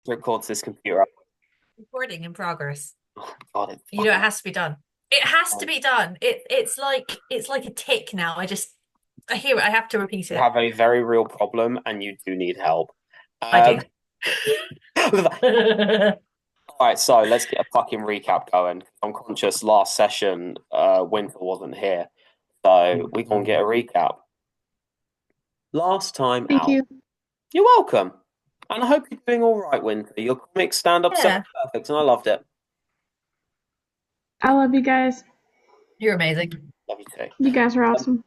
records this computer. Recording in progress. Oh, God, it You know, it fucking. has to be done. It has to be done. It's like a tick now. I hear it. I have to repeat You it. have a very real problem, and you do need help. I do. Um, all right, so let's get a fucking recap going. I'm conscious last session, Winter wasn't here, so we gonna get a recap. Last time Thank out. you. You're welcome. And I hope you're doing all right, Winter. Your comic stand-up set Yeah, was perfect, and I loved it. I love you guys. you're amazing. Love you too. You guys are awesome.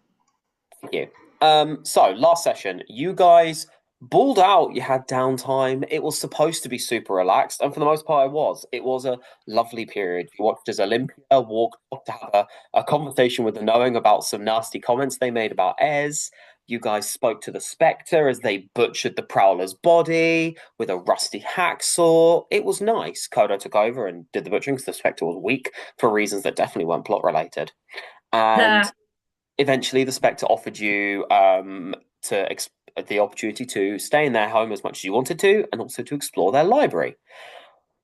Thank you. So last session, you guys balled out. You had downtime. It was supposed to be super relaxed, and for the most part, it was. It was a lovely period. You watched as Olympia walked off to have a conversation with the knowing about some nasty comments they made about Ez. You guys spoke to the Spectre as they butchered the Prowler's body with a rusty hacksaw. It was nice. Kodo took over and did the butchering because the Spectre was weak for reasons that definitely weren't plot related. And eventually the Spectre offered you the opportunity to stay in their home as much as you wanted to, and also to explore their library.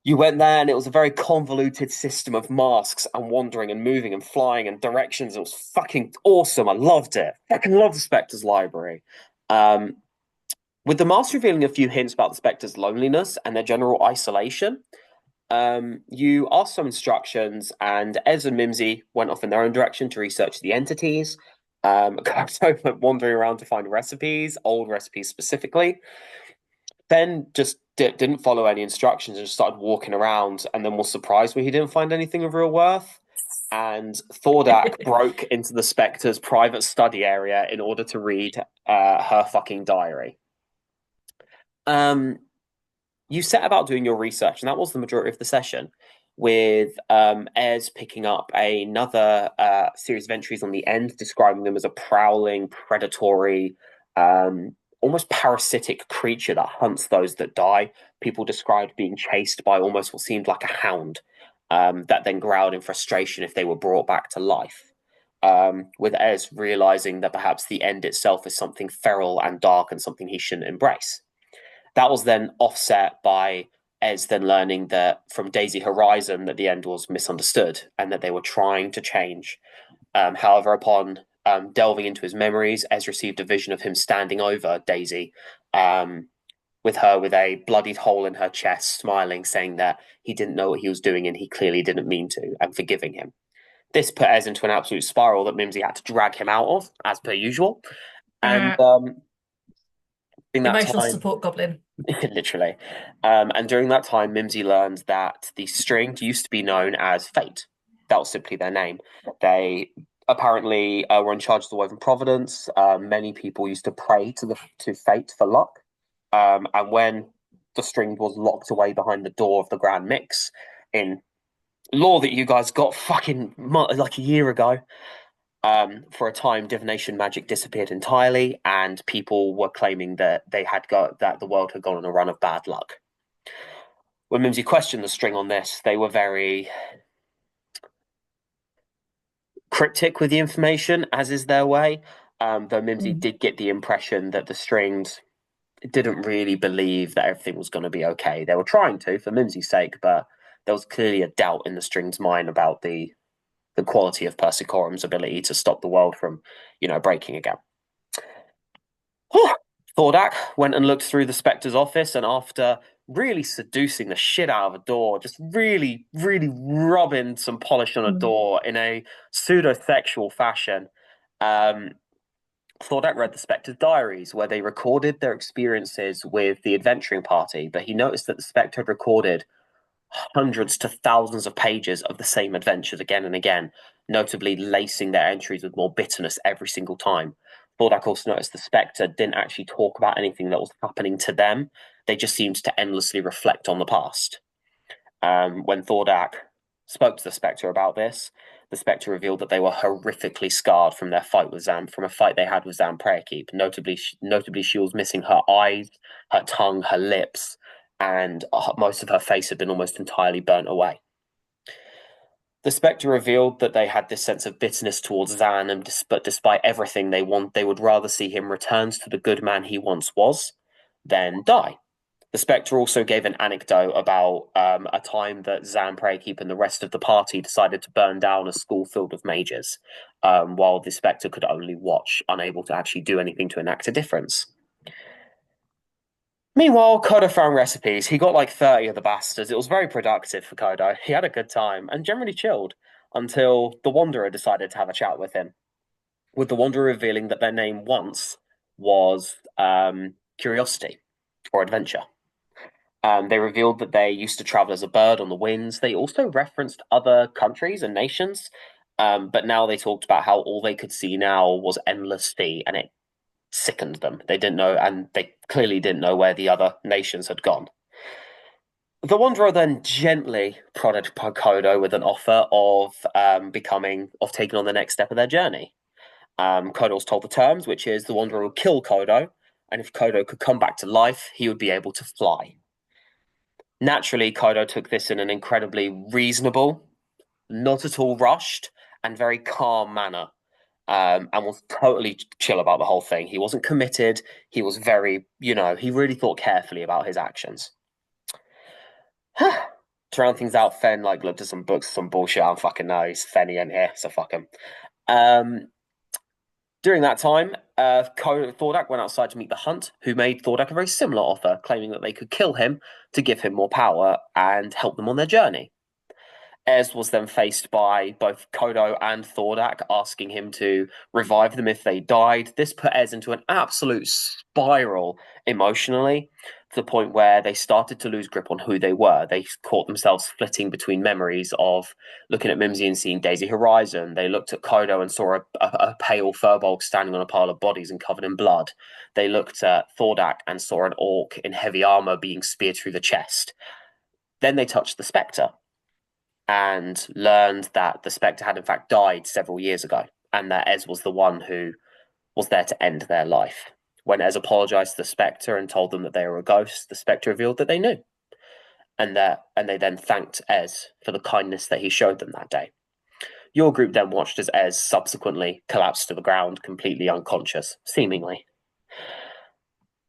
You went there, and it was a very convoluted system of masks and wandering and moving and flying and directions. It was fucking awesome. I loved it. Fucking love the Spectre's library. Um, with the mask revealing a few hints about the Spectre's loneliness and their general isolation, you asked some instructions, and Ez and Mimsy went off in their own direction to research the entities. Kaito went wandering around to find recipes, old recipes specifically. Then just didn't follow any instructions and just started walking around, and then was surprised when he didn't find anything of real worth. And Thordak broke into the Spectre's private study area in order to read her fucking diary. Um, you set about doing your research, and that was the majority of the session, with Ez picking up another series of entries on the end, describing them as a prowling, predatory, almost parasitic creature that hunts those that die. People described being chased by almost what seemed like a hound that then growled in frustration if they were brought back to life. With Ez realizing that perhaps the end itself is something feral and dark and something he shouldn't embrace. That was then offset by Ez then learning that from Daisy Horizon that the end was misunderstood and that they were trying to change. However, upon delving into his memories, Ez received a vision of him standing over Daisy, with her with a bloodied hole in her chest, smiling, saying that he didn't know what he was doing and he clearly didn't mean to, and forgiving him. This put Ez into an absolute spiral that Mimsy had to drag him out of, as per usual. And Uh, in that Emotional time, support goblin. literally. And during that time, Mimsy learned that the Stringed used to be known as Fate. That was simply their name. They apparently were in charge of the Woven Providence. Many people used to pray to Fate for luck. And when the Stringed was locked away behind the door of the Grand Mix in law that you guys got fucking like a year ago, for a time, divination magic disappeared entirely, and people were claiming that that the world had gone on a run of bad luck. When Mimsy questioned the string on this, they were very cryptic with the information, as is their way. Though Mimsy Mm. did get the impression that the strings didn't really believe that everything was going to be okay. They were trying to, for Mimsy's sake, but there was clearly a doubt in the strings' mind about the quality of Persicorum's ability to stop the world from, breaking again. Thordak went and looked through the Spectre's office, and after really seducing the shit out of a door, just really, really rubbing some polish on a Mm. door in a pseudo sexual fashion, um, Thordak read the Spectre's diaries, where they recorded their experiences with the adventuring party. But he noticed that the Spectre had recorded hundreds to thousands of pages of the same adventures again and again, notably lacing their entries with more bitterness every single time. Thordak also noticed the Spectre didn't actually talk about anything that was happening to them. They just seemed to endlessly reflect on the past. When Thordak spoke to the Spectre about this, the Spectre revealed that they were horrifically scarred from their fight with Zam, from a fight they had with Zam Preakeep. Notably, she was missing her eyes, her tongue, her lips, and most of her face had been almost entirely burnt away. The Spectre revealed that they had this sense of bitterness towards Zan, but despite everything they would rather see him return to the good man he once was than die. The Spectre also gave an anecdote about a time that Zanprekeep and the rest of the party decided to burn down a school filled with mages, while the Spectre could only watch, unable to actually do anything to enact a difference. Meanwhile, Kodo found recipes. He got like 30 of the bastards. It was very productive for Kodo. He had a good time and generally chilled until the Wanderer decided to have a chat with him, with the Wanderer revealing that their name once was Curiosity or Adventure. They revealed that they used to travel as a bird on the winds. They also referenced other countries and nations, but now they talked about how all they could see now was endless sea, and it sickened them. They didn't know, and they clearly didn't know where the other nations had gone. The Wanderer then gently prodded Kodo with an offer of taking on the next step of their journey. Kodo was told the terms, which is the Wanderer would kill Kodo, and if Kodo could come back to life, he would be able to fly. Naturally, Kodo took this in an incredibly reasonable, not at all rushed, and very calm manner, and was totally chill about the whole thing. He wasn't committed. He was very, he really thought carefully about his actions. To round things out, Fen looked at some books, some bullshit. I don't fucking know. He's Fenny in here, so fuck him. During that time, Thordak went outside to meet the Hunt, who made Thordak a very similar offer, claiming that they could kill him to give him more power and help them on their journey. Ez was then faced by both Kodo and Thordak, asking him to revive them if they died. This put Ez into an absolute spiral emotionally, to the point where they started to lose grip on who they were. They caught themselves flitting between memories of looking at Mimsy and seeing Daisy Horizon. They looked at Kodo and saw a pale furbolg standing on a pile of bodies and covered in blood. They looked at Thordak and saw an orc in heavy armor being speared through the chest. Then they touched the Spectre and learned that the Spectre had in fact died several years ago, and that Ez was the one who was there to end their life. When Ez apologized to the Spectre and told them that they were a ghost, the Spectre revealed that they knew, and they then thanked Ez for the kindness that he showed them that day. Your group then watched as Ez subsequently collapsed to the ground, completely unconscious, seemingly.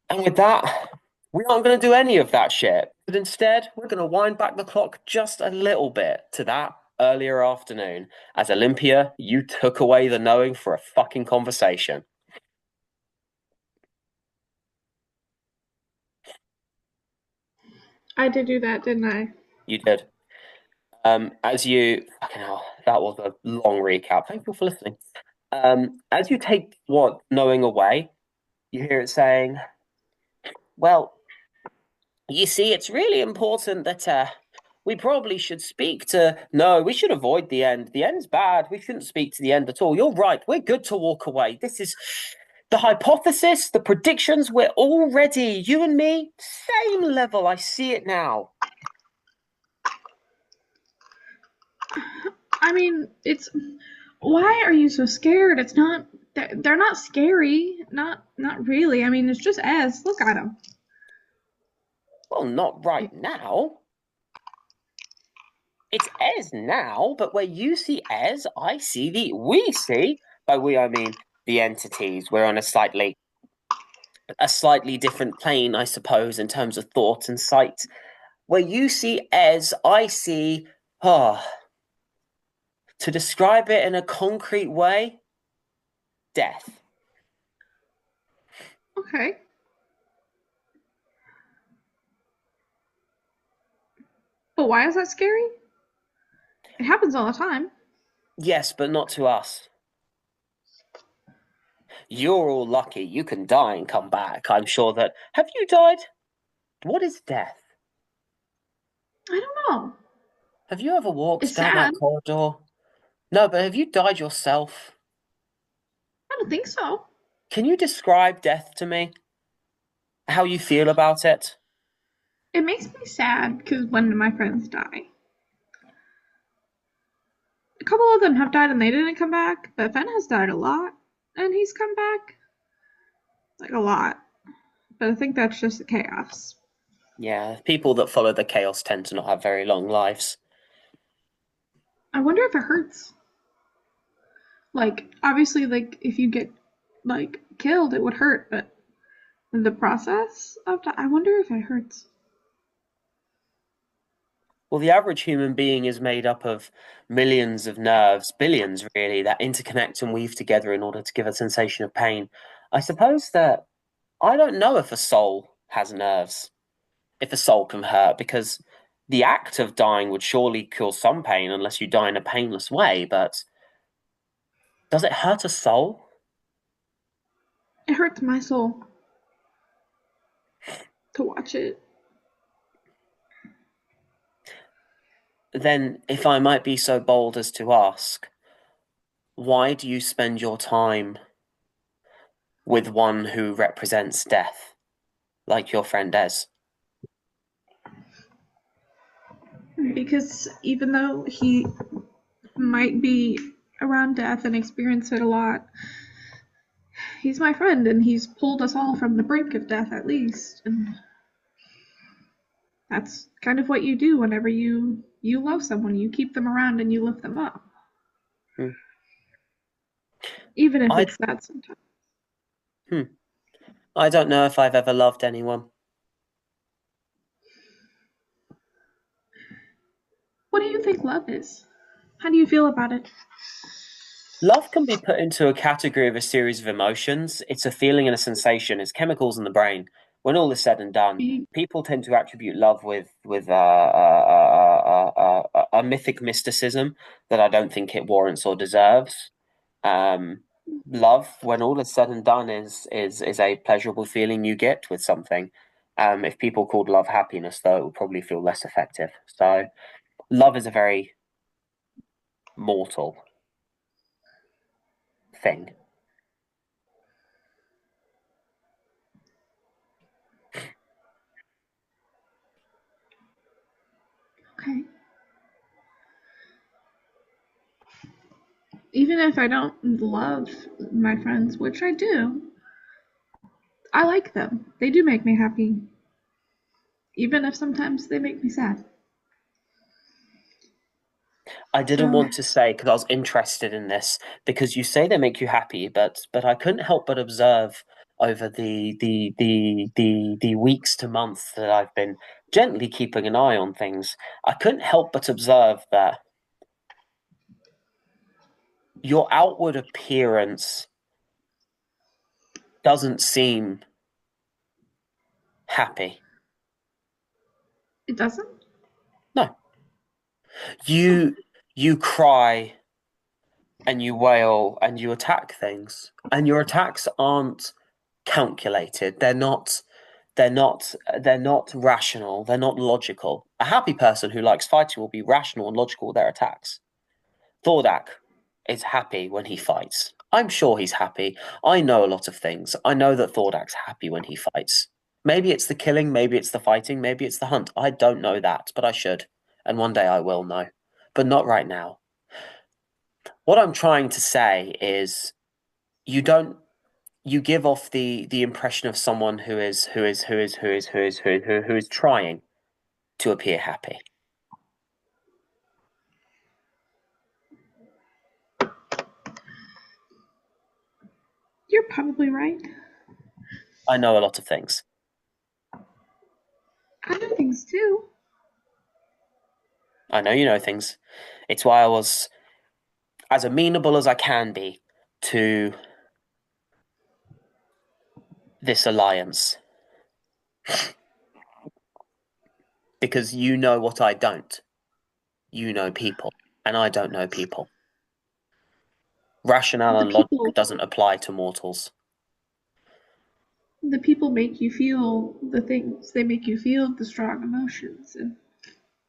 And with that, we aren't going to do any of that shit, but instead, we're going to wind back the clock just a little bit to that earlier afternoon. As Olympia, you took away the knowing for a fucking conversation. I did do that, didn't I? You did. As you, fucking hell, that was a long recap. Thank you for listening. As you take what knowing away, you hear it saying, well, you see, it's really important that we probably should speak to. No, we should avoid the end. The end's bad. We shouldn't speak to the end at all. You're right. We're good to walk away. This is the hypothesis, the predictions. We're all ready. You and me, same level. I see it now. I mean, it's. Why are you so scared? It's not. They're not scary. Not really. I mean, it's just Ez. Look at them. Well, not right now. It's Ez now, but where you see Ez, I see we see. By we, I mean the entities. We're on a slightly different plane, I suppose, in terms of thought and sight. Where you see Ez, I see. To describe it in a concrete way, death. Okay. But why is that scary? It happens all the time. Yes, but not to us. You're all lucky. You can die and come back. I'm sure that. Have you died? What is death? I don't know. Have you ever walked It's down sad. that corridor? No, but have you died yourself? I don't think so. Can you describe death to me? How you feel about it? It makes me sad because when my friends die, a couple of them have died and they didn't come back, but Fen has died a lot and he's come back. Like a lot. But I think that's just the chaos. Yeah, people that follow the chaos tend to not have very long lives. I wonder if it hurts. Like, obviously, like, if you get, like, killed, it would hurt, but the process of that, I wonder if it hurts. Well, the average human being is made up of millions of nerves, billions really, that interconnect and weave together in order to give a sensation of pain. I suppose that I don't know if a soul has nerves, if a soul can hurt, because the act of dying would surely cause some pain unless you die in a painless way, but does it hurt a soul? It hurts my soul to watch it. Then, if I might be so bold as to ask, why do you spend your time with one who represents death, like your friend Des? Because even though he might be around death and experience it a lot, he's my friend and he's pulled us all from the brink of death at least. And that's kind of what you do whenever you love someone. You keep them around and you lift them up. Hmm. Even if I it's sad sometimes. hmm. I don't know if I've ever loved anyone. What do you think love is? How do you feel about it? Love can be put into a category of a series of emotions. It's a feeling and a sensation. It's chemicals in the brain. When all is said and done, people tend to attribute love with a mythic mysticism that I don't think it warrants or deserves. Um, Love, when all is said and done, is a pleasurable feeling you get with something. If people called love happiness, though, it would probably feel less effective. So, love is a very mortal thing. Okay. Even if I don't love my friends, which I do, I like them. They do make me happy. Even if sometimes they make me sad. I didn't So want to say because I was interested in this because you say they make you happy, but I couldn't help but observe over the weeks to months that I've been gently keeping an eye on things. I couldn't help but observe that your outward appearance doesn't seem happy. it doesn't? No, Oh, you cry and you wail and you attack things, and your attacks aren't calculated. They're not rational. They're not logical. A happy person who likes fighting will be rational and logical with their attacks. Thordak is happy when he fights. I'm sure he's happy. I know a lot of things. I know that Thordak's happy when he fights. Maybe it's the killing, maybe it's the fighting, maybe it's the hunt. I don't know that, but I should. And one day I will know. But not right now. What I'm trying to say is you don't you give off the impression of someone who is trying to appear happy. you're probably right. I know a lot of things. I know things too. I know you know things. It's why I was as amenable as I can be to this alliance. Because you know what I don't. You know people, and I don't know people. Rationale The and logic people doesn't apply to mortals. the people make you feel the things. They make you feel the strong emotions. And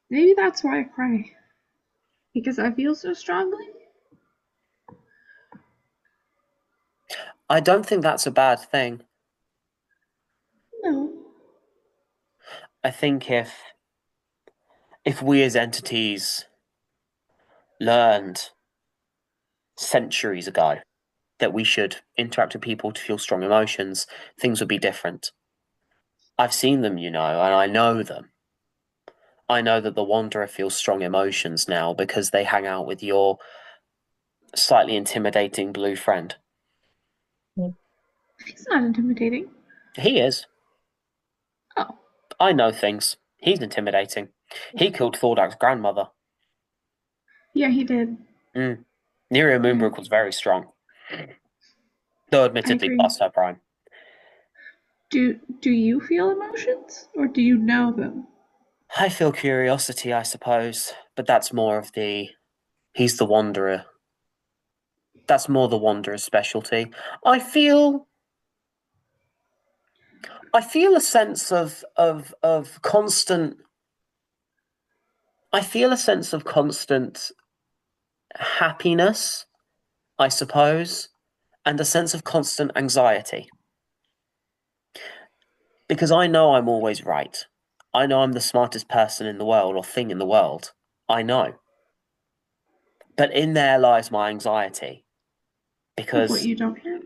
maybe that's why I cry. Because I feel so strongly. I don't think that's a bad thing. No. I think if we as entities learned centuries ago that we should interact with people to feel strong emotions, things would be different. I've seen them, and I know them. I know that the Wanderer feels strong emotions now because they hang out with your slightly intimidating blue friend. He's not intimidating. He is. Oh. I know things. He's intimidating. He killed Thordak's grandmother. Yeah, he did. Mm. Nerea Yeah, Moonbrook was very strong, though I admittedly agree. past her prime. Do you feel emotions or do you know them? I feel curiosity, I suppose, but that's more of the he's the wanderer. That's more the wanderer's specialty. I feel I feel a sense of constant I feel a sense of constant happiness, I suppose, and a sense of constant anxiety. Because I know I'm always right. I know I'm the smartest person in the world or thing in the world. I know. But in there lies my anxiety. Of what Because, you don't have?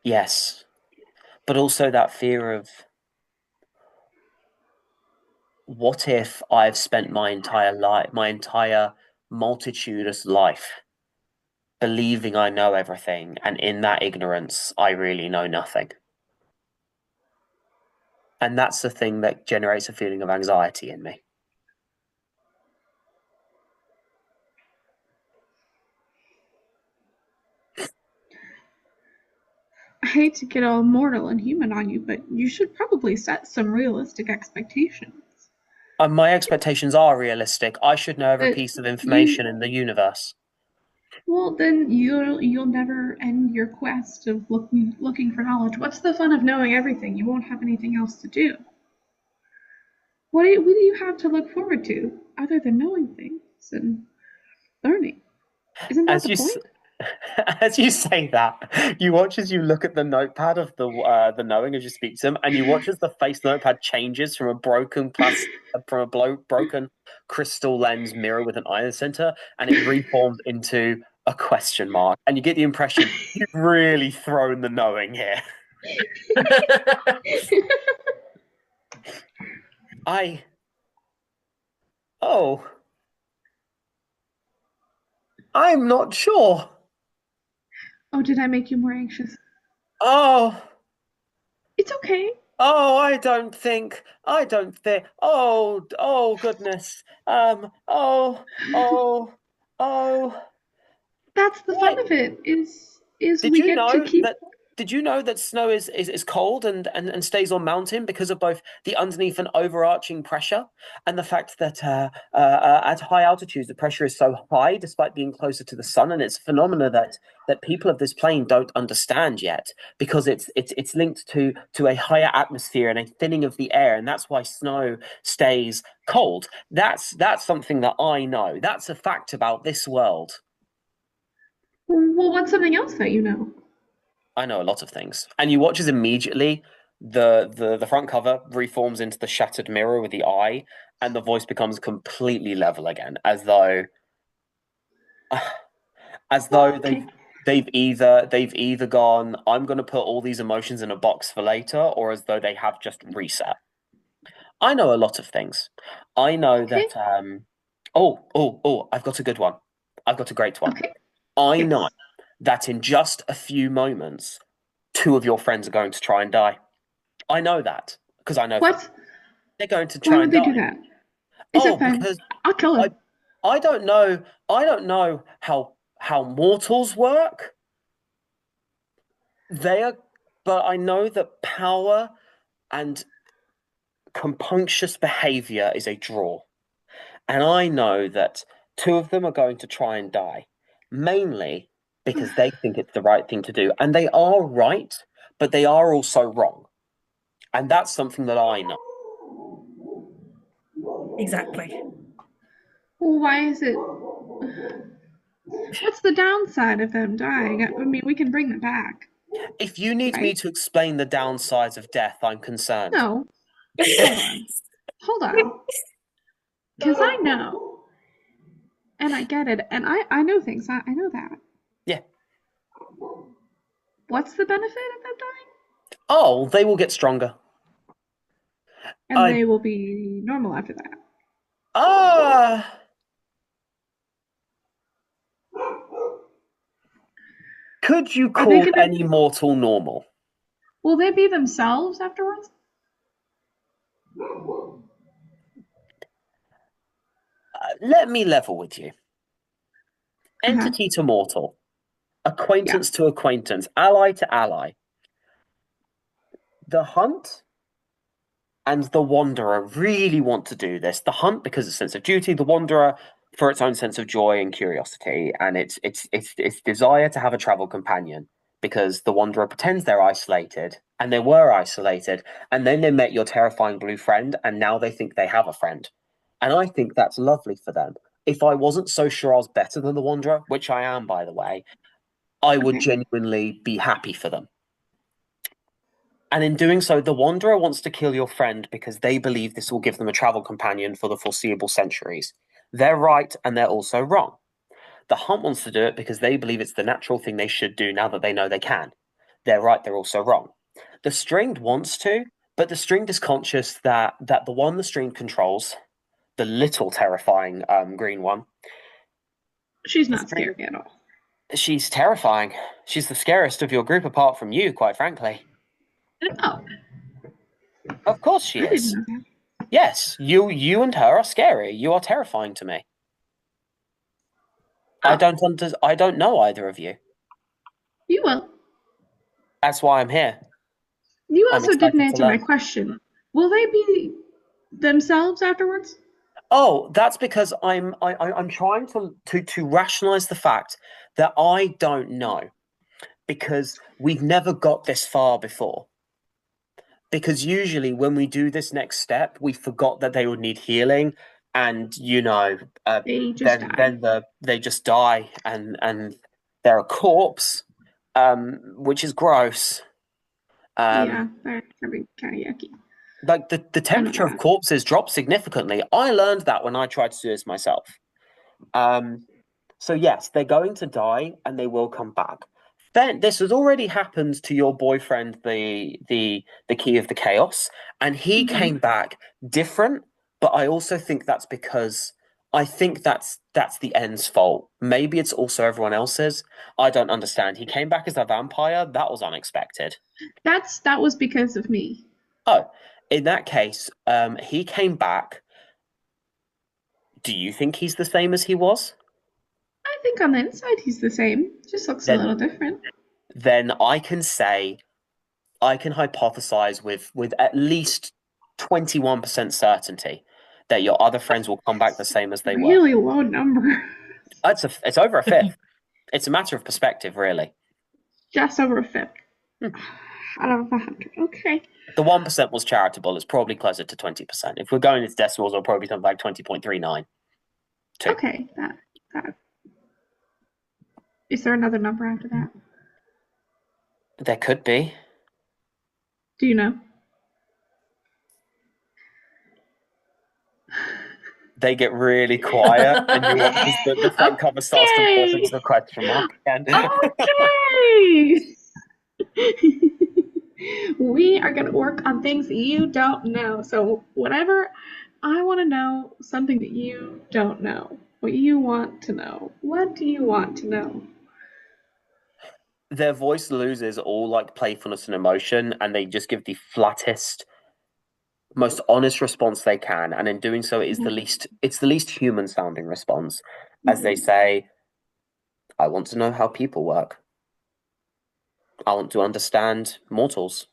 yes, but also that fear of what if I've spent my entire life, my entire multitudinous life, believing I know everything, and in that ignorance, I really know nothing. And that's the thing that generates a feeling of anxiety in me. I hate to get all mortal and human on you, but you should probably set some realistic expectations. And my expectations are realistic. I should know every That piece of you information in the universe. well, then you'll never end your quest of looking for knowledge. What's the fun of knowing everything? You won't have anything else to do. What do you have to look forward to other than knowing things and learning? Isn't that As the you point? as you say that, you watch as you look at the notepad of the knowing as you speak to him, and you watch as the face notepad changes from a broken crystal lens mirror with an eye in the center, and it reforms into a question mark, and you get the impression you've really thrown the knowing here. I oh, I'm not sure. Oh, did I make you more anxious? Oh. It's okay. Oh, I don't think, oh, goodness. Oh, oh, That's the fun wait, of it. Is did we you get to know keep. that, did you know that snow is cold and stays on mountain because of both the underneath and overarching pressure and the fact that at high altitudes the pressure is so high despite being closer to the sun, and it's a phenomena that people of this plane don't understand yet because it's linked to a higher atmosphere and a thinning of the air, and that's why snow stays cold. That's something that I know. That's a fact about this world. Well, what's something else that you know? I know a lot of things. And you watch as immediately the front cover reforms into the shattered mirror with the eye, and the voice becomes completely level again, as Well, though okay. they've either gone, I'm gonna put all these emotions in a box for later, or as though they have just reset. I know a lot of things. I know Okay. that I've got a good one. I've got a great one. Okay. I know Yes. that in just a few moments, two of your friends are going to try and die. I know that because I know for What? they're going to Why try would and they do die. that? Is Oh, it fine? because I'll kill I him. I don't know how mortals work. They are, but I know that power and compunctious behavior is a draw. And I know that two of them are going to try and die, mainly because they think it's the right thing to do. And they are right, but they are also wrong. And that's something that I know. Exactly. Well, why is it? What's the downside of them dying? I mean, we can bring them back, If you need me right? to explain the downsides of death, I'm concerned. No. Hold on. Hold on. Because I know, and I get it, and I know things. I know that. Yeah. What's the benefit of them dying? Oh, they will get stronger. And I they will be normal after that. ah, could you Are they call gonna? any mortal normal? Will they be themselves afterwards? let me level with you. Uh-huh. Entity to mortal, Yeah. acquaintance to acquaintance, ally to ally. The hunt and the wanderer really want to do this. The hunt because of sense of duty, the wanderer for its own sense of joy and curiosity, and its desire to have a travel companion. Because the wanderer pretends they're isolated, and they were isolated, and then they met your terrifying blue friend, and now they think they have a friend. And I think that's lovely for them. If I wasn't so sure I was better than the wanderer, which I am, by the way, I would Okay. genuinely be happy for them. And in doing so, the Wanderer wants to kill your friend because they believe this will give them a travel companion for the foreseeable centuries. They're right, and they're also wrong. The Hunt wants to do it because they believe it's the natural thing they should do now that they know they can. They're right, they're also wrong. The Stringed wants to, but the Stringed is conscious that the one the Stringed controls, the little terrifying green one, She's the not Stringed, scary at all. she's terrifying. She's the scariest of your group apart from you, quite frankly. Oh, Of course she I didn't is. know that. Yes, you and her are scary. You are terrifying to me. Oh, I don't know either of you. you will. That's why I'm here. You I'm also didn't excited to answer my learn. question. Will they be themselves afterwards? Oh, that's because I'm trying to rationalize the fact that I don't know because we've never got this far before. Because usually when we do this next step, we forgot that they would need healing, and They just then die. they just die, and they're a corpse, which is gross. Yeah, Um, that can be kind of yucky. like the I know temperature of that. corpses drops significantly. I learned that when I tried to do this myself. Um, so yes, they're going to die and they will come back. Then this has already happened to your boyfriend, the key of the chaos, and he Hmm. came back different. But I also think that's because I think that's the end's fault. Maybe it's also everyone else's. I don't understand. He came back as a vampire. That was unexpected. That was because of me. Oh, in that case, he came back. Do you think he's the same as he was? I think on the inside he's the same. Just looks a Then little different. then I can say I can hypothesize with at least 21% certainty that your other friends will come back the same as they were. Really low number. It's over a fifth. It's a matter of perspective, really. Just over a fifth Hmm. out of 100. Okay. The 1% was charitable. It's probably closer to 20%. If we're going into decimals, it'll probably be something like 20.39. Two. Okay. That is there another number after that? There could be. Do you know? They get really quiet, and you watch as the front cover starts to morph Okay. into a question mark again. Okay. We are going to work on things that you don't know. So, whatever, I want to know something that you don't know. What you want to know. What do you want to know? Their voice loses all like playfulness and emotion, and they just give the flattest, most honest response they can, and in doing so, it's the least human sounding response, as they Mhm. say, "I want to know how people work. I want to understand mortals.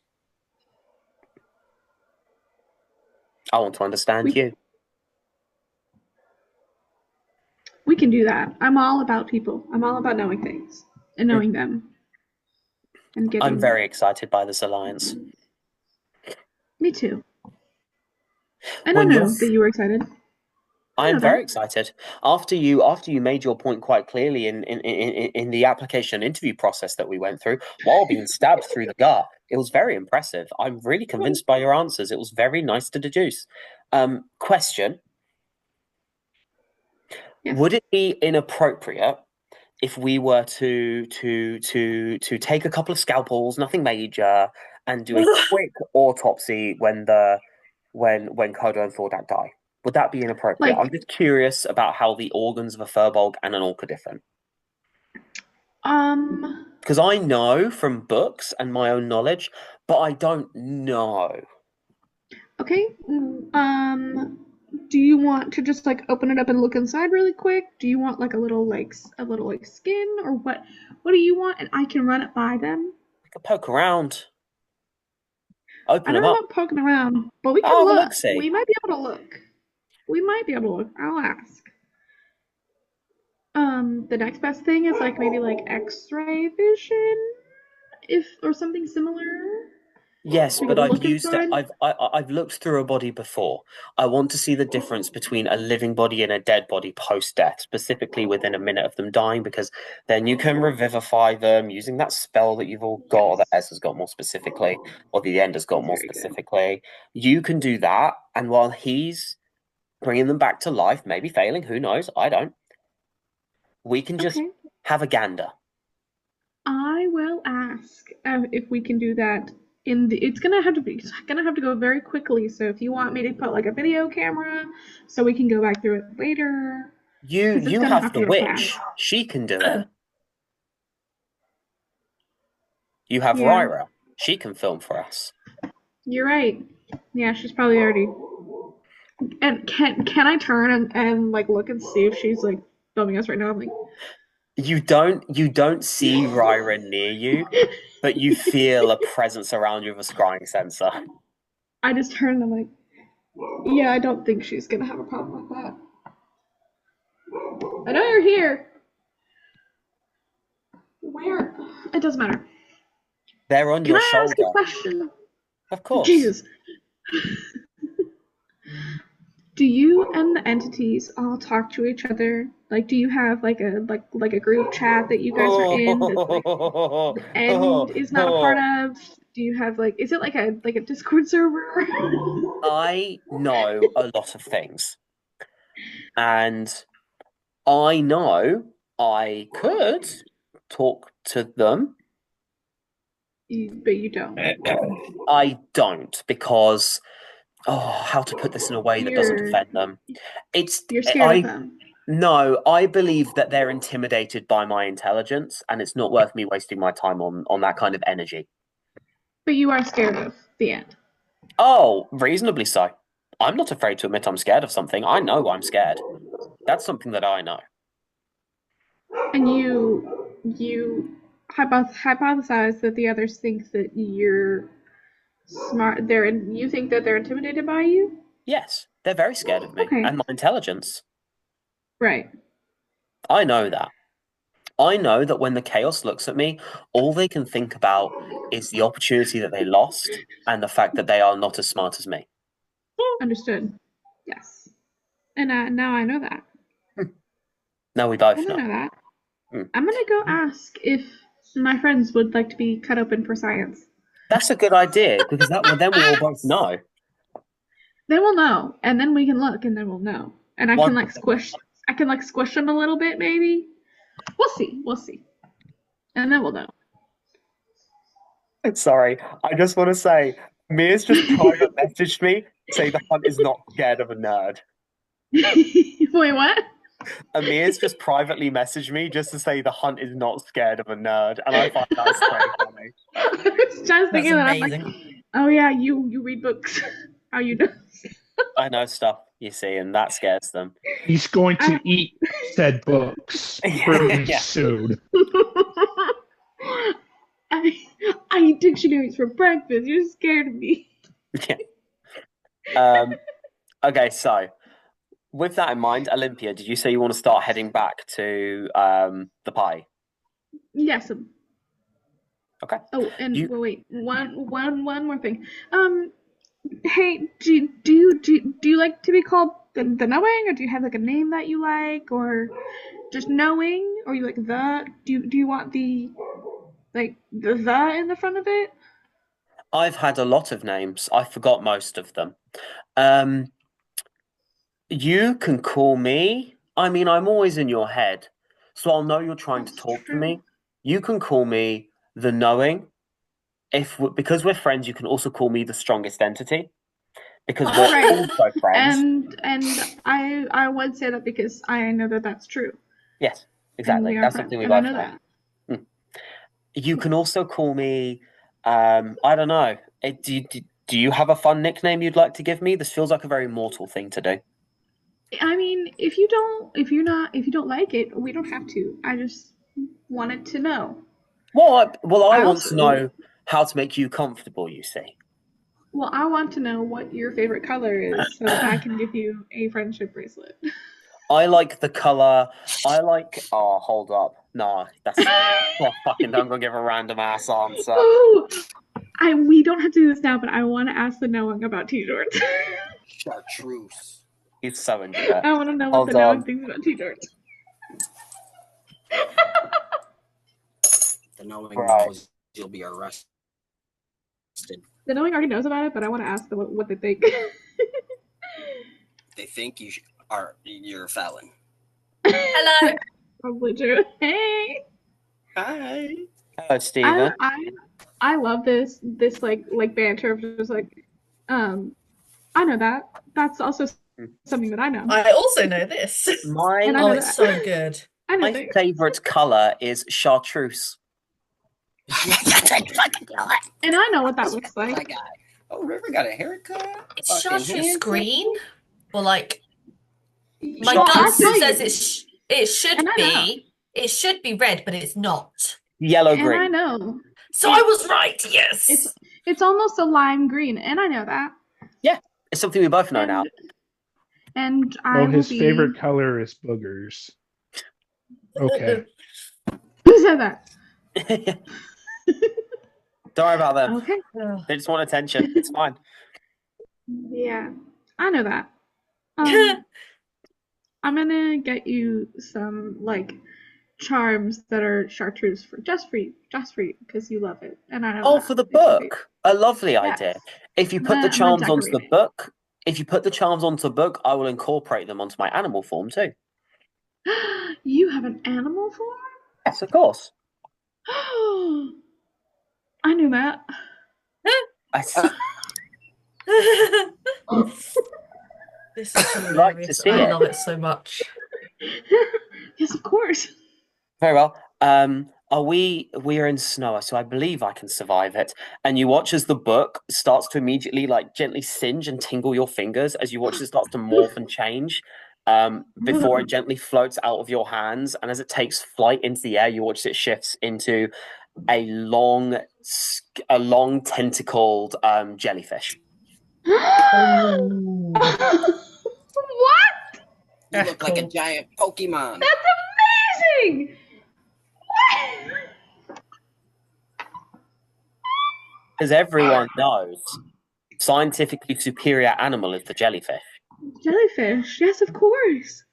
I want to understand We you." we can do that. I'm all about people. I'm all about knowing things and Mm. knowing them and I'm giving. very excited by this alliance. Me too. And I When you're know that you were excited. I I'm know very that. excited. After you made your point quite clearly in the application interview process that we went through while being stabbed through the gut. It was very impressive. I'm really convinced by your answers. It was very nice to deduce. Question: Yes. would it be inappropriate if we were to take a couple of scalpels, nothing major, and do a quick autopsy when Kodo and Thordak die? Would that be inappropriate? I'm Like, just curious about how the organs of a furbolg and an orc are different. um, Because I know from books and my own knowledge, but I don't know. okay. Do you want to just like open it up and look inside really quick? Do you want like a little like skin or what? What do you want? And I can run it by them. I could poke around, I open don't them know up. about poking around, but we can I'll have a look. look. See. We might be able to look. We might be able to look. I'll ask. The next best thing is like maybe like X-ray vision, if or something similar. Yes, We but could I've look used it. inside. I've looked through a body before. I want to see the difference between a living body and a dead body post death, specifically within a minute of them dying, because then you can revivify them using that spell that you've all got, or that Yes, S has got more specifically, or the end has got that's more very good. specifically. You can do that, and while he's bringing them back to life, maybe failing, who knows? I don't. We can just Okay, have a gander. I will ask if we can do that. In the, it's gonna have to go very quickly. So if you want me to put like a video camera, so we can go back through it later, You because it's you gonna have have to the go fast. witch. She can do it. You have Yeah, Ryra. She can film for us. you're right. Yeah, she's probably already. And can I turn and like look and see if she's like filming us right now? I'm like, You don't see Ryra near you, but you feel a presence around you of a scrying sensor. I just turn and I'm like, yeah, I don't think she's gonna have a problem with that. I know you're here. Where? It doesn't matter. They're on Can your I ask a shoulder. question? Of course. Jesus. Do you and the entities all talk to each other? Like, do you have like a group chat that you guys are in that like the end is not a part of? Do you have like is it like a Discord server? I know a lot of things, and I know I could talk to them. But you don't. I don't because, how to put this in a way that doesn't You're offend them. It's you're scared of I them. No, I believe that they're intimidated by my intelligence, and it's not worth me wasting my time on that kind of energy. But you are scared of the end. Oh, reasonably so. I'm not afraid to admit I'm scared of something. I know I'm scared. That's something that I know. And you hypothesize that the others think that you're smart. You think that they're intimidated by you? Yes, they're very scared of me Okay. and my intelligence. Right. I know that. I know that when the chaos looks at me, all they can think about is the opportunity that they lost and the fact that they are not as smart as me. Understood. Yes. And now I know that. Now we I both don't know. know that. Hmm. I'm gonna go ask if my friends would like to be cut open for science. That's a good idea because then we'll both know. Then we'll know, and then we can look, and then we'll know. And I can like Wonderful. squish. I can like squish them a little bit, maybe. We'll see. We'll see, and then we'll know. Sorry, I just want to say, Mia's just private messaged me to say the hunt is not scared of a nerd. Wait, what? Amir's just privately messaged me just to say the hunt is not scared of a nerd, and I find that so funny. I was just That's thinking that. I'm like, amazing. oh yeah, you read books. How you know? I know stuff, you see, and that scares them. He's going to I, eat said books pretty Yeah. soon. I I eat dictionaries for breakfast. You're scared of me. Yeah. Okay, so with that in mind, Olympia, did you say you want to start heading back to the pie? Yes. Okay. Oh, and You wait, one more thing. Hey, do you like to be called the knowing, or do you have like a name that you like, or just knowing, or you like the? Do you want the like the in the front of it? I've had a lot of names. I forgot most of them. Um, you can call me. I mean, I'm always in your head, so I'll know you're trying to That's talk to true. me. You can call me the knowing. Because we're friends, you can also call me the strongest entity because we're Right. also friends. And I would say that because I know that that's true, Yes, and exactly. we are That's friends, something we and I both know know. that. Hmm. You can also call me. I don't know. Do you have a fun nickname you'd like to give me? This feels like a very mortal thing to do. I mean, if you don't like it, we don't have to. I just wanted to know. Well, I I want to also, know how to make you comfortable, you see. well, I want to know what your favorite color is so that I can give you a friendship bracelet. I like the color. Oh, hold up. No, that's. Oh, fucking, I'm gonna give a random ass answer. Oh, we don't have to do this now, but I want to ask the knowing about t-shirts. Chartreuse. He's so into it. I want to know what the Hold knowing on. thinks about t-shirts. The knowing Right. knows you'll be arrested. The knowing already knows about it, but I want to ask them what they think. They think you're a felon. Hello. Probably true. Hey, Hi. Hello, Stephen. I love this like banter of just like, I know that. That's also something that I know. I also know this. And I Oh, know it's that. so good. I know My things. favorite color is chartreuse. And I know what that looks My like. guy. Oh, River got a haircut. It's Fucking chartreuse handsome. green, or like my Well, gut I tell says you, it should and I know, be red, but it's not. Yellow and I green. know. So I was right. Yes. It's almost a lime green, and I know that. It's something we both know now. And I Well, will his be. favorite color is boogers. Okay. Who said that? Don't worry about them. Okay. They just want attention. It's fine. Yeah, I know that. I'm gonna get you some like charms that are chartreuse for just for you, because you love it, and I know Oh, that for the is your favorite. book. A lovely Yes. idea. If you put I'm the gonna charms onto the decorate it. book, I will incorporate them onto my animal form too. You have an animal form? Yes, of course. I knew that. This is I'd like to hilarious. see I it. love it so much. Yes, of course. Very well. We are in snow, so I believe I can survive it. And you watch as the book starts to immediately like gently singe and tingle your fingers as you watch it starts to morph and change. Before it gently floats out of your hands, and as it takes flight into the air, you watch it shifts into a long tentacled jellyfish. What? You look like a Cool. giant Pokemon. That's amazing! As everyone knows, scientifically superior animal is the jellyfish. Jellyfish, yes, of course.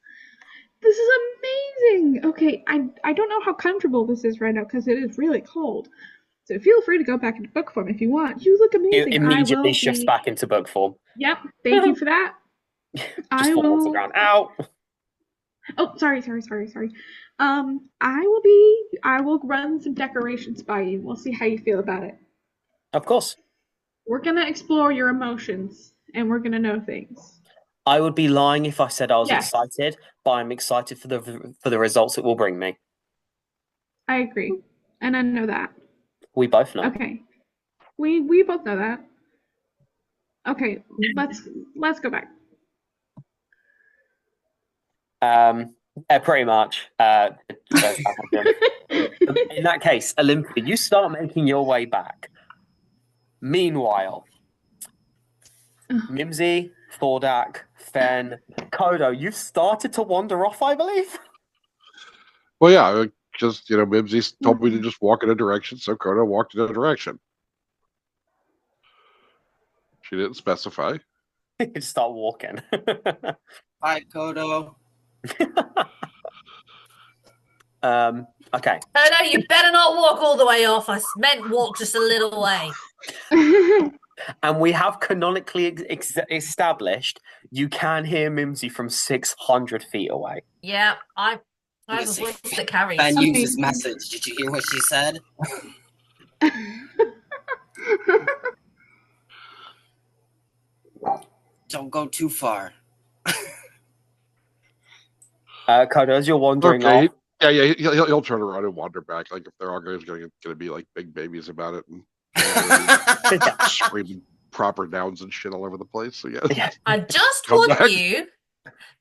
This is amazing. Okay, I don't know how comfortable this is right now because it is really cold. So feel free to go back into book form if you want. You look It amazing. immediately shifts back into book form. Yep. Thank you for that. Just falls on the ground. Ow! Oh, sorry. I will run some decorations by you. We'll see how you feel about it. Of course. We're gonna explore your emotions and we're gonna know things. I would be lying if I said I was Yes. excited, but I'm excited for the results it will bring me. I agree. And I know that. We both know. Okay. We both know that. Okay, let's go back. Pretty much. In that case, Olympia, you start making your way back. Meanwhile, Mimsy, Thordak, Fen, Kodo, you've started to wander off, I believe. Well, yeah, just Mimsy told me to just walk in a direction, so Kodo walked in a direction. She didn't specify. You just start walking. Hi, Kodo. Okay. Oh no, you better not walk all the way off. I meant walk just a little way. And we have canonically established you can hear Mimsy from 600 feet away. Yeah, I have a Yes, voice that carries. Ben Okay. used his message. Did you hear what she said? Don't go too far. Kodo, as you're wandering Okay. off, Yeah, he'll turn around and wander back. Like if they're all going to be like big babies about it and screaming proper nouns and shit all over the place. So yeah. I just Come want back. you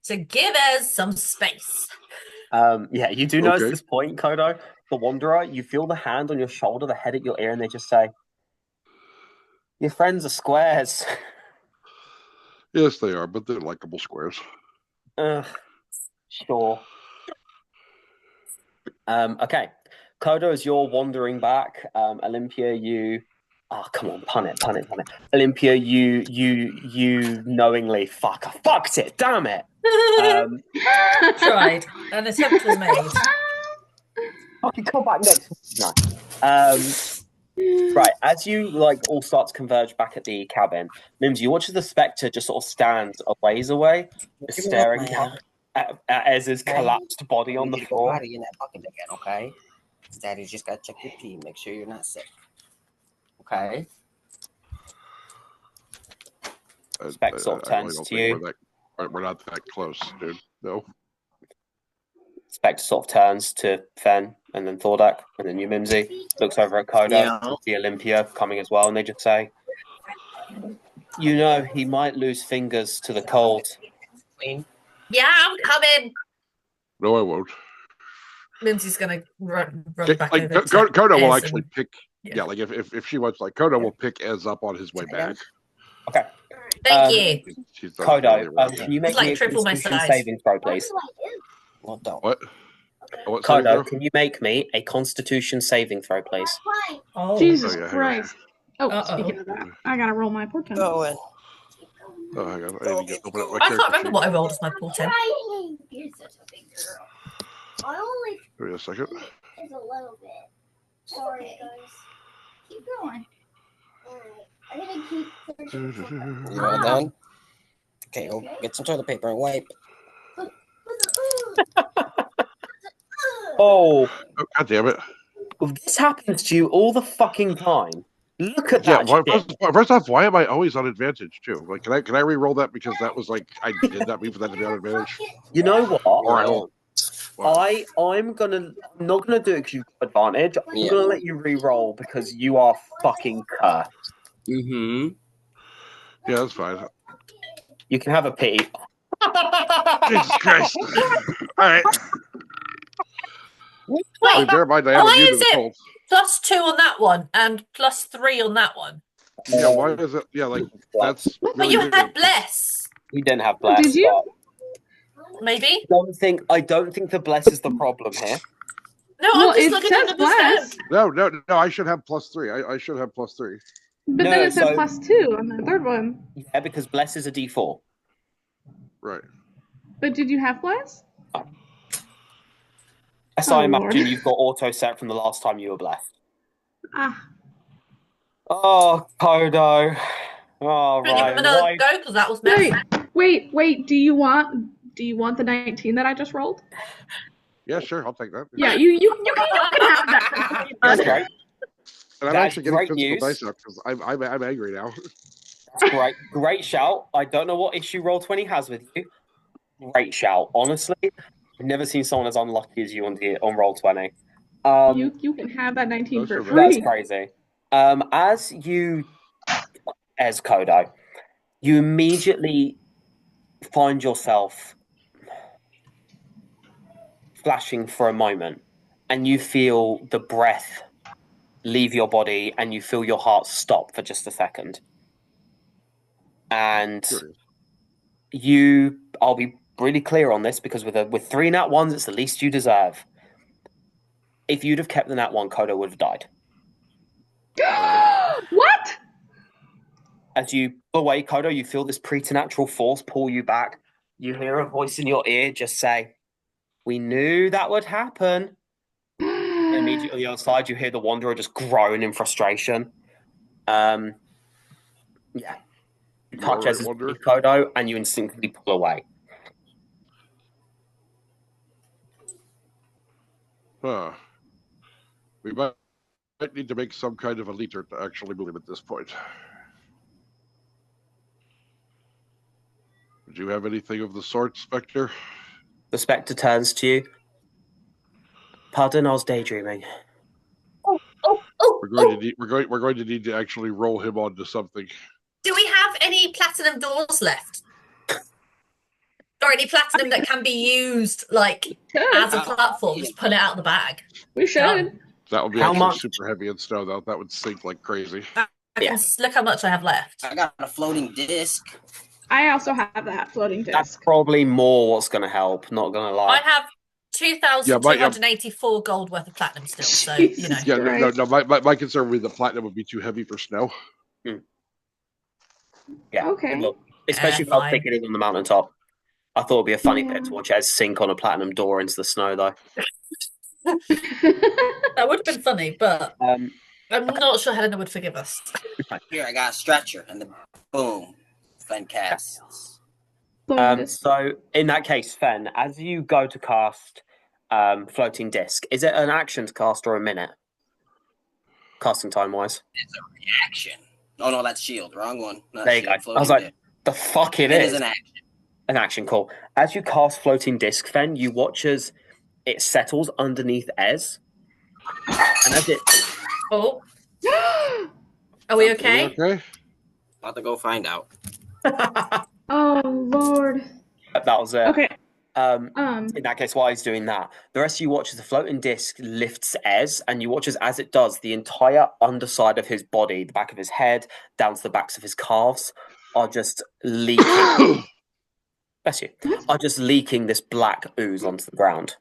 So give us some space. Yeah, you do notice Okay. this point, Kodo. The Wanderer, you feel the hand on your shoulder, the head at your ear, and they just say, "Your friends are squares." Yes, they are, but they're likable squares. Sure. Okay. Kodo, as you're wandering back, Olympia, you. Oh, come on, pun it. Olympia, you knowingly I fucked it. Damn it. Tried. An attempt was made. Fucking come back next. No. Right, as you all start to converge back at the cabin, Mims, you watch as the Spectre just sort of stands a ways away, just Give me up staring my, down at Ez's okay. collapsed body on the Need your floor. body in that bucket again, okay? Daddy's just gotta check your pee, make sure you're not sick. Okay. Spectre sort of turns to you. We're not that close, dude. No. Spectre sort of turns to Fen and then Thordak and then you, Mimsy. Looks over at Kodo, Yeah. the Olympia coming as well, and they just say, "You know, he might lose fingers to the cold." Clean. Yeah, I'm coming. No, I won't. Mimsy's gonna run Okay, back like over to Kodo will Ez actually and- pick. yeah. Yeah, like if she wants, like Kodo will pick Ez up on his way back. Okay. Thank you. She's not really Kodo, around. can you make It's like me a triple my Constitution size. saving throw, please? Well, don't. What? What saving Kodo, throw? can you make me a Constitution saving throw, please? Oh. Jesus Oh, yeah, hang on. Christ. Oh, Uh-oh. speaking of that, I gotta roll my portent. Going. Oh, hang on. I need to get open up my I can't character remember sheet. what I rolled as my portent. You're such a big girl. I only Give me a second. is a little bit. Sorry, guys. Keep going. Alright. I'm gonna keep searching for You all done? Okay, go get some toilet paper and wipe. Oh, Oh, God damn it. this happens to you all the fucking time. Look at Yeah, that shit. first off, why am I always on advantage too? Like, can I re-roll that because that was like I did not mean for that to be on advantage? You know what? Or I won't. Well, I'm not gonna do it because you've got advantage. I'm Yeah. gonna let you re-roll because you are fucking cursed. Mm-hmm. yeah, that's fine. You can have a pity. Jesus Christ! All right. I mean, Wait, bear in mind, I am why immune to is the it- cold. +2 on that one and +3 on that one. Yeah, why is it? Yeah, like that's. But Really you weird. had bless. You didn't have Oh, bless. did you? Maybe? I don't think the bless is the problem here. No, Well, I'm just it looking says under the bless. stone. No. I should have +3. I should have +3. But No, then it said so- +2 on the third one. Yeah, because bless is a D4. Right. But did you have bless? Yes, Oh, I imagine Lord. you've got auto set from the last time you were blessed. Ah, Oh, Kodo. Oh, Couldn't give him right. another Why? go because that was messy. wait. Do you want the 19 that I just rolled? Yeah, sure. I'll take that. Yeah, you can have that. That's great. And I'm That's actually getting great physical news. dice out because I'm angry now. That's great. Great shout. I don't know what issue Roll20 has with you. Great shout. Honestly, I've never seen someone as unlucky as you on Roll20. You can have that 19 Those for are That's free. crazy. As Kodo, you immediately find yourself flashing for a moment, and you feel the breath leave your body, and you feel your heart stop for just a second. And Curious. I'll be really clear on this because with 3 nat ones, it's the least you deserve. If you'd have kept the nat 1, Kodo would have died. What? As you pull away, Kodo, you feel this preternatural force pull you back. You hear a voice in your ear just say, "We knew that would happen." Immediately on the other side, you hear the Wanderer just groan in frustration. Yeah. You You all touch right, Ez's Wanderer? Kodo, and you instinctively pull away. Huh. We might need to make some kind of a leader to actually move him at this point. Would you have anything of the sort, Spectre? The Spectre turns to you. Pardon, I was daydreaming. We're going to need to actually roll him onto something. Do we have any platinum doors left? or any platinum that can be used like as a platform. Just pull it out of the bag. We should. Done. That would be How actually much? super heavy in snow, though. That would sink like crazy. I can look how much I have left. I got a floating disc. I also have that floating That's disc. probably more what's going to help. Not going to lie. I have 2,284 gold worth of platinum still. So you know. Yeah, Right. no. My concern would be the platinum would be too heavy for snow. Yeah. Okay. it will. Especially how thick it is on the mountaintop. I thought it'd be a funny bit to watch Ez sink on a platinum door into the snow, though. That would have been funny, but Um, I'm not sure Helena would forgive us. Here, I got a stretcher, and then boom, Fen casts. Bonus. So in that case, Fen, as you go to cast floating disc, is it an action to cast or a minute? Casting time wise. It's a reaction. Oh no, that's shield. Wrong one. Not There you shield, go. I was floating like, disc. the fuck it It is. is an action. An action call. As you cast floating disc, Fen, you watch as it settles underneath Ez. And as it Oh, are we okay? Okay. About to go find out. Oh Lord. that was it. Okay. In that case, while he's doing that, the rest of you watch as the floating disc lifts Ez, and you watch as it does, the entire underside of his body, the back of his head, down to the backs of his calves, are just leaking. Bless you. Are just leaking this black ooze onto the ground.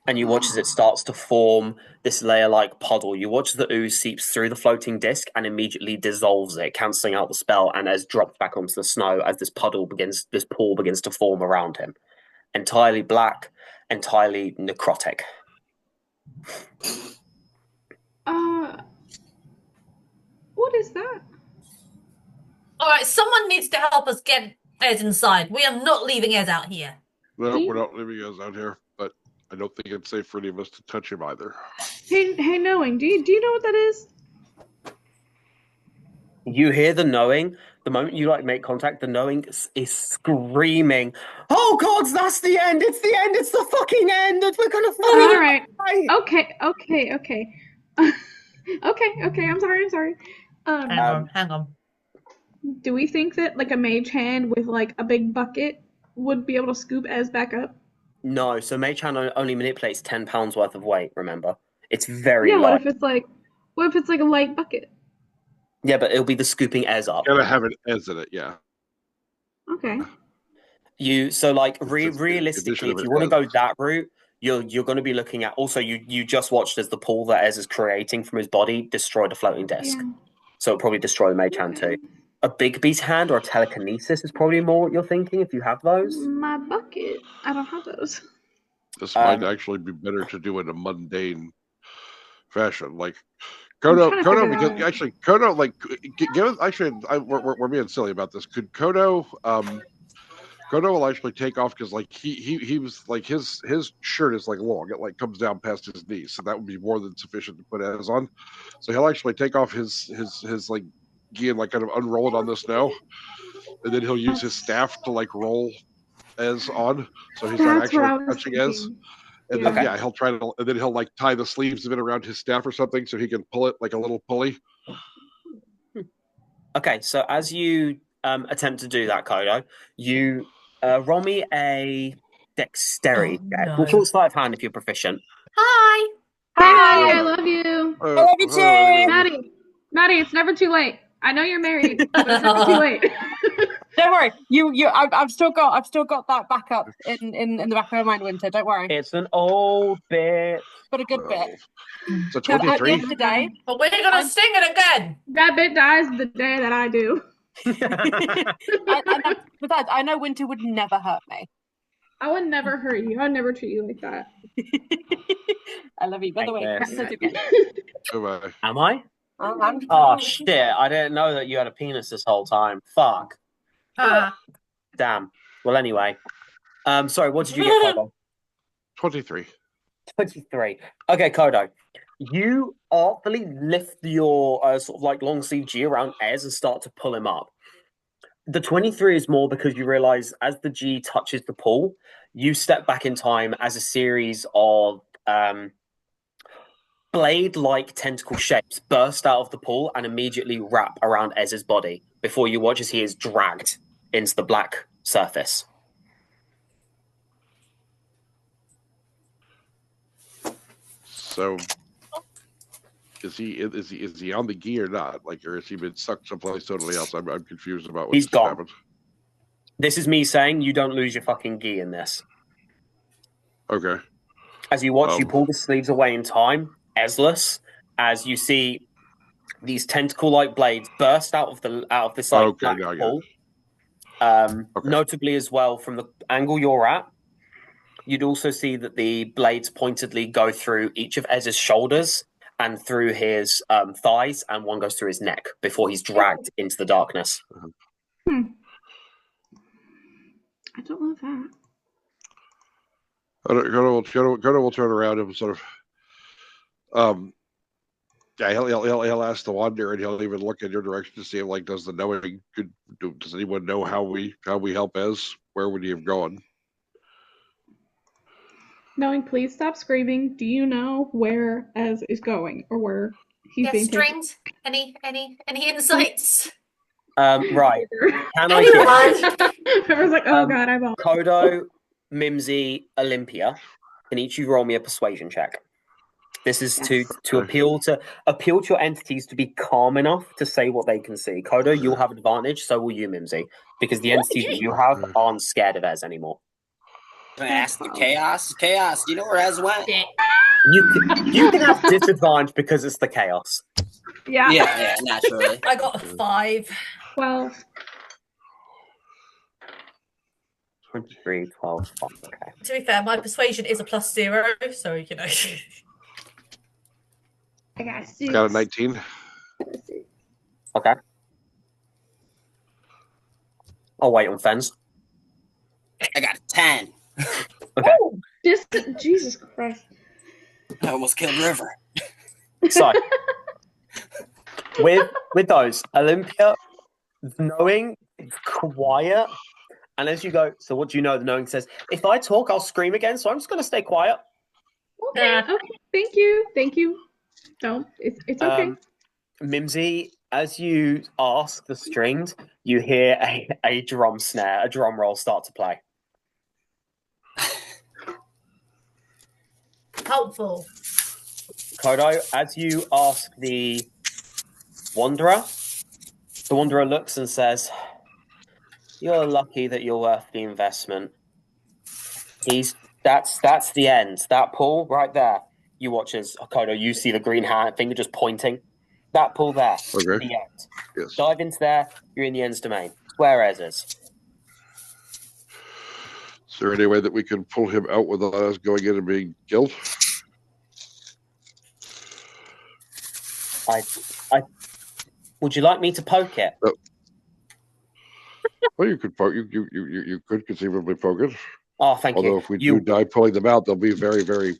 And you watch as it starts to form this layer-like puddle. You watch as the ooze seeps through the floating disc and immediately dissolves it, cancelling out the spell, and as drops back onto the snow as this pool begins to form around him. Entirely black, entirely necrotic. What is that? All right, someone needs to help us get Ez inside. We are not leaving Ez out here. No, we're not leaving you guys out here, but I don't think it's safe for any of us to touch him either. Hey, knowing. Do you know what that is? You hear the knowing. The moment you make contact, the knowing is screaming, "Oh God, that's the end! It's the end! It's the fucking end! And we're gonna fucking All right. die!" Okay. Okay. I'm sorry. Hang on. Do we think that like a mage hand with like a big bucket would be able to scoop Ez back up? No, so Mage Hand only manipulates 10 pounds worth of weight. Remember, it's very Yeah. light. What if it's like a light bucket? Yeah, but it'll be the scooping Ez up. Gotta have an Ez in it, yeah. Okay. Realistically, if you want to go that route, you're going to be looking at. Also, you just watched as the pool that Ez is creating from his body destroyed a floating disc, Yeah. so it'll probably destroy the Mage Hand too. A big beast hand or a telekinesis is probably more what you're thinking if you have those. My bucket. I don't have those. This might actually be better to do in a mundane fashion. Like Kodo, we're being silly about this. Could Kodo will actually take off because like he was like his shirt is like long, it like comes down past his knees, so that would be more than sufficient to put Ez on. So he'll actually take off his like gi and like kind of unroll it on the snow, and then he'll use his staff to like roll Ez on, so he's not actually touching Ez. And then he'll try to, and then he'll like tie the sleeves of it around his staff or something, so he can pull it like a little pulley. Okay, so as you attempt to do that, Kodo, you roll me a dexterity check. We'll call it sleight of hand if you're proficient. Hi. Hi, I love you. I love you too. Maddie, it's never too late. I know you're married, but it's never too late. Don't worry, I've still got that backup in the back of my mind, Winter. Don't worry. It's an old bit. Got a good bit. So At the 23. end of the day, But we're gonna sing it again. That bit dies the day that I do. besides, I know Winter would never hurt me. I would never hurt you. I would never treat you like that. I love you. By the way, Goodbye. Am I? I'm Oh shit! I didn't know that you had a penis this whole time. Fuck. Damn. Well, anyway. Sorry. What did you get, Kodo? 23. 23. Okay, Kodo. You artfully lift your sort of like long sleeve G around Ez and start to pull him up. The 23 is more because you realize as the G touches the pool, you step back in time as a series of blade-like tentacle shapes burst out of the pool and immediately wrap around Ez's body before you watch as he is dragged into the black surface. So is he on the gi or not? Like, or has he been sucked someplace totally else? I'm confused about what He's just gone. happened. This is me saying you don't lose your fucking gi in this. Okay. As you watch, you pull the sleeves away in time, Ezless, as you see these tentacle-like blades burst out of this like black now I get pool. it. Notably, as well, from the angle you're at, you'd also see that the blades pointedly go through each of Ez's shoulders and through his thighs, and one goes through his neck before he's dragged into the darkness. I don't love that. Godo will turn around and sort of, yeah, he'll ask the Wanderer, and he'll even look in your direction to see if, like, does anyone know how we help Ez? Where would he have gone? Knowing, please stop screaming. Do you know where Ez is going or where he's being taken? Strings. Any insights? Right. Can I Anyone? I was like, oh god, I'm off. Kodo, Mimsy, Olympia, can each of you roll me a persuasion check? This is to appeal to your entities to be calm enough to say what they can see. Kodo, you'll have advantage, so will you, Mimsy, because the entities that you have aren't scared of Ez anymore. Can I ask the Chaos? Chaos, do you know where Ez went? You can have disadvantage because it's the chaos. Yeah, naturally. I got a 5. 12. 23, 12, 5, okay. To be fair, my persuasion is a +0, so you know. I got a 6. Got a 19. Okay. I'll wait on Fens. I got a 10. Okay. Oh, Jesus Christ. I almost killed River. So, with those, Olympia, knowing it's quiet, and as you go, so what do you know? The knowing says, if I talk, I'll scream again, so I'm just going to stay quiet. Okay, thank you. Don't, it's okay. Mimsy, as you ask the strings, you hear a drum snare, a drum roll start to play. Helpful. Kodo, as you ask the Wanderer looks and says, "You're lucky that you're worth the investment." That's the end. That pool right there. You watch as Kodo, you see the green finger just pointing. That pool there. Okay. The end. Yes. Dive into there. You're in the end's domain. Where Ez is. Is there any way that we can pull him out without us going in and being killed? Would you like me to poke it? Well, you could poke. You could conceivably poke it. Oh, thank you. Although if we do die pulling them out, they'll be very, very,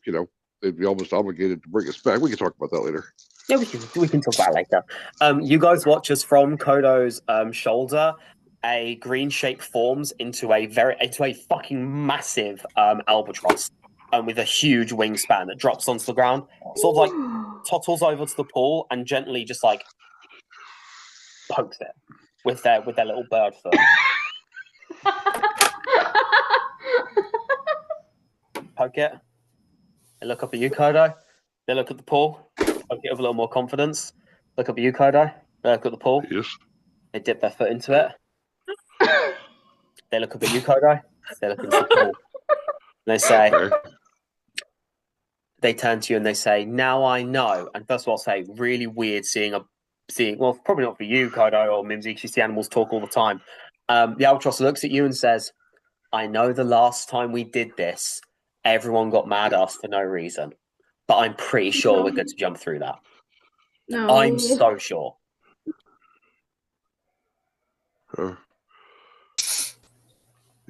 they'd be almost obligated to bring us back. We can talk about that later. Yeah, we can talk about it later. You guys watch as from Kodo's shoulder, a green shape forms into a fucking massive albatross with a huge wingspan that drops onto the ground, sort of like tottles over to the pool and gently just like pokes it with their little bird foot. Poke it. They look up at you, Kodo. They look at the pool. Poke it with a little more confidence. Look up at you, Kodo. They look at the pool. Yes. They dip their foot into it. They look up at you, Kodo. They look into the pool. And they say, they turn to you and they say, "Now I know." And first of all, I'll say, really weird seeing, well, probably not for you, Kodo or Mimsy, because you see animals talk all the time. The albatross looks at you and says, "I know the last time we did this, everyone got mad at us for no reason. But I'm pretty sure we're good to jump through that." No. I'm so sure. The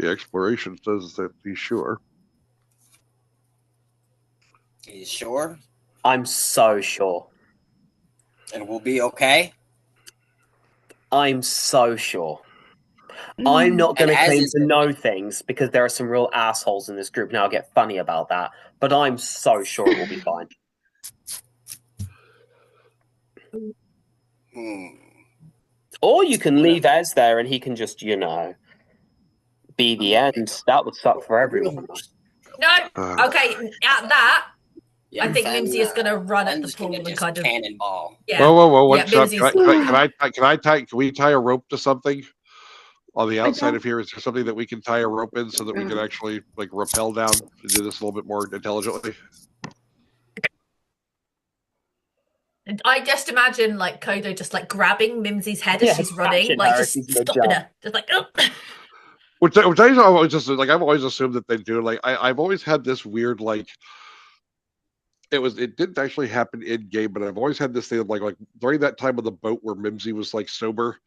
exploration says that he's sure. He's sure? I'm so sure. And we'll be okay? I'm so sure. I'm not going to claim to know things because there are some real assholes in this group now. I'll get funny about that. But I'm so sure it will be fine. Or you can leave Ez there and he can just, be the end. That would suck for everyone. No. Okay. At that, Yeah, I think Fen, Mimsy is gonna run at Fen the just gonna pool and just kind of cannonball. yeah. Whoa! Yeah, What's up? Mimsy's Can we tie a rope to something on the I outside don't. of here? Is there something that we can tie a rope in so that we can actually like rappel down and do this a little bit more intelligently? And I just imagine like Kodo just like grabbing Mimsy's head as Yeah, she's running, catching like her as just she's gonna stopping jump. her. Just like, oh. Which I've always just like I've always assumed that they do. Like I've always had this weird like it didn't actually happen in game, but I've always had this thing of like during that time of the boat where Mimsy was like sober.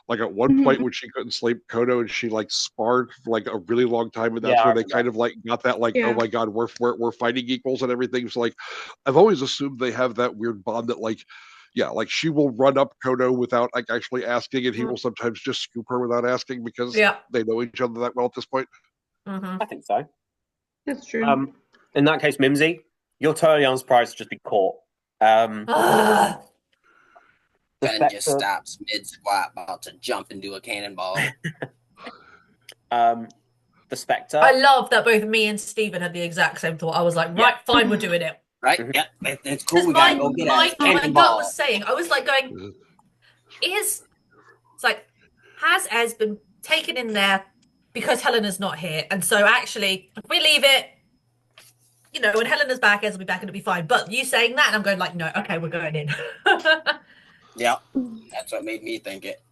Like at one point when she couldn't sleep, Kodo and she like sparred for like a really long time, and that's Yeah, I where they remember. kind of like got that like, Yeah. oh my god, we're fighting equals and everything. So like I've always assumed they have that weird bond that like yeah, like she will run up Kodo without like actually asking, and he will sometimes just scoop her without asking because Yeah. they know each other that well at this point. Mhm. I think so. That's true. In that case, Mimsy, you're totally unsurprised to just be caught. The Fen just Spectre, stops mid squat, about to jump and do a cannonball. the Spectre. I love that both me and Stephen had the exact same thought. I was like, right, fine, we're doing it. Right? Mhm. Yeah, it's cool. Because We gotta go get my a gut cannonball. was saying, I was like going, it's like, has Ez been taken in there because Helena's not here? And so actually, if we leave it, you know, when Helena's back, Ez will be back and it'll be fine. But you saying that, and I'm going like, no, okay, we're going in. Yeah, that's what made me think it.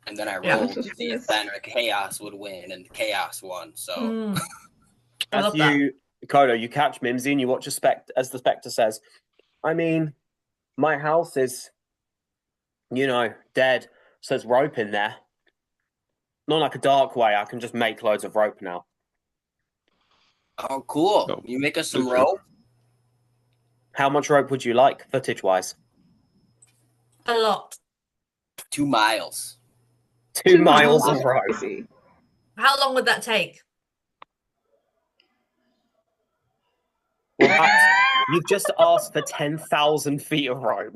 And then I Yeah. rolled to see if Fen or Chaos would win, and Chaos won. So I As love that. Kodo, you catch Mimsy and you watch as the Spectre says, I mean, my house is, dead. So there's rope in there. Not like a dark way. I can just make loads of rope now. oh, cool. Oh. You make us some rope. How much rope would you like, footage-wise? A lot. 2 miles. 2 miles is of rope. crazy. How long would that take? Well, you've just asked for 10,000 feet of rope.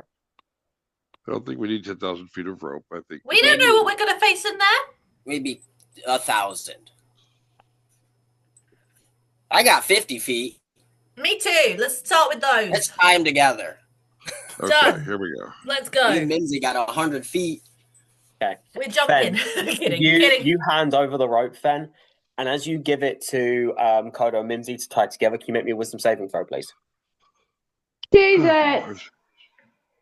I don't think we need 10,000 feet of rope. I think We don't know what we're going to face in there. Maybe 1,000. I got 50 feet. Me too. Let's start with those. Let's tie them together. Okay, Done. here we go. Let's Me go. and Mimsy got 100 feet. Okay. We're jumping. kidding. You hand over the rope, Fen, and as you give it to Kodo and Mimsy to tie together, can you make me a wisdom saving throw, please? Jesus.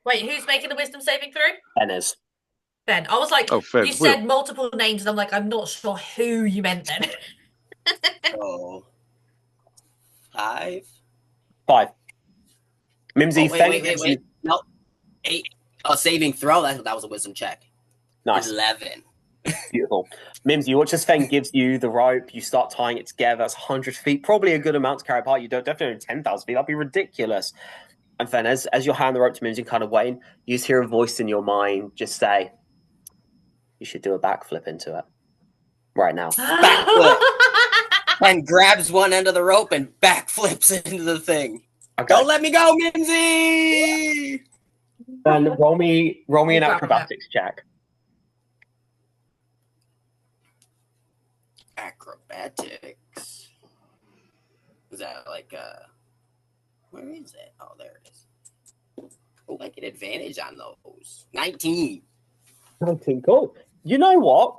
Wait, who's making the wisdom saving throw? Ben is. Ben. I was like, Oh, Fen, you said multiple names, and I'm like, I'm not sure who you meant then. So 5. 5. Mimsy, Oh, Fen. wait. No. 8. A saving throw. That was a wisdom check. Nice. 11. Beautiful. Mimsy, you watch as Fen gives you the rope. You start tying it together. That's 100 feet. Probably a good amount to carry apart. You don't definitely 10,000 feet. That'd be ridiculous. And Fen, as you hand the rope to Mimsy, kind of waiting, you just hear a voice in your mind just say, you should do a backflip into it. Right now. Backflip. And grabs one end of the rope and backflips into the thing. Okay. Don't let me go, Mimsy! Then roll me an acrobatics check. Acrobatics. Is that like where is it? Oh, there it is. Oh, I get advantage on those. 19. 19, cool. You know what?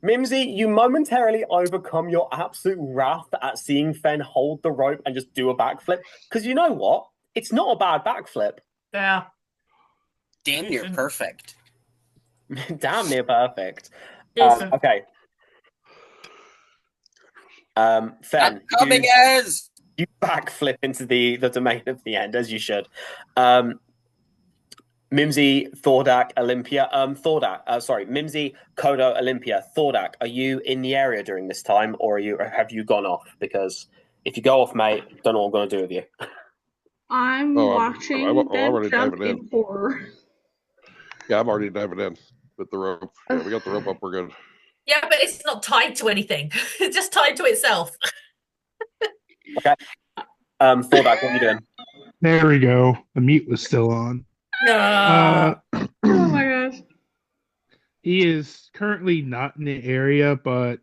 Mimsy, you momentarily overcome your absolute wrath at seeing Fen hold the rope and just do a backflip. Because you know what? It's not a bad backflip. Yeah. Damn near perfect. Damn near perfect. Decent. Okay. Fen, I'm coming as you backflip into the domain of the end, as you should. Mimsy, Thordak, Olympia. Mimsy, Kodo, Olympia, Thordak. Are you in the area during this time, or have you gone off? Because if you go off, mate, don't know what I'm going to do with you. I'm watching I'm them already jump diving in. in horror. Yeah, I'm already diving in with the rope. Yeah, we got the rope up. We're good. Yeah, but it's not tied to anything. It's just tied to itself. Okay. Thordak, what are you doing? There we go. The mute was still on. No. Oh my gosh. He is currently not in the area, but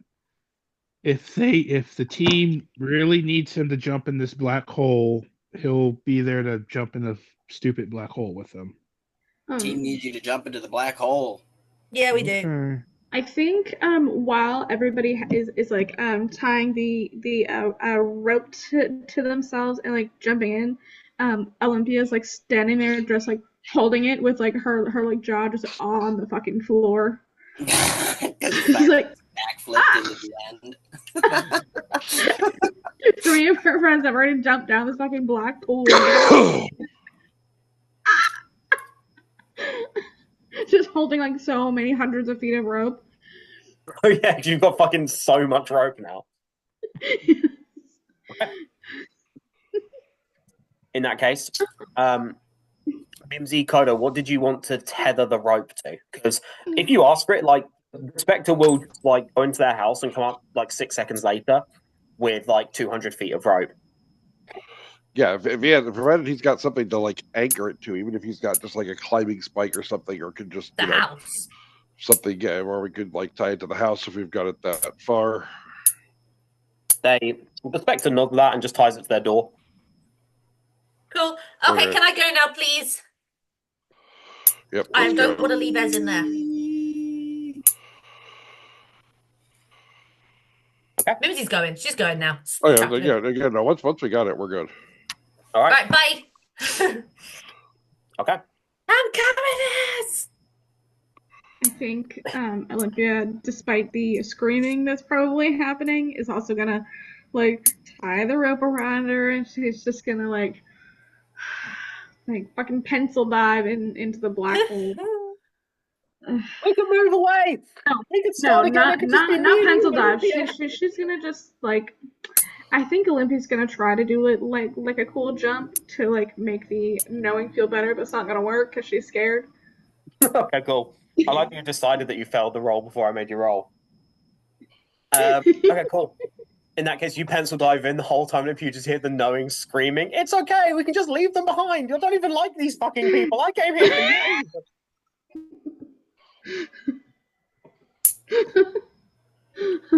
if the team really needs him to jump in this black hole, he'll be there to jump in the stupid black hole with them. Team needs you to jump into the black hole. Yeah, we do. Okay. I think while everybody is like tying the rope to themselves and like jumping in, Olympia's like standing there just like holding it with like her like jaw just on the fucking floor. She's like backflipped into the end. 3 of her friends have already jumped down this fucking black pool. Just holding like so many hundreds of feet of rope. Oh yeah, you've got fucking so much rope now. In that case, Mimsy, Kodo, what did you want to tether the rope to? Because if you ask for it, like the Spectre will like go into their house and come up like 6 seconds later with like 200 feet of rope. Yeah, if he has, provided he's got something to like anchor it to, even if he's got just like a climbing spike or something, or could just The house. something, yeah, or we could like tie it to the house if we've got it that far. The Spectre nods that and just ties it to their door. Cool. Okay, can I go now, please? Yep. I don't want to leave Ez in there. Okay. Mimsy's going. She's going now. Oh yeah, again. No, once we got it, we're good. All right. Right, bye. Okay. I'm coming, Ez. I think Olympia, despite the screaming that's probably happening, is also gonna like tie the rope around her, and she's just gonna like fucking pencil dive into the black hole. We can move away. We can start again. Not pencil dive. She's gonna just like. I think Olympia's gonna try to do it like a cool jump to like make the knowing feel better, but it's not gonna work because she's scared. Okay, cool. I like that you decided that you failed the roll before I made you roll. Okay, cool. In that case, you pencil dive in the whole time, and if you just hear the knowing screaming, it's okay. We can just leave them behind. I don't even like these fucking people. I came here for you.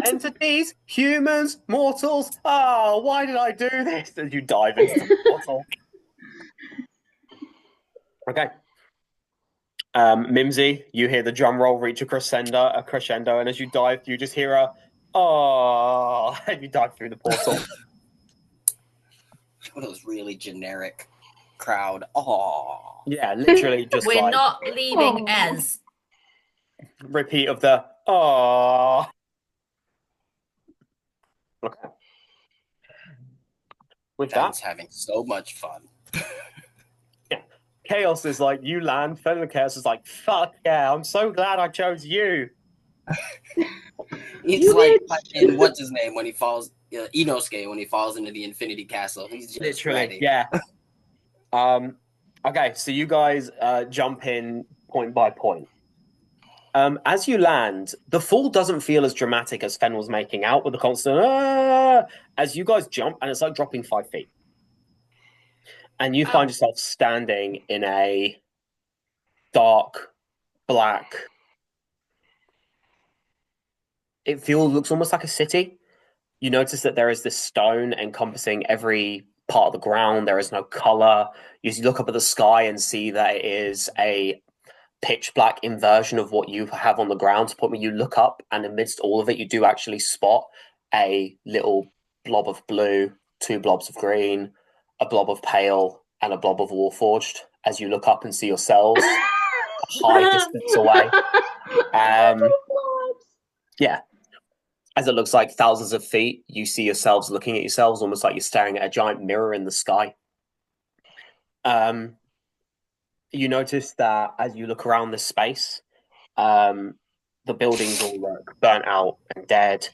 Entities, humans, mortals. Oh, why did I do this? And you dive into the portal. Okay. Mimsy, you hear the drum roll reach a crescendo, and as you dive, you just hear a "oh," and you dive through the portal. One of those really generic crowd. Oh, yeah, literally just. We're like, not leaving Ez. Repeat of the "oh." Okay. With John's that, having so much fun. yeah, Chaos is like you land. Fellow Chaos is like fuck yeah! I'm so glad I chose you. He's like in what's his name when he falls, Inosuke when he falls into the Infinity Castle. He's just Literally, ready. yeah. Okay, so you guys jump in point by point. As you land, the fall doesn't feel as dramatic as Fen was making out with the constant as you guys jump, and it's like dropping 5 feet. And you find yourself standing in a dark, black. It looks almost like a city. You notice that there is this stone encompassing every part of the ground. There is no color. You look up at the sky and see that it is a pitch black inversion of what you have on the ground. To the point where you look up, and amidst all of it, you do actually spot a little blob of blue, 2 blobs of green, a blob of pale, and a blob of warforged. As you look up and see yourselves a high distance away, yeah. As it looks like thousands of feet, you see yourselves looking at yourselves, almost like you're staring at a giant mirror in the sky. You notice that as you look around this space, the buildings all look burnt out and dead.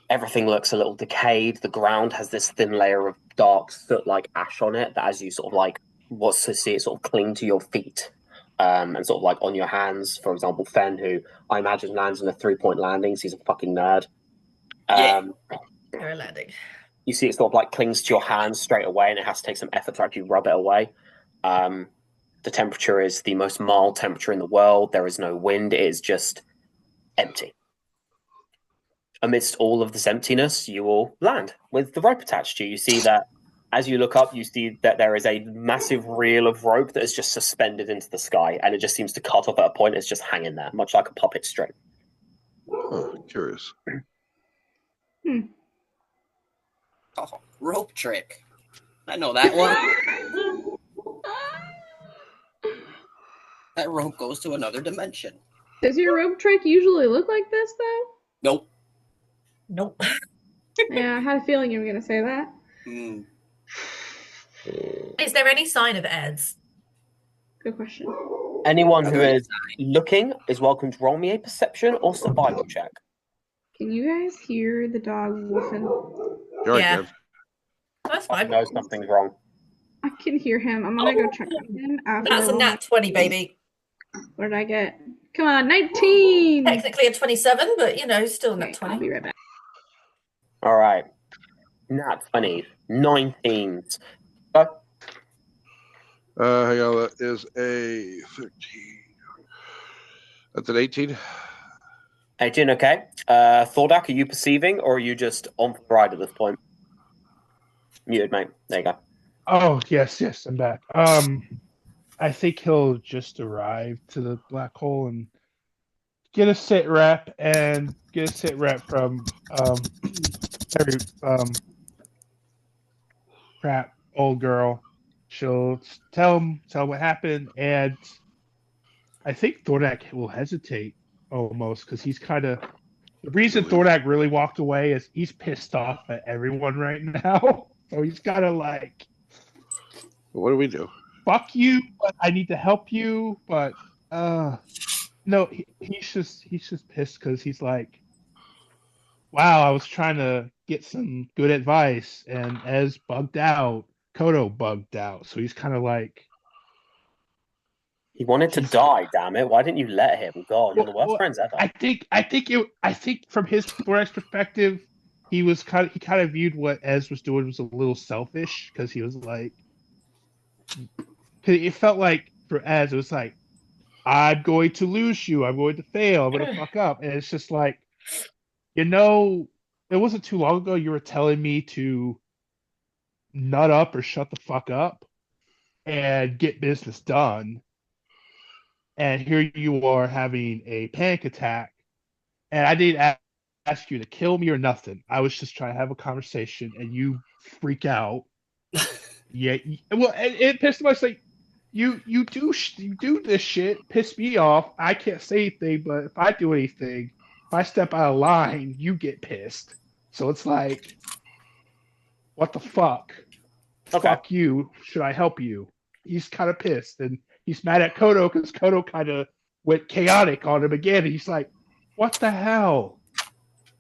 Everything looks a little decayed. The ground has this thin layer of dark soot-like ash on it that as you sort of like was to see it sort of cling to your feet and sort of like on your hands. For example, Fen, who I imagine lands in a 3-point landing, so he's a fucking nerd. You're a landing. You see it sort of like clings to your hands straight away, and it has to take some effort to actually rub it away. The temperature is the most mild temperature in the world. There is no wind. It is just empty. Amidst all of this emptiness, you all land with the rope attached to you. You see that As you look up, you see that there is a massive reel of rope that is just suspended into the sky, and it just seems to cut off at a point. It's just hanging there, much like a puppet string. Oh, curious. Oh, rope trick. I know that one. That rope goes to another dimension. Does your rope trick usually look like this, though? Nope. Nope. Yeah, I had a feeling you were gonna say that. Mm. Is there any sign of Eds? Good question. Anyone who is looking is welcome to roll me a perception or survival check. Can you guys hear the dog woofing? You're Yeah. right, That's I fine. know something's wrong. I can hear him. I'm gonna go check on him after. That's a nat 20, baby. What did I get? Come on, 19! Technically a 27, but still a nat Okay, 20. I'll be right back. All right. Nat 20, 19s. Go. Hang on, that is a 13. That's an 18. 18, okay. Thordak, are you perceiving, or are you just on the ride at this point? Muted, mate. There you go. Oh, yes, I'm back. I think he'll just arrive to the black hole and get a sit rep from every crap old girl. She'll tell him what happened, and I think Thordak will hesitate almost because he's kind of the reason Thordak really walked away is he's pissed off at everyone right now. So he's kind of like, What do we do? fuck you, but I need to help you. But no, he's just pissed because he's like, wow, I was trying to get some good advice, and Ez bugged out, Kodo bugged out, so he's kind of like, He wanted to die, damn it. Why didn't you let him? God, you're the worst friends ever. I think from his Thorax perspective, he kind of viewed what Ez was doing was a little selfish because he was like, because it felt like for Ez it was like, I'm going to lose you, I'm going to fail, I'm going to fuck up, and it's just like, it wasn't too long ago you were telling me to nut up or shut the fuck up and get business done. And here you are having a panic attack. And I didn't ask you to kill me or nothing. I was just trying to have a conversation and you freak out. Yeah. Well, it pissed me off. It's like, you do this shit, piss me off. I can't say anything, but if I do anything, if I step out of line, you get pissed. So it's like, what the fuck? Okay. Fuck you. Should I help you? He's kind of pissed, and he's mad at Kodo because Kodo kind of went chaotic on him again. And he's like, what the hell?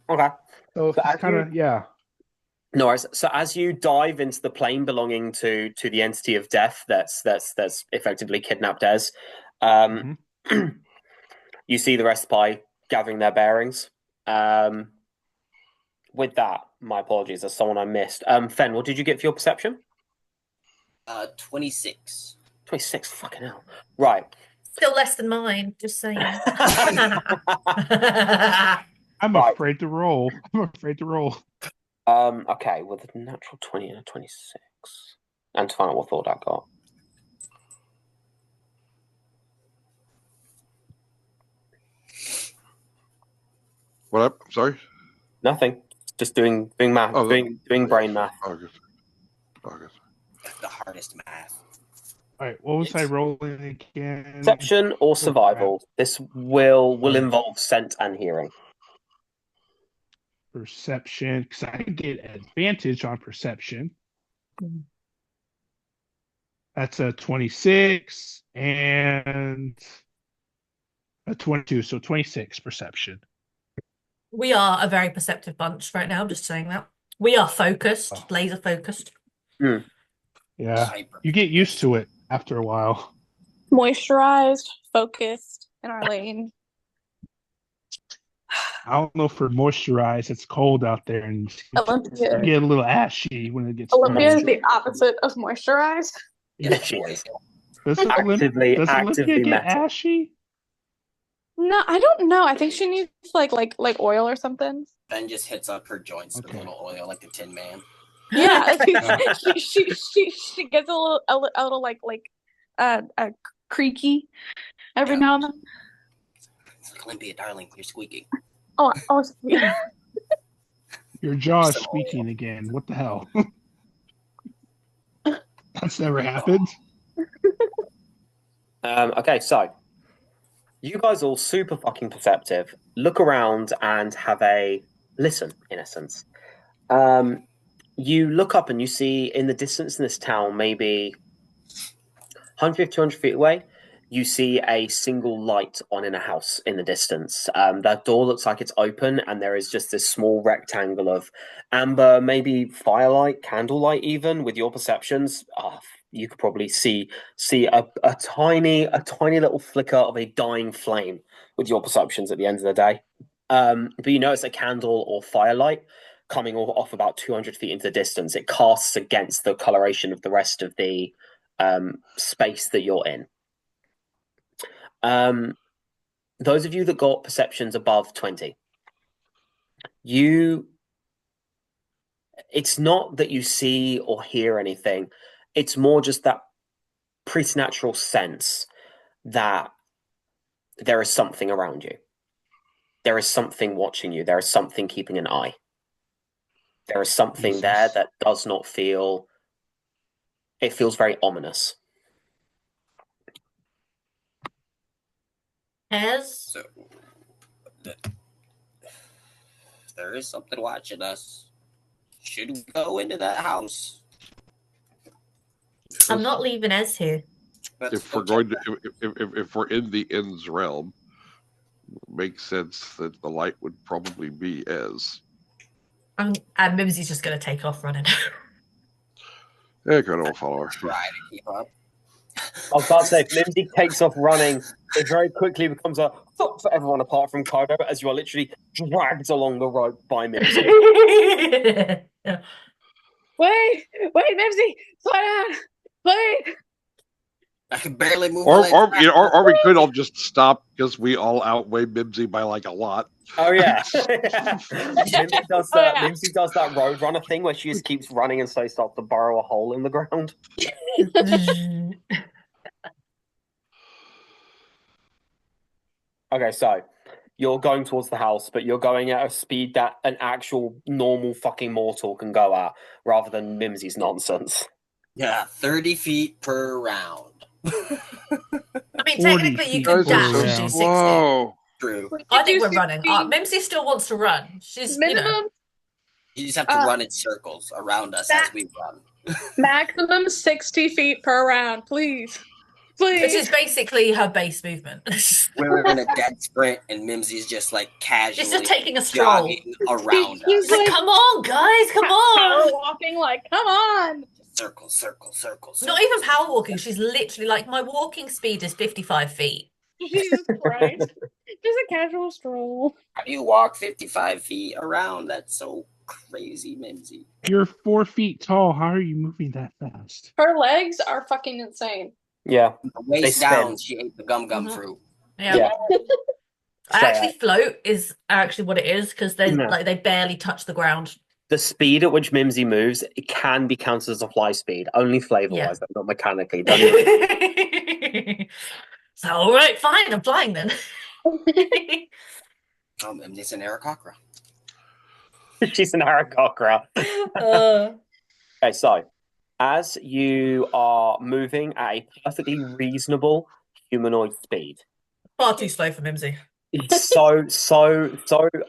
Okay. So it's kind of, yeah. No worries. So as you dive into the plane belonging to the entity of death that's effectively kidnapped Ez, you see the rest by gathering their bearings. With that, my apologies, there's someone I missed. Fen, what did you get for your perception? 26. 26, fucking hell. Right. Still less than mine, just saying. I'm afraid to roll. Okay, with a natural 20 and a 26. And to find out what thought I got. What up? Sorry? Nothing. Just doing math, doing brain math. August. The hardest math. All right, what was I rolling again? Perception or survival. This will involve scent and hearing. Perception, because I get advantage on perception. That's a 26 and a 22, so 26 perception. We are a very perceptive bunch right now, I'm just saying that. We are focused, laser focused. Yeah, you get used to it after a while. Moisturized, focused, in our lane. I don't know for moisturize. It's cold out there, and Olympia. you get a little ashy when it gets. Olympia is the opposite of moisturized. Yeah, she is. Does Actively Olympia get metal. ashy? No, I don't know. I think she needs like oil or something. Ben just hits up her joints with a little oil like the Tin Man. Yeah, she gets a little like creaky every Yeah. now and then. It's like Olympia, darling, you're squeaking. Oh, Your jaw is squeaking again. What the hell? That's never happened. Okay, so you guys all super fucking perceptive. Look around and have a listen, in essence. You look up and you see in the distance in this town, maybe 150, 200 feet away, you see a single light on in a house in the distance. That door looks like it's open, and there is just this small rectangle of amber, maybe firelight, candlelight, even with your perceptions. You could probably see a tiny little flicker of a dying flame with your perceptions at the end of the day. But you know it's a candle or firelight coming off about 200 feet into the distance. It casts against the coloration of the rest of the space that you're in. Those of you that got perceptions above 20, it's not that you see or hear anything. It's more just that preternatural sense that there is something around you. There is something watching you. There is something keeping an eye. There is something there that does not feel... It feels very ominous. So, there is something watching us. Should we go into that house? I'm not leaving Ez here. If we're going to, if we're in the inn's realm, it makes sense that the light would probably be Ez. And Mimsy's just going to take off running. Yeah, kind of follow her. Try to keep up. I was about to say, if Mimsy takes off running, it very quickly becomes a foot for everyone apart from Kodo, as you are literally dragged along the rope by Mimsy. Wait, Mimsy, slow down, please. I can barely move. Or we could all just stop because we all outweigh Mimsy by like a lot. Oh yeah, Mimsy does that. Mimsy does that roadrunner thing where she just keeps running and so starts to burrow a hole in the ground. Okay, so you're going towards the house, but you're going at a speed that an actual normal fucking mortal can go at, rather than Mimsy's nonsense. Yeah, 30 feet per round. I mean, technically, you can dash and do 60. True. I think we're running. Mimsy still wants to run. She's minimum. You just have to run in circles around us as we run. Maximum 60 feet per round, please. Which is basically her base movement. We're in a dead sprint, and Mimsy's just like casually. She's just taking a stroll around us. He's like, "Come on, guys, come on!" Power walking, like, come on. Circle. Not even power walking. She's literally like, my walking speed is 55 feet. Jesus Christ. Just a casual stroll. How do you walk 55 feet around? That's so crazy, Mimsy. You're 4 feet tall. How are you moving that fast? Her legs are fucking insane. Yeah. Waist down, she ate the gum fruit. Yeah. Actually, float is actually what it is because they barely touch the ground. The speed at which Mimsy moves, it can be counted as a fly speed, only flavor-wise, not mechanically. So, all right, fine, I'm flying then. Mimsy's an Aarakocra. She's an Aarakocra. Okay, so as you are moving at a perfectly reasonable humanoid speed, far too slow for Mimsy. So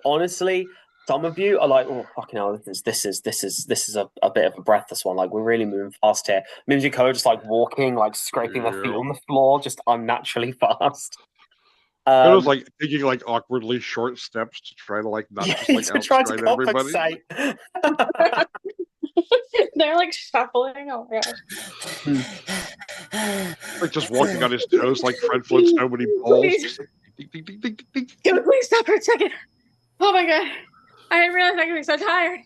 honestly, some of you are like, oh fucking hell, this is a bit of a breathless one. Like, we're really moving fast here. Mimsy Co just like walking, like scraping their feet on the floor, just unnaturally fast. It was like taking like awkwardly short steps to try to like not just like outstride everybody. They're like shuffling. Oh my gosh. Like just walking on his toes like Fred Flintstone when he bowls. Can we please stop for a second? Oh my god. I didn't realize I could be so tired.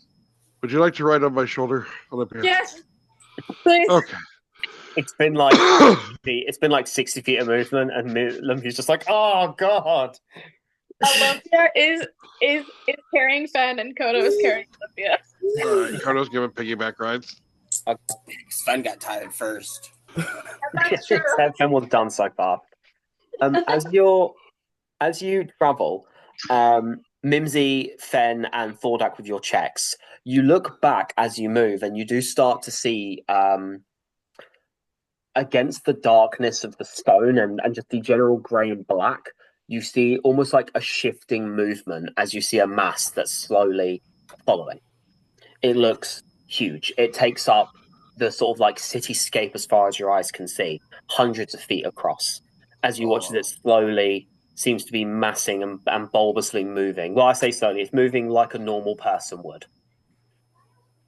Would you like to ride on my shoulder, Olympia? Yes. Please. Okay. It's been like 60 feet of movement, and Olympia's just like, oh god. Olympia is carrying Fen and Kodo is carrying Olympia. All right, Kodo's giving piggyback rides. Sven got tired first. That's true. Fen was done so far. As you travel, Mimsy, Fen, and Thordak with your checks, you look back as you move, and you do start to see against the darkness of the stone and just the general grey and black, you see almost like a shifting movement as you see a mass that's slowly following. It looks huge. It takes up the sort of like cityscape as far as your eyes can see, hundreds of feet across. As you watch as it slowly seems to be massing and bulbously moving. Well, I say slowly, it's moving like a normal person would.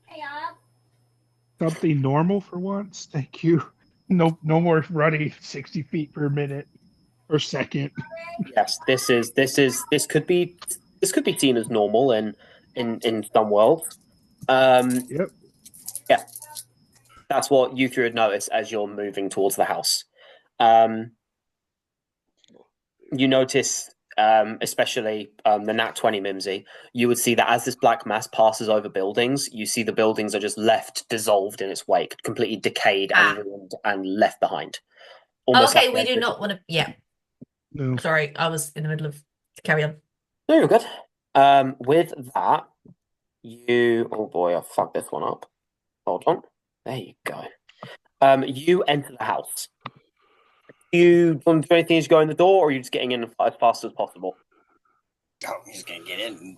Hey, Ab. Something normal for once. Thank you. No more running 60 feet per minute or second. Yes, this could be seen as normal in some worlds. Yep. Yeah, that's what you three would notice as you're moving towards the house. You notice, especially the Nat 20 Mimsy, you would see that as this black mass passes over buildings, you see the buildings are just left dissolved in its wake, completely decayed and ruined and left behind. Almost Okay, like we do not want to. Yeah. No. Sorry, I was in the middle of. Carry on. No, you're good. With that, oh boy, I fucked this one up. Hold on. There you go. You enter the house. You want to do anything as you go in the door, or are you just getting in as fast as possible? Oh, he's gonna get in.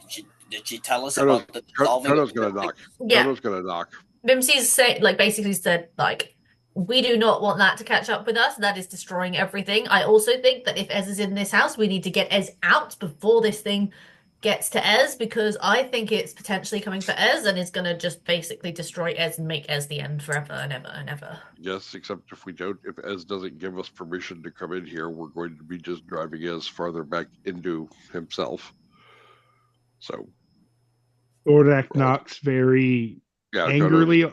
Did she tell us Kodo's, about the dissolving? Kodo's gonna knock. Yeah. Kodo's gonna knock. Mimsy's basically said, like, we do not want that to catch up with us. That is destroying everything. I also think that if Ez is in this house, we need to get Ez out before this thing gets to Ez, because I think it's potentially coming for Ez and is going to just basically destroy Ez and make Ez the end forever and ever and ever. Yes, except if Ez doesn't give us permission to come in here, we're going to be just driving Ez farther back into himself. So Thordak knocks very angrily.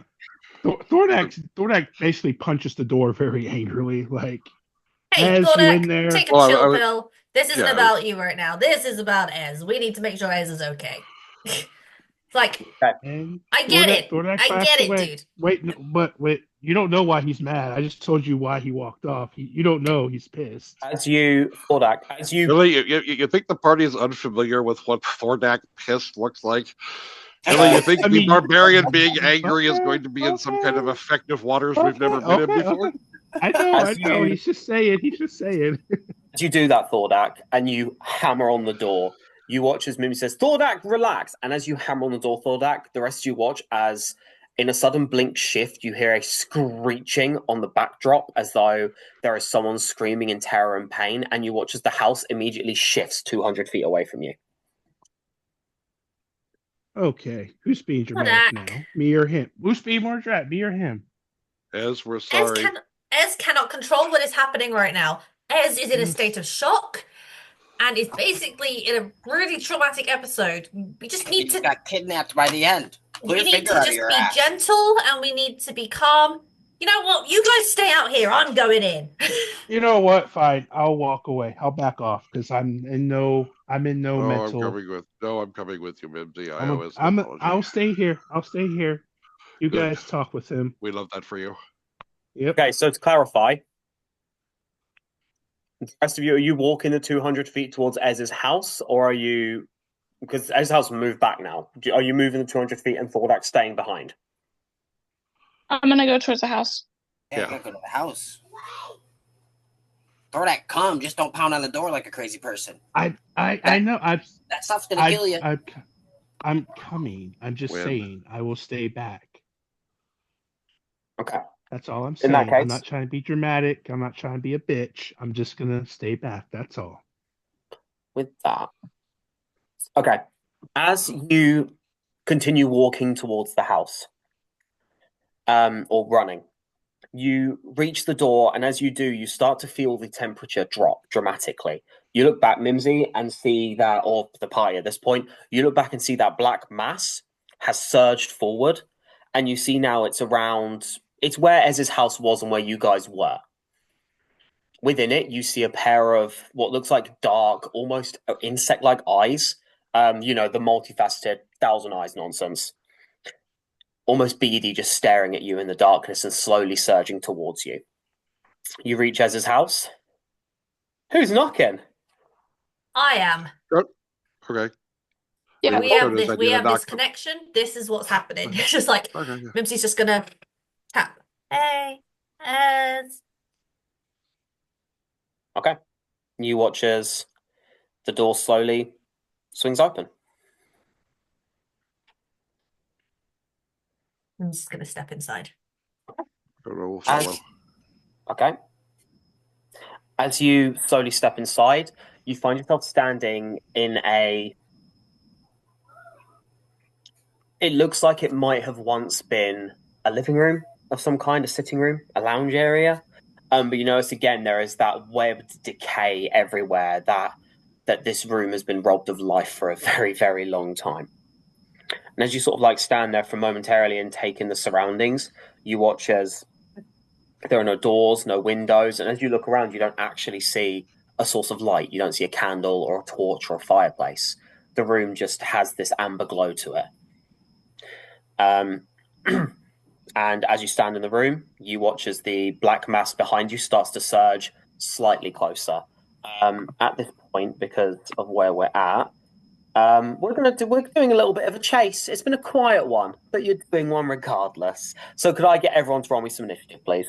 Thordak basically punches the door very angrily, like, hey, Ez, you in there? Take a chill pill. This isn't about you right now. This is about Ez. We need to make sure Ez is okay. It's like, I get it. I get it, dude. Wait, you don't know why he's mad. I just told you why he walked off. You don't know he's pissed. Really, you think the party is unfamiliar with what Thordak pissed looks like? Really, you think the barbarian being angry is going to be in some kind of effective waters we've never been in before? I know. He's just saying. As you do that, Thordak, and you hammer on the door, you watch as Mimi says, "Thordak, relax." And as you hammer on the door, Thordak, the rest of you watch as, in a sudden blink shift, you hear a screeching on the backdrop as though there is someone screaming in terror and pain, and you watch as the house immediately shifts 200 feet away from you. Okay, who's being dramatic now? Me or him? Who's being more dramatic? Me or him? Ez, we're sorry. Ez cannot control what is happening right now. Ez is in a state of shock and is basically in a really traumatic episode. We just need to got kidnapped by the end. We need to just be gentle and we need to be calm. You know what? You guys stay out here. I'm going in. You know what? Fine. I'll walk away. I'll back off because I'm in no mental. I'm coming with you, Mimsy. I'll stay here. You guys talk with him. We love that for you. Yep. Okay, so to clarify, the rest of you, are you walking the 200 feet towards Ez's house, or are you, because Ez's house will move back now, are you moving the 200 feet and Thordak staying behind? I'm gonna go towards the house. Yeah, go to the house. Thordak, come, just don't pound on the door like a crazy person. I know. That stuff's gonna kill you. I'm coming. I'm just saying I will stay back. Okay. That's all I'm saying. In that case, I'm not trying to be dramatic. I'm not trying to be a bitch. I'm just gonna stay back. That's all. With that. Okay. As you continue walking towards the house, or running, you reach the door, and as you do, you start to feel the temperature drop dramatically. You look back, Mimsy, and see that, or the party at this point, you look back and see that black mass has surged forward, and you see now it's where Ez's house was and where you guys were. Within it, you see a pair of what looks like dark, almost insect-like eyes. The multifaceted thousand eyes nonsense. Almost beady, just staring at you in the darkness and slowly surging towards you. You reach Ez's house. Who's knocking? I am. Okay. Yeah. We have Kodo's this. We idea to have this knock. connection. This is what's happening. It's just like Okay, yeah. Mimsy's just gonna tap. Hey, Ez. Okay. You watch as the door slowly swings open. I'm just gonna step inside. Kodo will follow. Okay. As you slowly step inside, you find yourself standing in it looks like it might have once been a living room of some kind, a sitting room, a lounge area. But you notice again there is that webbed decay everywhere that this room has been robbed of life for a very, very long time. And as you sort of like stand there for momentarily and take in the surroundings, you watch as there are no doors, no windows, and as you look around, you don't actually see a source of light. You don't see a candle or a torch or a fireplace. The room just has this amber glow to it. And as you stand in the room, you watch as the black mass behind you starts to surge slightly closer. At this point, because of where we're at, we're doing a little bit of a chase. It's been a quiet one, but you're doing one regardless. So could I get everyone to roll me some initiative, please?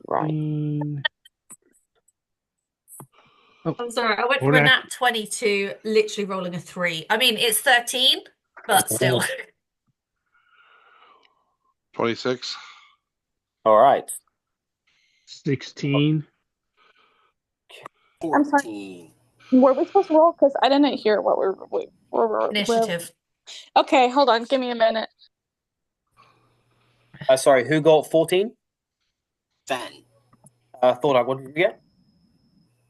Right. I'm sorry, I went from a nat 20 to literally rolling a 3. I mean, it's 13, but still. 26. All right. 16. I'm sorry. 14. Were we supposed to roll? Because I didn't hear what we're Initiative. Okay, hold on. Give me a minute. Sorry, who got 14? Ben. Thought what did you get?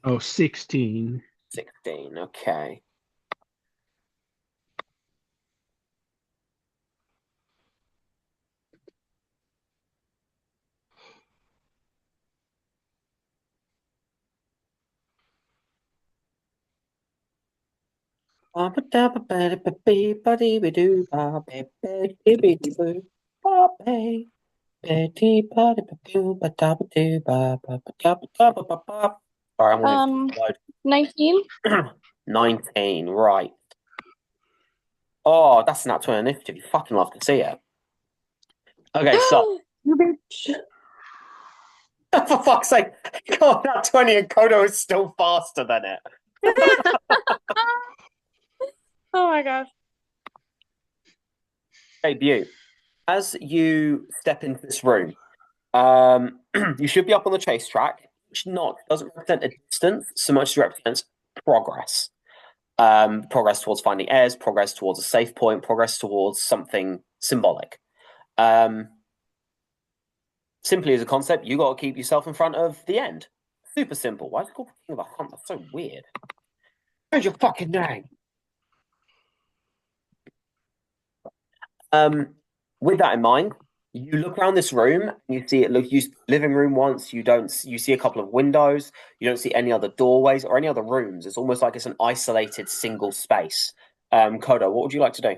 Oh, 16. 16, okay. Sorry, I'm going to 19. 19, right. Oh, that's not 20 initiative. You fucking love to see it. Okay, so You bitch. for fuck's sake, God, that 20 and Kodo is still faster than it. Oh my gosh. Debut. As you step into this room, you should be up on the chase track, which doesn't represent a distance so much as it represents progress. Progress towards finding heirs, progress towards a safe point, progress towards something symbolic. Simply as a concept, you got to keep yourself in front of the end. Super simple. Why is it called King of a Hunt? That's so weird. Where's your fucking name? With that in mind, you look around this room and you see living room once, you see a couple of windows, you don't see any other doorways or any other rooms. It's almost like it's an isolated single space. Kodo, what would you like to do?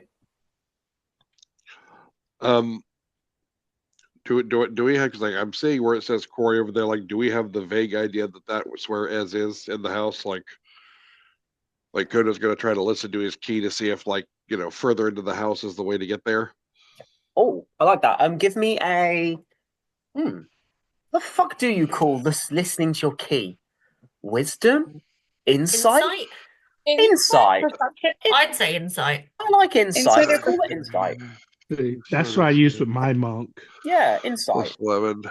Do we have, because like I'm seeing where it says Corey over there, like do we have the vague idea that was where Ez is in the house, like Kodo's going to try to listen to his key to see if further into the house is the way to get there? Oh, I like that. Give me a the fuck do you call this listening to your key? Wisdom? Insight? Insight. I'd say insight. I like insight. Insight. Call it insight. That's what I used with my monk. Yeah, insight. Plus 11.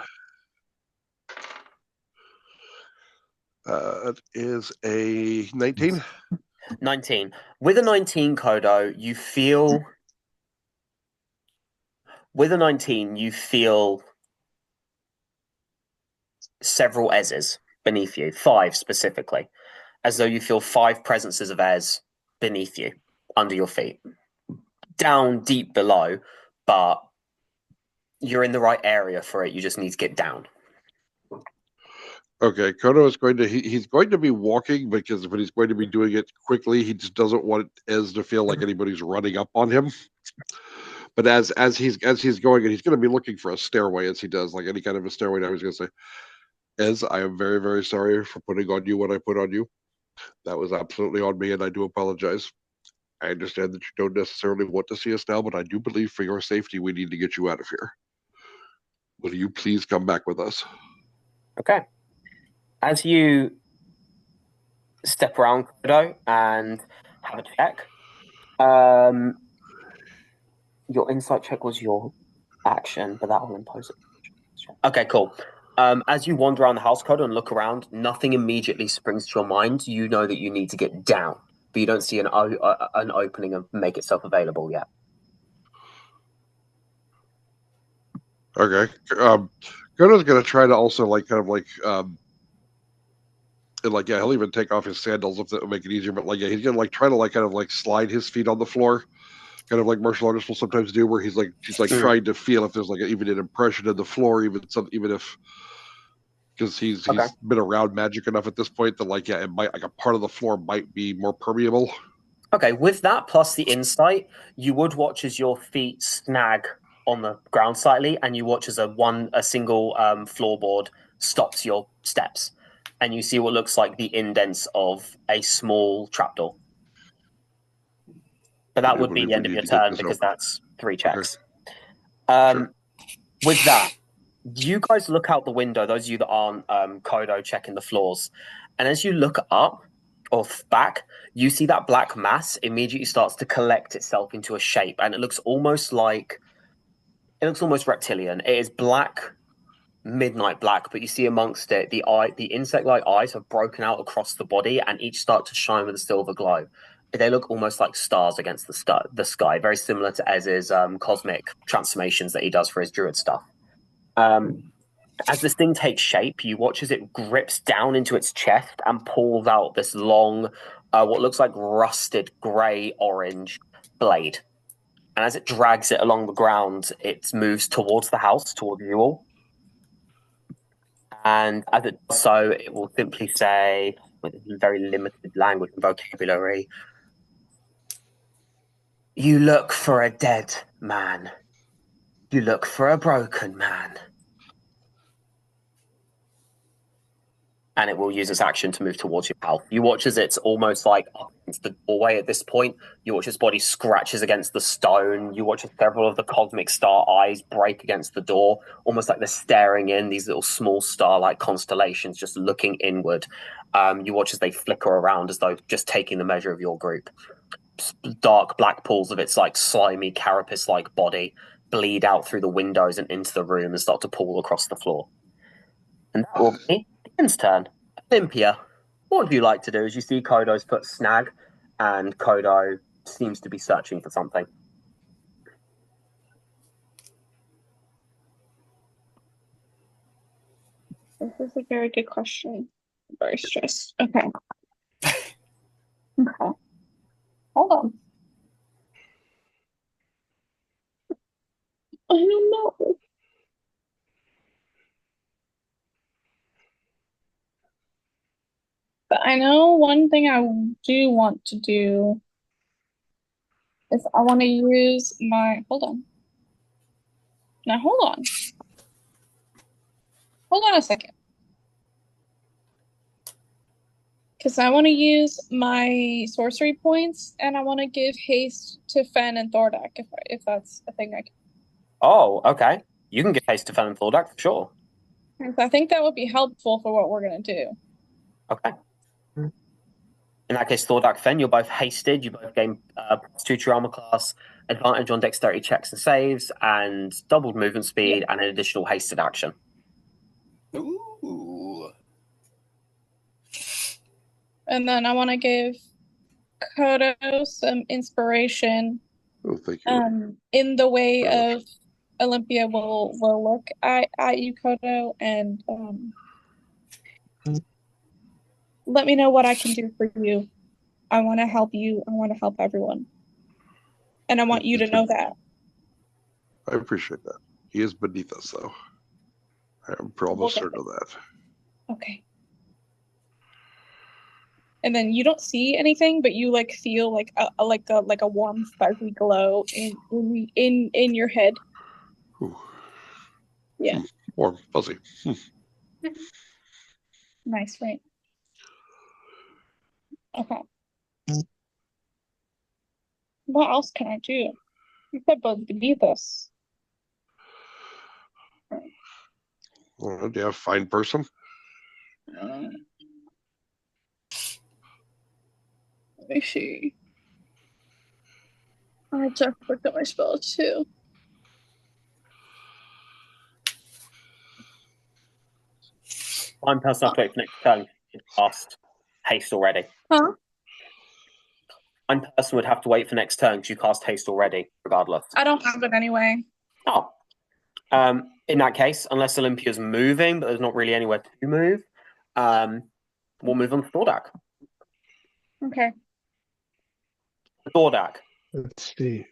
It is a 19. 19. With a 19, Kodo, you feel. With a 19, you feel several Ez's beneath you, 5 specifically, as though you feel 5 presences of Ez beneath you, under your feet. Down deep below, but you're in the right area for it. You just need to get down. Okay, Kono is going to he's going to be walking but he's going to be doing it quickly. He just doesn't want Ez to feel like anybody's running up on him. But as he's going, and he's going to be looking for a stairway as he does, like any kind of a stairway. Now he's going to say, "Ez, I am very, very sorry for putting on you what I put on you. That was absolutely on me, and I do apologize. I understand that you don't necessarily want to see us now, but I do believe for your safety, we need to get you out of here. Will you please come back with us?" Okay. As you step around Kodo and have a check, your insight check was your action, but that will impose it. Okay, cool. As you wander around the house, Kodo, and look around, nothing immediately springs to your mind. You know that you need to get down, but you don't see an opening and make itself available yet. Okay. Kodo's going to try to also he'll even take off his sandals if that would make it easier. But he's gonna try to slide his feet on the floor, kind of like martial artists will sometimes do, where he's trying to feel if there's even an impression in the floor, even if because he's been around magic enough at this point that it might a part of the floor might be more permeable. Okay, with that plus the insight, you would watch as your feet snag on the ground slightly, and you watch as a single floorboard stops your steps. And you see what looks like the indents of a small trapdoor. But that would be the end of your turn because that's 3 checks. Okay. Sure. With that, you guys look out the window, those of you that aren't Kodo checking the floors. And as you look up or back, you see that black mass immediately starts to collect itself into a shape. And it looks almost reptilian. It is black, midnight black, but you see amongst it the insect-like eyes have broken out across the body and each start to shine with a silver glow. They look almost like stars against the sky, very similar to Ez's cosmic transformations that he does for his druid stuff. As this thing takes shape, you watch as it grips down into its chest and pulls out this long, what looks like rusted grey-orange blade. And as it drags it along the ground, it moves towards the house, towards you all. And as it does so, it will simply say, with very limited language and vocabulary, "You look for a dead man. You look for a broken man." And it will use its action to move towards your pal. You watch as it's almost up against the doorway at this point. You watch its body scratches against the stone. You watch as several of the cosmic star eyes break against the door, almost like they're staring in, these little small star-like constellations just looking inward. You watch as they flicker around as though just taking the measure of your group. Dark black pools of its slimy carapace-like body bleed out through the windows and into the room and start to pool across the floor. And that will be Ian's turn. Olympia, what would you like to do as you see Kodo's foot snag and Kodo seems to be searching for something? This is a very good question. I'm very stressed. Okay. Okay. Hold on. I don't know. But I know one thing I do want to do is I want to use my, hold on. Now hold on. Hold on a second. Because I want to use my sorcery points and I want to give haste to Fen and Thordak if that's a thing I can. Oh, okay. You can give haste to Fen and Thordak for sure. I think that would be helpful for what we're going to do. Okay. In that case, Thordak, Fen, you're both hasted. You both gain +2 to your armor class, advantage on dexterity checks and saves, and doubled movement speed, and an additional hasted action. Ooh. And then I want to give Kodo some inspiration. Oh, thank you. In the way of Olympia will look at you, Kodo, and let me know what I can do for you. I want to help you. I want to help everyone. And I want you to know that. I appreciate that. He is beneath us, though. I'm almost certain of that. Okay. And then you don't see anything, but you like feel like a warm fuzzy glow in your head. Ooh. Yeah. Warm, fuzzy. Nice, right? Okay. What else can I do? You said both beneath us. Do you have a fine person? Let me see. I have to look at my spells too. One person up next turn cast haste already. Huh? One person would have to wait for next turn because you cast haste already, regardless. I don't have it anyway. Oh. In that case, unless Olympia's moving, but there's not really anywhere to move, we'll move on to Thordak. Okay. Thordak. Let's see.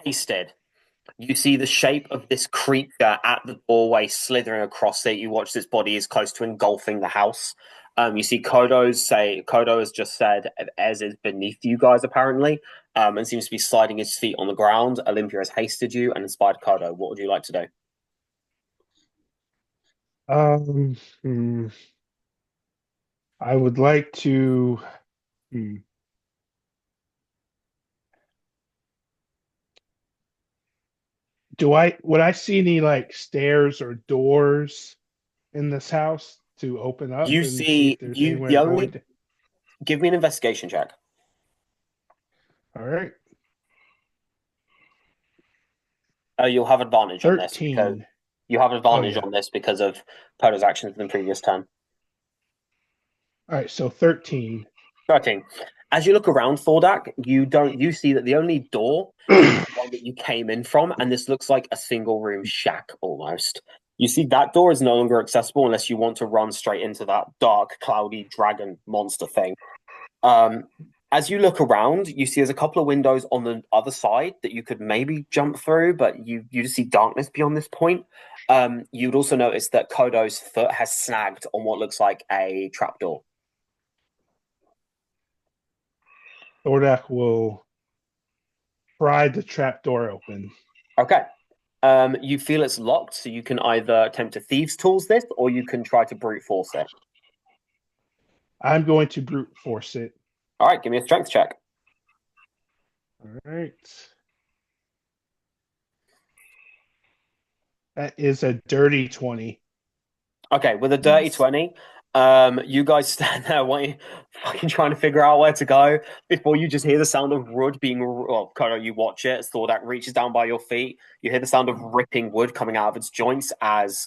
Hasted. You see the shape of this creature at the doorway slithering across it. You watch this body is close to engulfing the house. You see Kodo has just said Ez is beneath you guys apparently, and seems to be sliding his feet on the ground. Olympia has hasted you and inspired Kodo. What would you like to do? I would like to. Would I see any like stairs or doors in this house to open up You and see if there's you anywhere the going only give me an investigation check. All right. You'll have advantage on this because 13. you have advantage Oh, yeah. on this because of Kodo's actions in the previous turn. All right, so 13. 13. As you look around Thordak, you see that the only door is the one that you came in from, and this looks like a single room shack almost. You see that door is no longer accessible unless you want to run straight into that dark, cloudy dragon monster thing. As you look around, you see there's a couple of windows on the other side that you could maybe jump through, but you just see darkness beyond this point. You'd also notice that Kodo's foot has snagged on what looks like a trapdoor. Thordak will pry the trap door open. Okay. You feel it's locked, so you can either attempt to thieves' tools this, or you can try to brute force it. I'm going to brute force it. All right, give me a strength check. All right. That is a dirty 20. Okay, with a dirty 20, you guys stand there fucking trying to figure out where to go before you just hear the sound of wood being. Well, Kodo, you watch it as Thordak reaches down by your feet. You hear the sound of ripping wood coming out of its joints as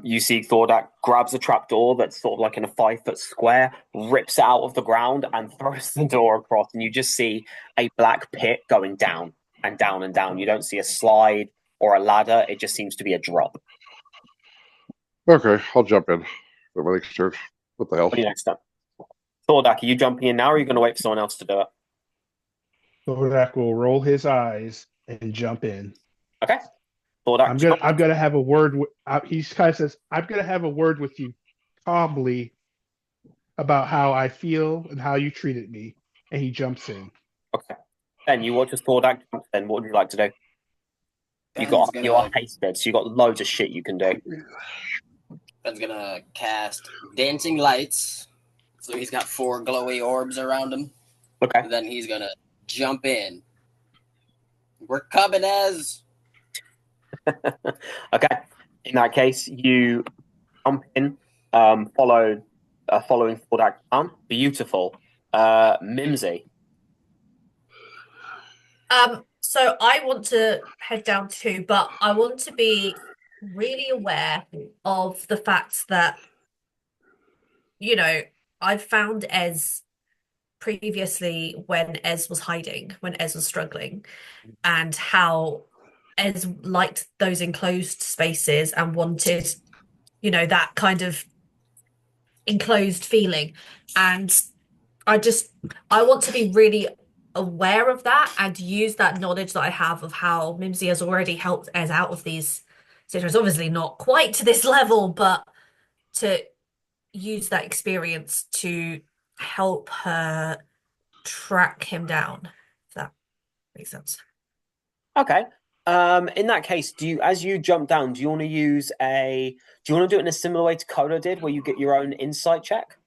you see Thordak grabs a trapdoor that's sort of like in a 5-foot square, rips it out of the ground, and throws the door across. And you just see a black pit going down and down and down. You don't see a slide or a ladder. It just seems to be a drop. Okay, I'll jump in. My next turn. What the hell? What are you next up? Thordak, are you jumping in now, or are you going to wait for someone else to do it? Thordak will roll his eyes and jump in. Okay. Thordak, I'm gonna have a word. He kind of says, "I'm gonna have a word with you, calmly, about how I feel and how you treated me." And he jumps in. Okay. Then you watch as Thordak jumps in. What would you like to do? You are hasted, so you got loads of shit you can do. Ben's gonna cast Dancing Lights. So he's got 4 glowy orbs around him. Okay. And then he's gonna jump in. We're coming as. Okay. In that case, you jump in, following Thordak down. Beautiful. Mimsy. So I want to head down too, but I want to be really aware of the fact that, I've found Ez previously when Ez was hiding, when Ez was struggling, and how Ez liked those enclosed spaces and wanted, that kind of enclosed feeling. And I want to be really aware of that and use that knowledge that I have of how Mimsy has already helped Ez out of these situations. Obviously not quite to this level, but to use that experience to help her track him down, if that makes sense. Okay. In that case, as you jump down, do you want to do you want to do it in a similar way to Kodo did, where you get your own insight check?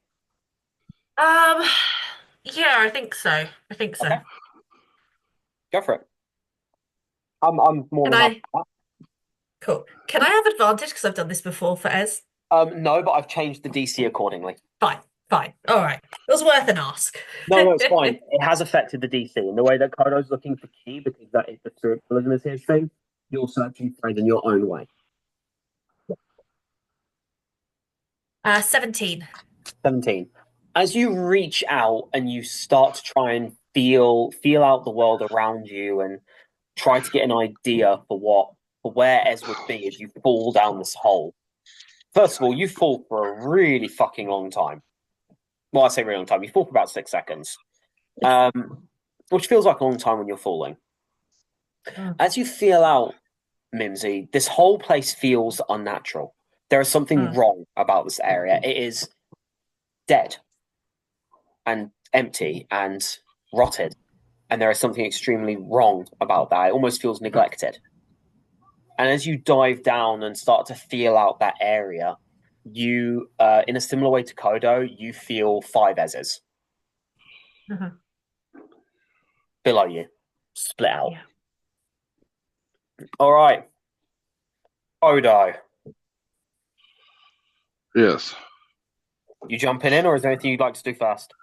Yeah, I think so. I think so. Okay. Go for it. I'm more Can than happy I? for Cool. Can I have advantage because I've done this before for Ez? that. No, but I've changed the DC accordingly. Fine, fine. All right. It was worth an ask. No, it's fine. It has affected the DC in the way that Kodo's looking for key, because that is the spiritualism is his thing. You're searching for it in your own way. 17. 17. As you reach out and you start to try and feel out the world around you and try to get an idea for where Ez would be as you fall down this hole. First of all, you fall for a really fucking long time. Well, I say really long time. You fall for about 6 seconds, which feels like a long time when you're falling. As you feel out, Mimsy, this whole place feels unnatural. There is something wrong about this area. It is dead and empty and rotted, and there is something extremely wrong about that. It almost feels neglected. And as you dive down and start to feel out that area, you, in a similar way to Kodo, you feel 5 Ezes below you, split out. Yeah. All right, Kodo. Yes. You jumping in, or is there anything you'd like to do first?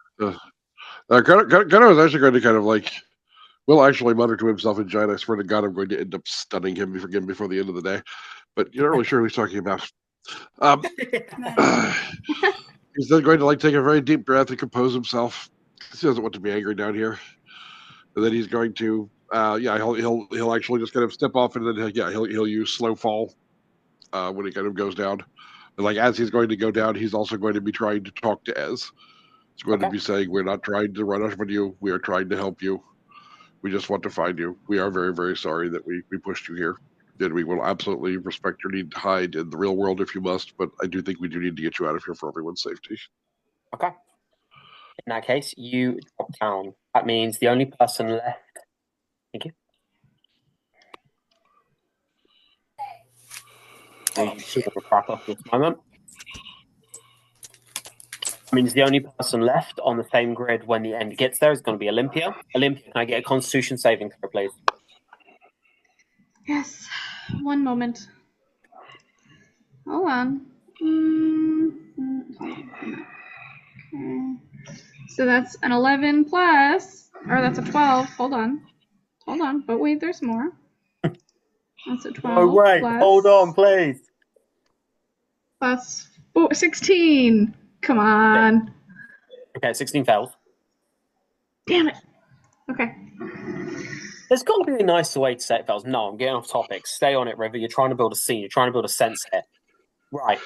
Gunnar was actually going to kind of like, Will actually mutter to himself in giant, I swear to God, I'm going to end up stunning him again before the end of the day. But you're not really sure who he's talking about. He's then going to like take a very deep breath and compose himself. He doesn't want to be angry down here. And then he's going to, he'll actually just kind of step off, and then he'll use slow fall when he kind of goes down. And like as he's going to go down, he's also going to be trying to talk to Ez. He's going to be saying, "We're not trying to run off with you. We are trying to help you. We just want to find you. We are very, very sorry that we pushed you here. And we will absolutely respect your need to hide in the real world if you must, but I do think we do need to get you out of here for everyone's safety." Okay. In that case, you drop down. That means the only person left. Thank you. Crack off this moment. That means the only person left on the same grid when the end gets there is going to be Olympia. Olympia, can I get a Constitution saving throw, please? Yes. One moment. Hold on. Okay. So that's an 11 plus, or that's a 12. Hold on. But wait, there's more. That's a 12. Oh, wait. Plus, Hold on, please. Plus 16. Come on. Okay, 16 fails. Damn it. Okay. There's got to be a nicer way to say it fails. No, I'm getting off topic. Stay on it, River. You're trying to build a scene. You're trying to build a sense here. Right.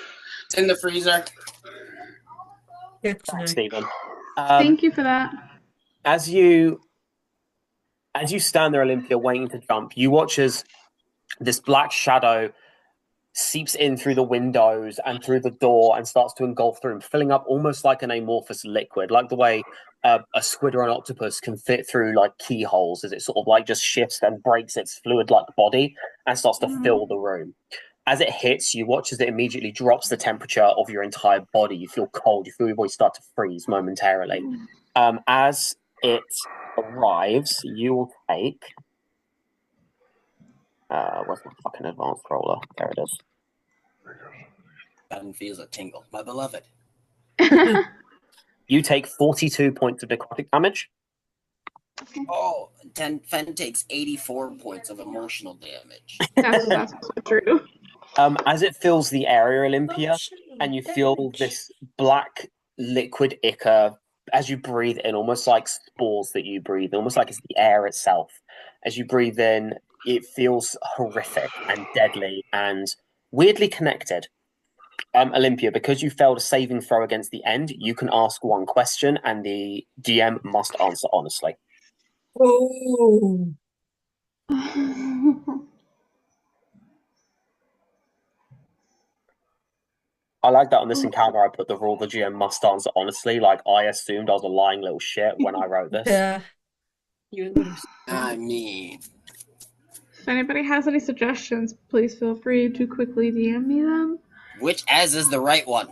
It's in the freezer. Thanks, Stephen. Thank you for that. As you stand there, Olympia, waiting to jump, you watch as this black shadow seeps in through the windows and through the door and starts to engulf the room, filling up almost like an amorphous liquid, like the way a squid or an octopus can fit through like keyholes as it sort of like just shifts and breaks its fluid-like body and starts to fill the room. As it hits, you watch as it immediately drops the temperature of your entire body. You feel cold. You feel your body start to freeze momentarily. As it arrives, you will take... where's my fucking advanced roller? There it is. Button feels a tingle. My beloved. You take 42 points of necrotic damage. Oh, Fen takes 84 points of emotional damage. That's true. As it fills the area, Olympia, and you feel this black liquid ichor as you breathe in, almost like spores that you breathe, almost like it's the air itself. As you breathe in, it feels horrific and deadly and weirdly connected. Olympia, because you failed a saving throw against the end, you can ask one question and the GM must answer honestly. Oh. I like that on this encounter I put the rule the GM must answer honestly. Like, I assumed I was a lying little shit when I wrote this. Yeah. You would have. I mean, If anybody has any suggestions, please feel free to quickly DM me them. which as is the right one?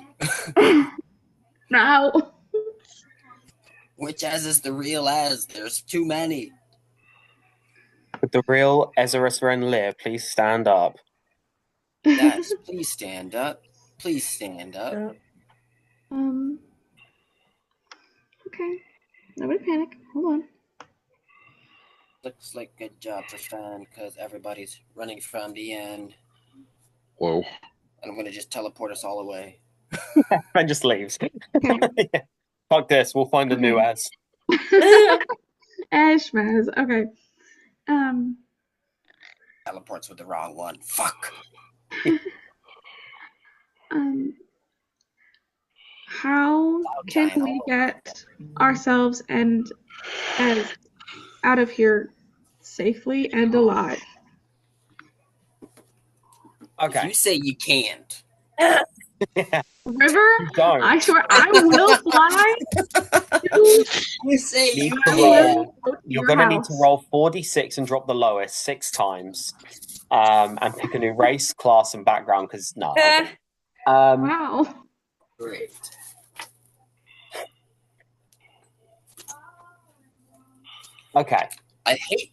No. Which as is the real as? There's too many. Would the real Ezra Ren live? Please stand up. Yes, please stand up. Please stand up. Yeah. Okay. Nobody panic. Hold on. Looks like good job for Fan because everybody's running from the end. Whoa. And I'm gonna just teleport us all away. And just leaves. Okay. Yeah. Fuck this. We'll find a new Okay. Ez. Ashmaz. Okay. Teleports with the wrong one. Fuck. How can we get ourselves and Ez out of here safely and alive? If Okay. you say you can't, River, Don't. I swear I will fly to you say Need you to can't. roll. go to You're your gonna need to house. roll 4d6 and drop the lowest 6 times. And pick a new race, class, and background, because no. Wow. Great. Okay. I hate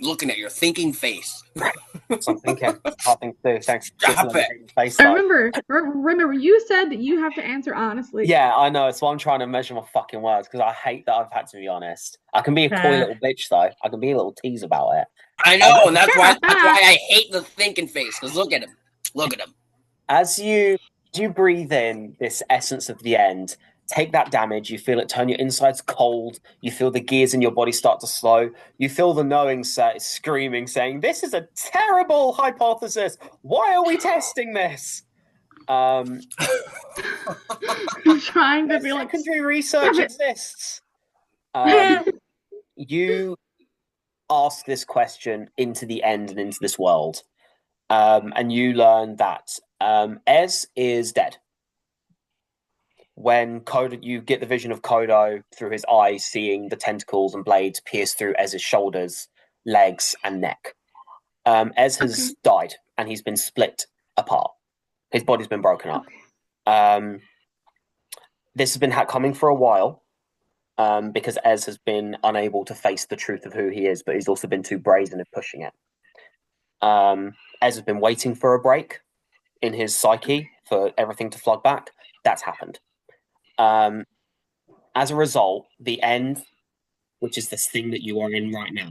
looking at your thinking face. So I'm thinking. Nothing to do. Thanks. Stop it. Face, though. Remember, you said that you have to answer honestly. Yeah, I know. It's why I'm trying to measure my fucking words, because I hate that I've had to be honest. I can be a coy little bitch, though. I can be a little tease about it. I know, and that's why I hate the thinking face. Because look at him. Look at him. As you breathe in this essence of the end, take that damage, you feel it turn your insides cold, you feel the gears in your body start to slow, you feel the knowing screaming, saying, "This is a terrible hypothesis! Why are we testing this?" I'm trying to be like, secondary research exists. You ask this question into the end and into this world. And you learn that Ez is dead. When Kodo, you get the vision of Kodo through his eyes, seeing the tentacles and blades pierce through Ez's shoulders, legs, and neck. Ez has died, and he's been split apart. His body's been broken up. This has been coming for a while, because Ez has been unable to face the truth of who he is, but he's also been too brazen in pushing it. Ez has been waiting for a break in his psyche for everything to flood back. That's happened. As a result, the end, which is this thing that you are in right now,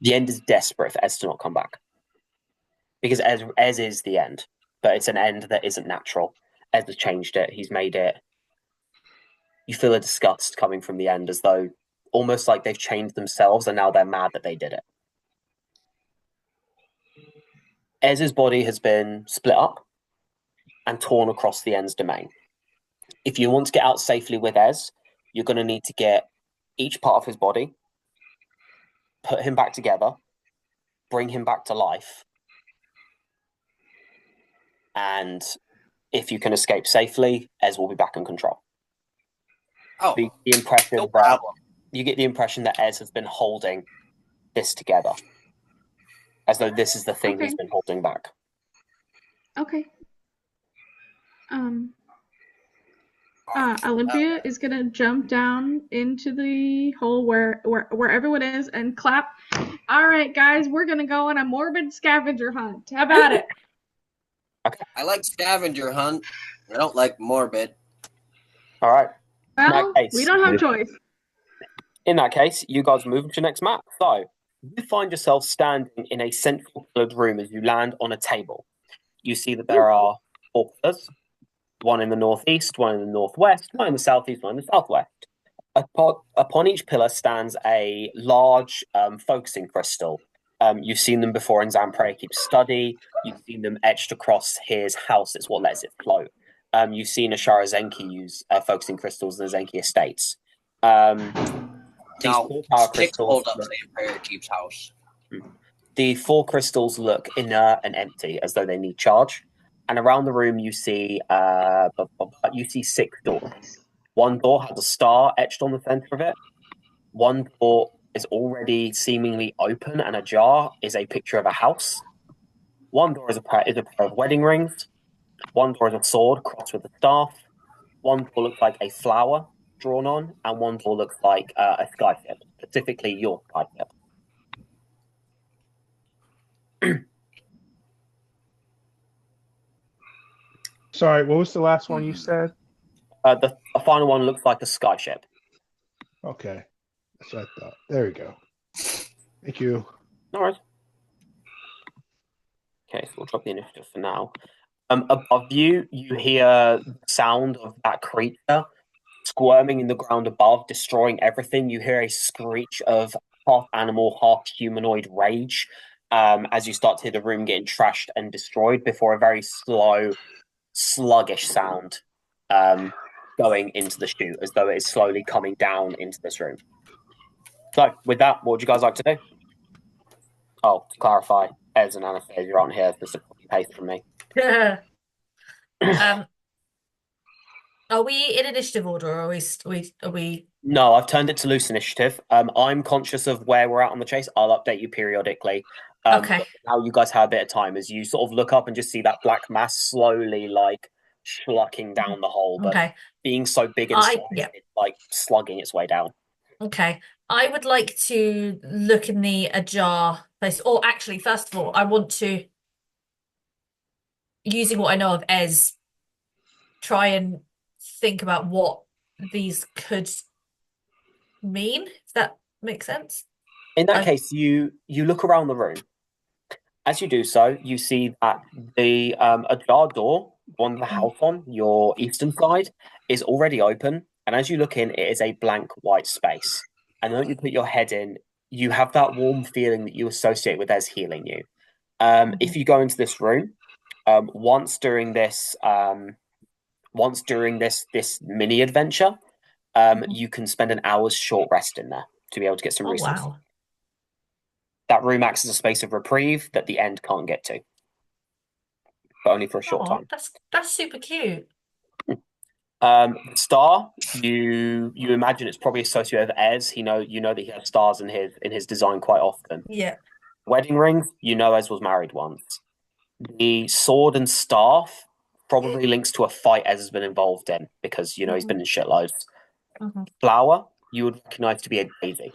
the end is desperate for Ez to not come back. Because Ez is the end, but it's an end that isn't natural. Ez has changed it. He's made it. You feel a disgust coming from the end, as though almost like they've changed themselves and now they're mad that they did it. Ez's body has been split up and torn across the end's domain. If you want to get out safely with Ez, you're going to need to get each part of his body, put him back together, bring him back to life, and if you can escape safely, Ez will be back in control. Oh, the impression no problem. You get the impression that Ez has been holding this together, as though this is the thing he's been holding back. Okay. Olympia is gonna jump down into the hole where everyone is and clap. All right, guys, we're gonna go on a morbid scavenger hunt. How about it? Okay. I like scavenger hunt. I don't like morbid. All right. Well, we don't have a choice. In that case, you guys move to your next map. So you find yourself standing in a central pillared room as you land on a table. You see that there are 4 pillars. One in the northeast, one in the northwest, one in the southeast, one in the southwest. Upon each pillar stands a large focusing crystal. You've seen them before in Zamprakeep's study. You've seen them etched across his house. It's what lets it float. You've seen Ashara Zenki use focusing crystals in the Zenki estates. These No, 4 power sticks crystals. hold up the Emperor Chief's house. The 4 crystals look inert and empty, as though they need charge. And around the room, you see 6 doors. One door has a star etched on the center of it. One door is already seemingly open, and ajar is a picture of a house. One door is a pair of wedding rings. One door is a sword crossed with a staff. One door looks like a flower drawn on, and one door looks like a skyship, specifically your skyship. Sorry, what was the last one you said? The final one looks like a skyship. Okay, that's what I thought. There we go. Thank you. All right. Okay, so we'll drop the initiative for now. Above you, you hear the sound of that creature squirming in the ground above, destroying everything. You hear a screech of half animal, half humanoid rage as you start to hear the room getting trashed and destroyed before a very slow, sluggish sound going into the chute, as though it is slowly coming down into this room. So, with that, what would you guys like to do? Oh, to clarify, Ez and Anastasia aren't here. This is a copy paste from me. Are we in initiative order, or are we? No, I've turned it to loose initiative. I'm conscious of where we're at on the chase. I'll update you periodically. Okay. Now you guys have a bit of time as you sort of look up and just see that black mass slowly like schlucking down the hole, but Okay. being so big and size, Yeah. it's like slugging its way down. Okay. I would like to look in the ajar place. Or actually, first of all, I want to, using what I know of Ez, try and think about what these could mean, if that makes sense. In that case, you look around the room. As you do so, you see that the ajar door, one of the house on your eastern side, is already open. And as you look in, it is a blank white space. And when you put your head in, you have that warm feeling that you associate with as healing you. If you go into this room, once during this mini adventure, you can spend an hour's short rest in there to be able to get some resources. Wow. That room acts as a space of reprieve that the end can't get to, but only for a short time. That's super cute. Star, you imagine it's probably associated with Ez. You know that he has stars in his design quite often. Yeah. Wedding rings, Ez was married once. The sword and staff probably links to a fight Ez has been involved in because he's been in shitloads. Flower, you would recognize to be a daisy.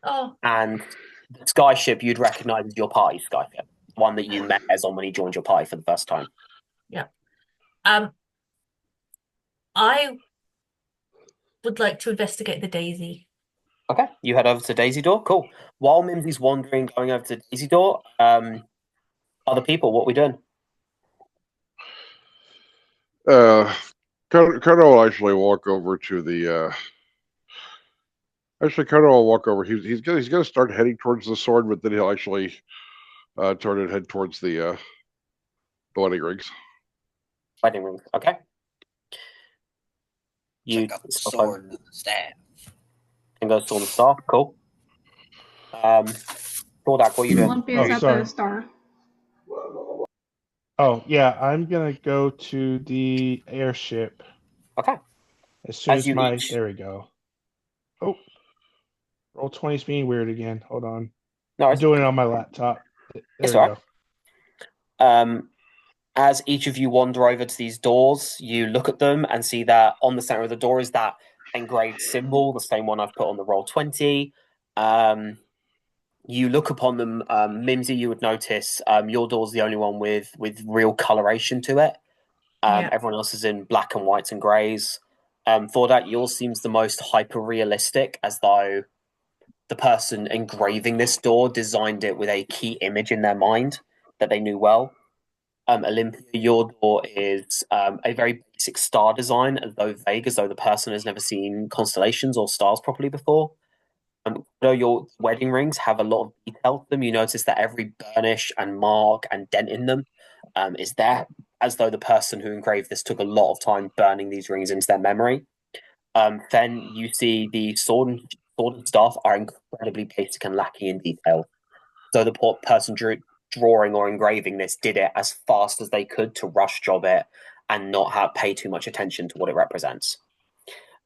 Oh. And the skyship you'd recognize as your party skyship, one that you met Ez on when he joined your party for the first time. Yeah. I would like to investigate the daisy. Okay, you head over to Daisy Door. Cool. While Mimsy's wandering, going over to Daisy Door, other people, what are we doing? Kodo will actually walk over to the. Actually, Kodo will walk over. He's gonna start heading towards the sword, but then he'll actually turn and head towards the wedding rings. Wedding rings. Okay. You check out the sword and the staff. And go sword and staff. Cool. Thordak, what are you doing? Olympia's at the star. Oh yeah, I'm gonna go to the airship. Okay. As soon as my there we go. Oh, roll 20 is being weird again. Hold on. No, I'm doing it on my laptop. There we go. As each of you wander over to these doors, you look at them and see that on the center of the door is that engraved symbol, the same one I've put on the roll 20. You look upon them, Mimsy, you would notice your door's the only one with real coloration to it. Everyone else is in black and whites and greys. For that, yours seems the most hyper-realistic, as though the person engraving this door designed it with a key image in their mind that they knew well. Olympia, your door is a very basic star design, as though vague, as though the person has never seen constellations or stars properly before. Though your wedding rings have a lot of detail to them, you notice that every burnish and mark and dent in them is there, as though the person who engraved this took a lot of time burning these rings into their memory. Then you see the sword and staff are incredibly basic and lacking in detail. So the poor person drawing or engraving this did it as fast as they could to rush job it and not pay too much attention to what it represents.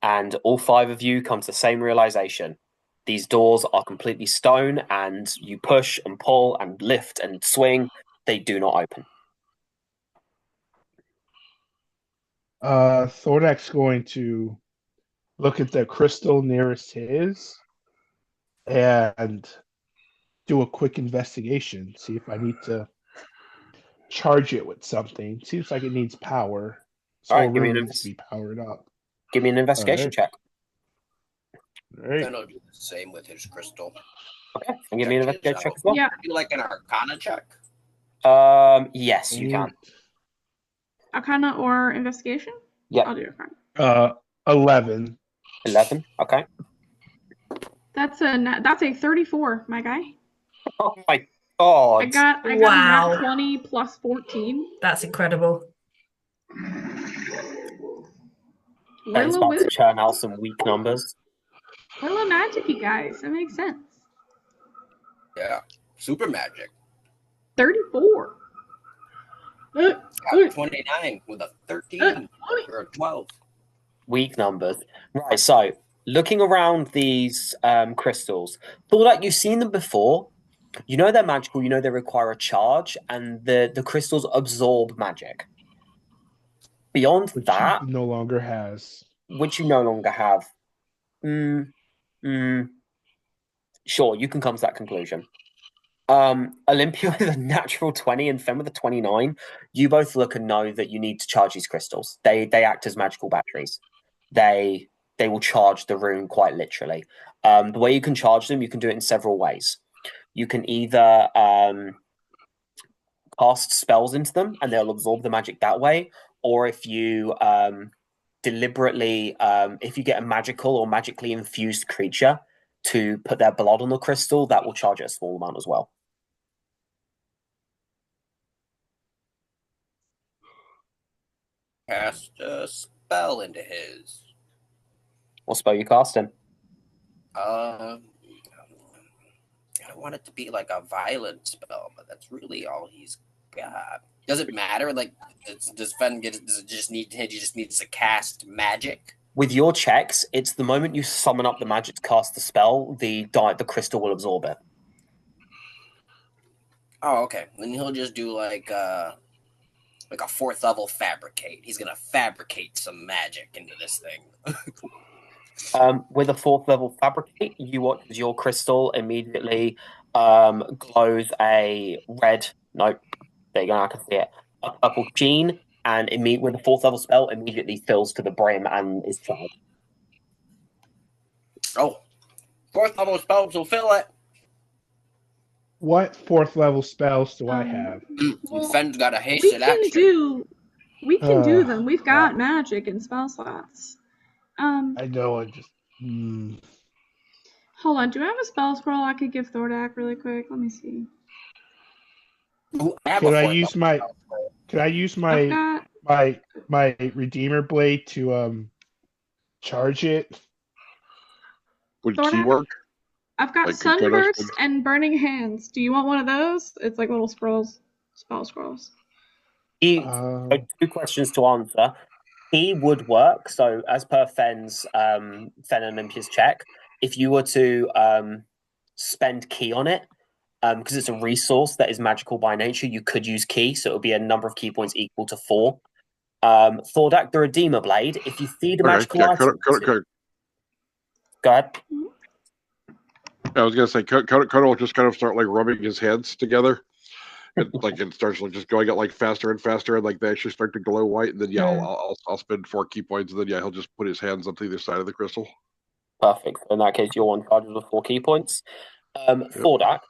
And all 5 of you come to the same realization. These doors are completely stone, and you push and pull and lift and swing. They do not open. Thordak's going to look at the crystal nearest his and do a quick investigation, see if I need to charge it with something. Seems like it needs power. This All whole right, give me room an needs to be powered up. give me an investigation Alright. check. All right. Then I'll do the same with his crystal. Okay, and give me an Check his investigation check out. as well. Yeah. Do like an Arcana check. Yes, you can. Arcana or investigation? Yeah. I'll do Arcana. 11. 11. Okay. That's a 34, my guy. Oh my god! I got a Wow. nat 20 plus 14. That's incredible. Ben's about to churn out some weak numbers. Willow magic, you guys. That makes sense. Yeah. Super magic. 34. Got 29 with a 13 or a 12. Weak numbers. Right. So, looking around these crystals, feel like you've seen them before. You know they're magical. You know they require a charge, and the crystals absorb magic. Beyond Which that, he no longer has. which you no longer have. Sure, you can come to that conclusion. Olympia with a natural 20 and Fen with a 29, you both look and know that you need to charge these crystals. They act as magical batteries. They will charge the room quite literally. The way you can charge them, you can do it in several ways. You can either cast spells into them and they'll absorb the magic that way, or if you deliberately, if you get a magical or magically infused creature to put their blood on the crystal, that will charge it a small amount as well. Cast a spell into his. What spell you casting? I want it to be like a violent spell, but that's really all he's got. Does it matter? Like, does Fen get? Does it just need? He just needs to cast magic. With your checks, it's the moment you summon up the magic to cast the spell, the crystal will absorb it. Oh, okay. Then he'll just do like a 4th level fabricate. He's gonna fabricate some magic into this thing. With a 4th level fabricate, you watch as your crystal immediately glows a red. Nope, there you go. I can see it. A purple sheen, and with a 4th level spell, immediately fills to the brim and is charged. Oh, 4th level spells will fill it. What 4th level spells do I have? Well, Fen's got a we hasted can action. do them. We've got magic and spell slots. I know. I just. Hold on. Do I have a spell scroll I could give Thordak really quick? Let me see. Ooh, I have Could a I 4th use level my? spell. Could I use I've my got my Redeemer blade to charge it? Would Thordak? key work? I've got Like Kokodos Sunburst would? and Burning Hands. Do you want one of those? It's like little scrolls, spell scrolls. So 2 questions to answer. He would work. So, as per Fen's Fen and Olympia's check, if you were to spend key on it, because it's a resource that is magical by nature, you could use key. So it would be a number of key points equal to 4. Thordak, the Redeemer Blade. If you feed a magical item, go ahead. I was gonna say, Kodo will just kind of start like rubbing his hands together, and like it starts like just going at like faster and faster, and like they actually start to glow white. And then I'll spend 4 key points, and then he'll just put his hands up to either side of the crystal. Perfect. In that case, you're one charged with 4 key points. Thordak,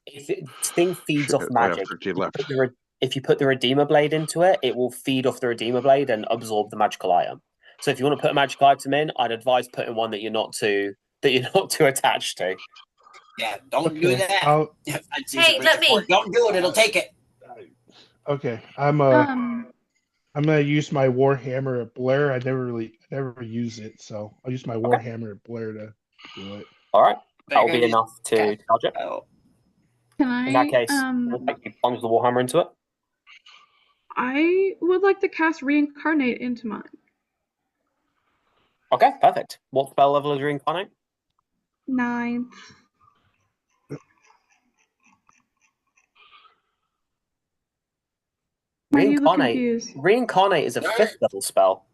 if this thing feeds off I have magic, 13 left. if you put the Redeemer Blade into it, it will feed off the Redeemer Blade and absorb the magical item. So if you want to put a magical item in, I'd advise putting one that you're not too attached to. Yeah, don't do that. Hey, let me. Don't do it. It'll take it. Okay, I'm gonna use my Warhammer at Blair. I never use it, so I'll use my Warhammer at Blair to do it. All right. They're That'll gonna be use enough to cast charge it. spell. Can In that I case, you plunge the Warhammer into it. I would like to cast reincarnate into mine. Okay, perfect. What spell level is reincarnate? 9th. Why do you look confused? Reincarnate is a 5th level spell.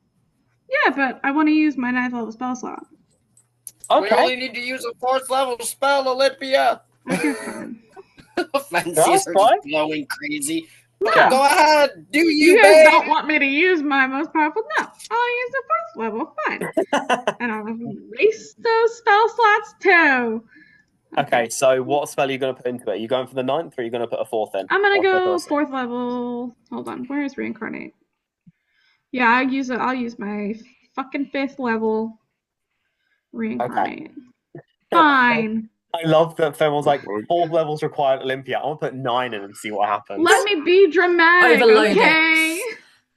Yeah, but I want to use my 9th level spell slot. We Okay. only need to use a 4th level spell, Olympia. Okay, fine. Fancies That's her fine. just blowing crazy. No. Go ahead, do You you, guys babe? don't want me to use my most powerful? No, I'll use the 1st level. Fine. And I'll waste those spell slots too. Okay, so what spell are you going to put into it? Are you going for the 9th, or are you going to put a 4th in? I'm gonna Or go fifth or 4th level. Hold on, where is reincarnate? Yeah, I'll use it. I'll use my fucking 5th level reincarnate. Fine. I love that Fen was like, 4th levels required Olympia. I'm going to put 9 in and see what happens. Let me be dramatic, Overload it. okay?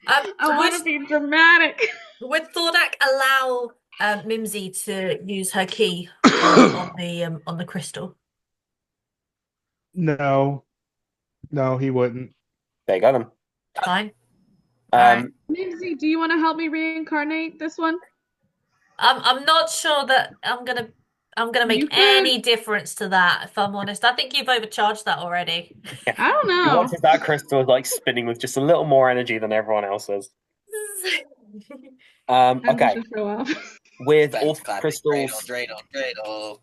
I want to be dramatic. Would Thordak allow Mimsy to use her key on the crystal? No, he wouldn't. There you go then. Fine. Alright. Mimsy, do you want to help me reincarnate this one? I'm not sure that I'm gonna make any difference to that, if I'm honest. I think you've overcharged that already. Yeah. I don't You know. watch as that crystal is like spinning with just a little more energy than everyone else's. Okay. Show off. With all Classic crystals, dreidel.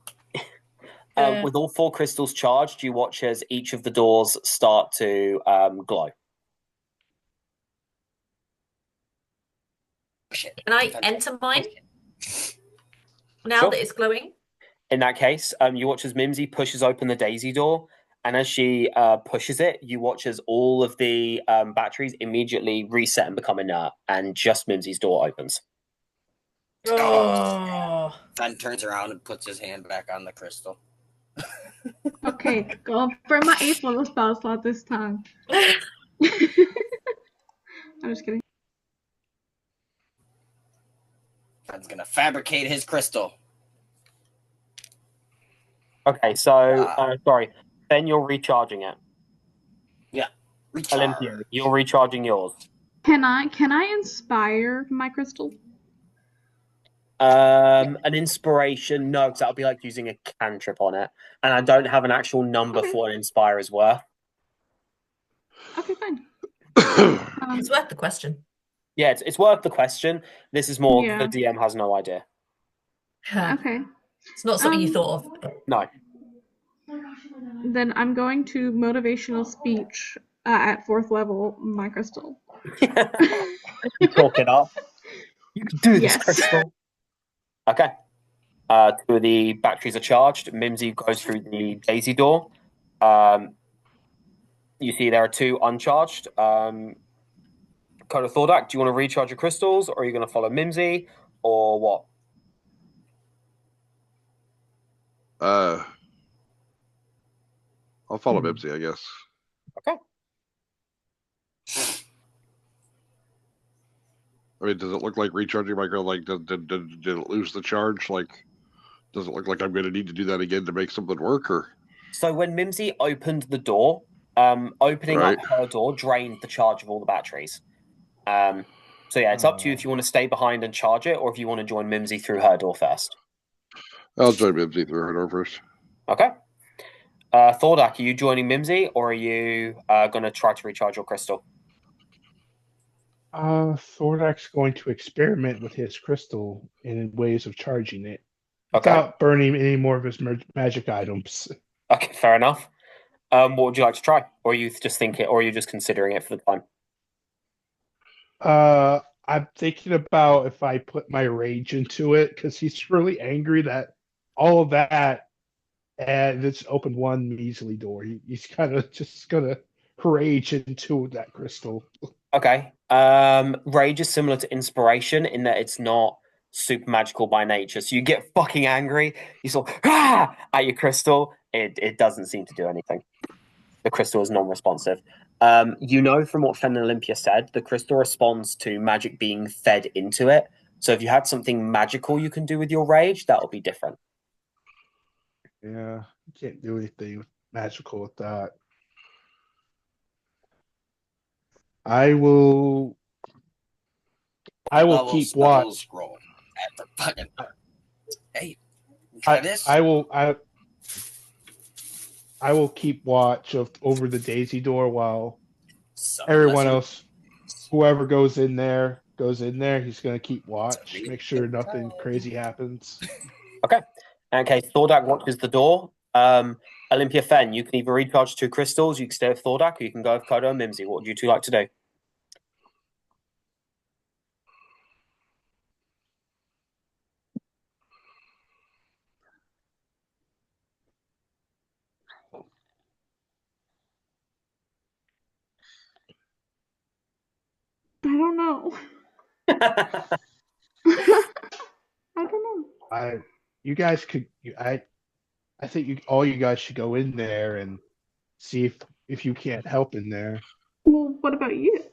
with all 4 crystals charged, you watch as each of the doors start to glow. Can I enter mine now Sure. that it's glowing? In that case, you watch as Mimsy pushes open the daisy door, and as she pushes it, you watch as all of the batteries immediately reset and become inert, and just Mimsy's door opens. Oh. Fen turns around and puts his hand back on the crystal. Okay, go for my 8th level spell slot this time. I'm just kidding. Fen's gonna fabricate his crystal. Okay, so sorry, Ben, you're recharging it. Yeah, recharge. Olympia, you're recharging yours. Can I inspire my crystal? An inspiration, no, because that'll be like using a cantrip on it, and I don't have an actual number for what an inspire is worth. Okay, fine. It's worth the question. Yeah, it's worth the question. This is more Yeah. the DM has no idea. Okay. It's not something you thought of. No. Then I'm going to motivational speech at 4th level my crystal. Talk it up. You can do this, Yes. Crystal. Okay. 2 of the batteries are charged. Mimsy goes through the daisy door. You see there are 2 uncharged. Coda Thordak, do you want to recharge your crystals, or are you going to follow Mimsy, or what? I'll follow Mimsy, I guess. Okay. I mean, does it look like recharging my girl? Like, did it lose the charge? Like, does it look like I'm going to need to do that again to make something work? Or So when Mimsy opened the door, opening up her door drained the charge of all the batteries. So yeah, it's up to you if you want to stay behind and charge it, or if you want to join Mimsy through her door first. I'll join Mimsy through her door first. Okay. Thordak, are you joining Mimsy, or are you going to try to recharge your crystal? Thordak's going to experiment with his crystal in ways of charging it Okay. without burning any more of his magic items. Okay, fair enough. What would you like to try, or are you just thinking, or are you just considering it for the time? I'm thinking about if I put my rage into it, because he's really angry that all of that, and it's opened one measly door. He's kind of just gonna rage into that crystal. Okay. Rage is similar to inspiration in that it's not super magical by nature. So you get fucking angry, you sort of at your crystal. It doesn't seem to do anything. The crystal is non-responsive. You know from what Fen and Olympia said, the crystal responds to magic being fed into it. So if you had something magical you can do with your rage, that'll be different. Yeah, you can't do anything magical with that. I will Level keep spell watch. scroll. After fucking. Hey, try this. I will keep watch over the Daisy door while Summon everyone lesser. else, whoever goes in there, He's gonna keep watch, Read make sure it. nothing crazy happens. Okay. Okay, Thordak watches the door. Olympia Fen, you can either recharge 2 crystals, you can stay with Thordak, or you can go with Kodo and Mimsy. What would you two like to do? I don't know. I don't know. You guys could. I think all you guys should go in there and see if you can't help in there. Well, what about you?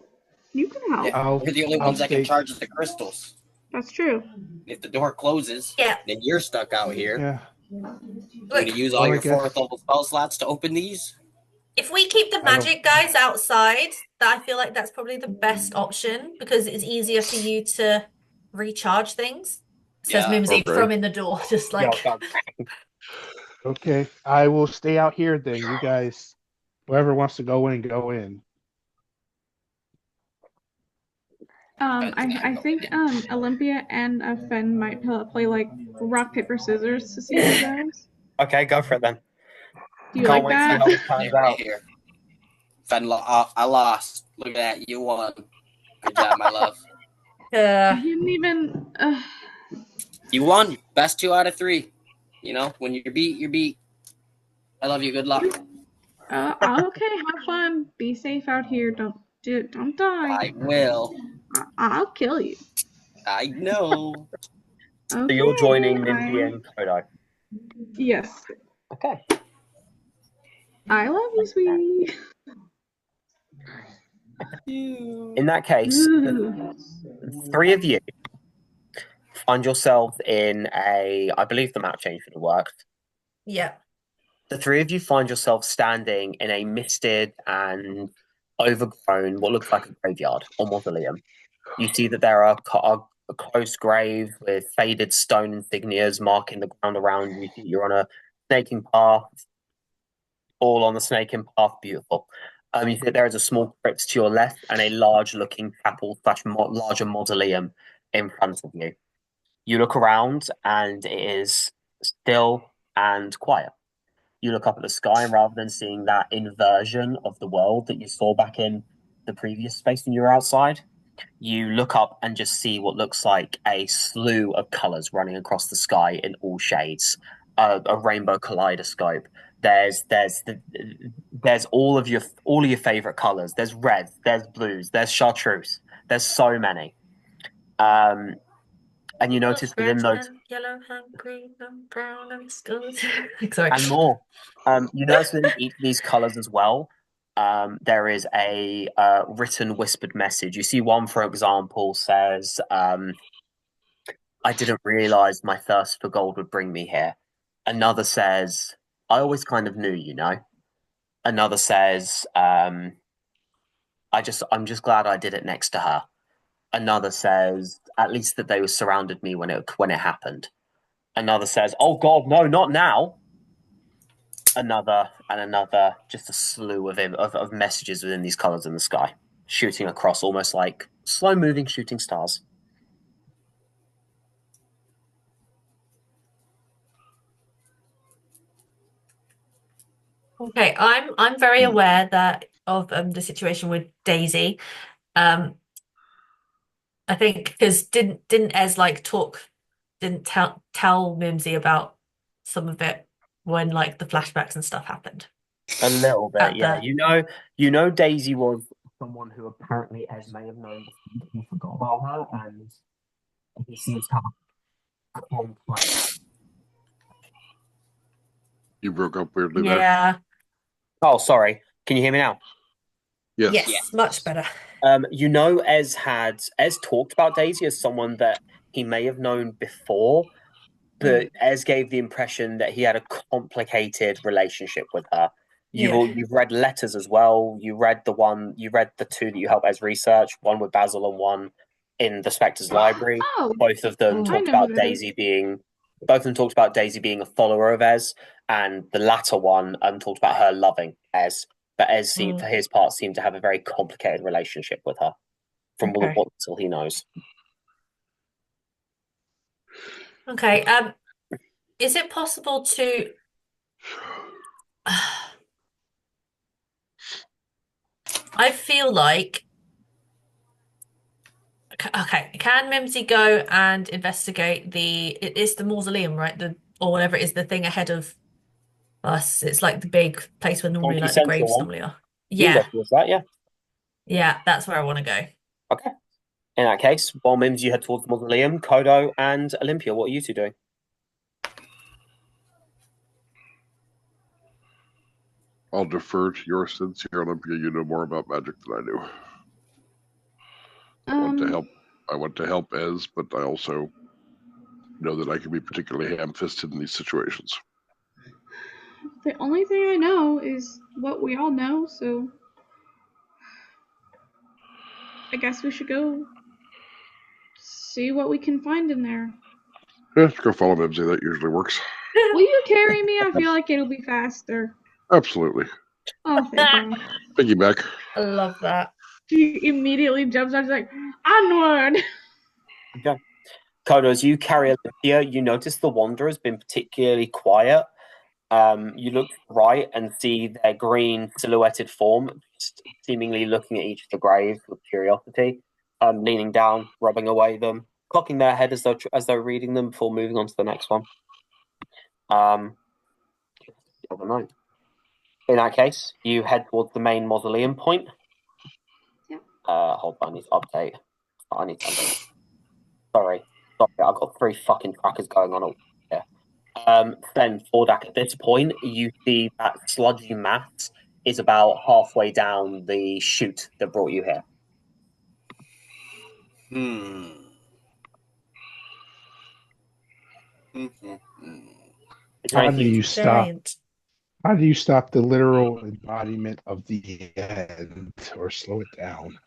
You can help. Yeah, we're the only ones that can charge the crystals. That's true. If the door closes, then you're stuck out here. Yeah. You're going to use all your 4th level spell slots to open these? If we keep the magic guys outside, I feel like that's probably the best option because it's easier for you to recharge things. Says Mimsy from in the door, just like. Okay, I will stay out here then. You guys, whoever wants to go in, go in. I think Olympia and Fen might play like rock paper scissors to see who goes. Okay, go for it then. Do you like that? Right here. Fen, I lost. Look at that, you won. Good job, my love. I didn't even. You won. Best 2 out of 3. You know, when you're beat, you're beat. I love you. Good luck. Okay, have fun. Be safe out here. Don't die. I will. I'll kill you. I know. So you're joining Mimsy and Kodo? Yes. Okay. I love you, sweetie. In that case, the 3 of you find yourself in I believe the map change would have worked. Yeah. The 3 of you find yourself standing in a misted and overgrown, what looks like a graveyard or mausoleum. You see that there are a close grave with faded stone insignias marking the ground around you. You're on a snaking path, all on the snaking path, beautiful. You see that there is a small crypt to your left and a large-looking chapel / larger mausoleum in front of you. You look around and it is still and quiet. You look up at the sky, and rather than seeing that inversion of the world that you saw back in the previous space when you were outside, you look up and just see what looks like a slew of colors running across the sky in all shades, a rainbow kaleidoscope. There's all of your favorite colors. There's reds, there's blues, there's chartreuse. There's so many. And you notice within those yellow, green, and brown, and sorry, and more. You notice within each of these colors as well, there is a written, whispered message. You see one, for example, says, "I didn't realize my thirst for gold would bring me here." Another says, "I always kind of knew, you know." Another says, "I'm just glad I did it next to her." Another says, "At least that they surrounded me when it happened." Another says, "Oh God, no, not now." Another and another, just a slew of messages within these colors in the sky, shooting across almost like slow-moving shooting stars. Okay, I'm very aware that of the situation with Daisy. I think because didn't Ez didn't tell Mimsy about some of it when like the flashbacks and stuff happened. A little bit, yeah. You know, Daisy was someone who apparently Ez may have known before, he forgot about her, and he seems to have a complex. You broke up weirdly there. Yeah. Oh, sorry. Can you hear me now? Yes. Yes, much better. You know, Ez talked about Daisy as someone that he may have known before, but Ez gave the impression that he had a complicated relationship with her. You've read letters as well. You read the two that you helped Ez research, one with Basil and one in the Spectre's library. Oh, Both of them I talked know about who that is. Daisy being a follower of Ez, and the latter one talked about her loving Ez. But Ez seemed, for his part, seemed to have a very complicated relationship with her, from Okay. what little he knows. Okay. Is it possible to? I feel like. Okay, can Mimsy go and investigate it is the mausoleum, right? Or whatever it is, the thing ahead of us. It's like the big place where normally Monkey like the Central graves one. normally are. You can go Yeah, towards that, yeah. yeah, that's where I want to go. Okay. In that case, while Mims, you head towards the mausoleum, Kodo and Olympia, what are you two doing? I'll defer to your sense here, Olympia. You know more about magic than I do. I want to help Ez, but I also know that I can be particularly ham-fisted in these situations. The only thing I know is what we all know, so I guess we should go see what we can find in there. Yeah, go follow Mimsy. That usually works. Will you carry me? I feel like it'll be faster. Absolutely. Oh, thank God. Piggyback. I love that. She immediately jumps out, she's like, onward! Okay. Kodo, as you carry Olympia, you notice the Wanderer's been particularly quiet. You look right and see their green silhouetted form, just seemingly looking at each of the graves with curiosity, leaning down, rubbing away them, cocking their head as though reading them before moving on to the next one. I don't know. In that case, you head towards the main mausoleum point. Yep. Hold on, I need to update. I need to update. Sorry, I've got 3 fucking trackers going on here. Then, Fordak, at this point, you see that sludgy mass is about halfway down the chute that brought you here. How do you stop? Giant. How do you stop the literal embodiment of the end or slow it down?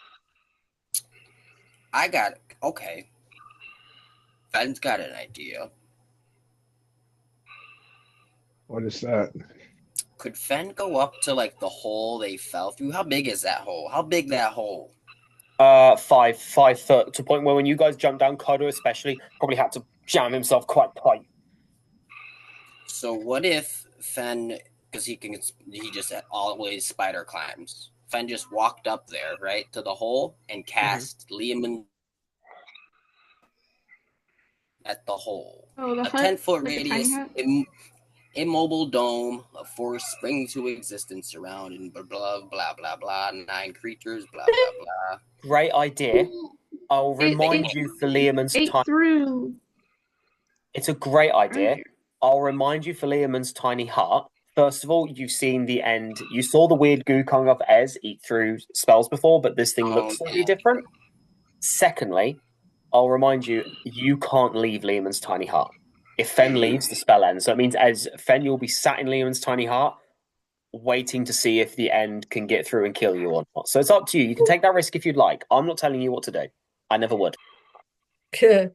I got it. Okay. Fen's got an idea. What is that? Could Fen go up to like the hole they fell through? How big is that hole? How big that hole? 5 foot, to a point where when you guys jumped down, Kodo especially probably had to jam himself quite tight. So what if Fen, because he just always spider climbs. Fen just walked up there, right, to the hole and cast Liam at the hole. Oh, the a hut? 10-foot Like a radius, tiny hut? immobile dome, a force springs to existence surrounding blah, blah, blah, blah, blah, 9 creatures, blah, blah, blah. Great idea. I'll remind you for Liamon's time. Through. It's a great idea. I'll remind you for Liamon's tiny hut. First of all, you've seen the end. You saw the weird goo coming off Ez eat through spells before, but this thing looks slightly different. Secondly, I'll remind you, you can't leave Liamon's tiny hut. If Fen leaves, the spell ends. So it means as Fen, you'll be sat in Liamon's tiny hut, waiting to see if the end can get through and kill you or not. So it's up to you. You can take that risk if you'd like. I'm not telling you what to do. I never would. Cool.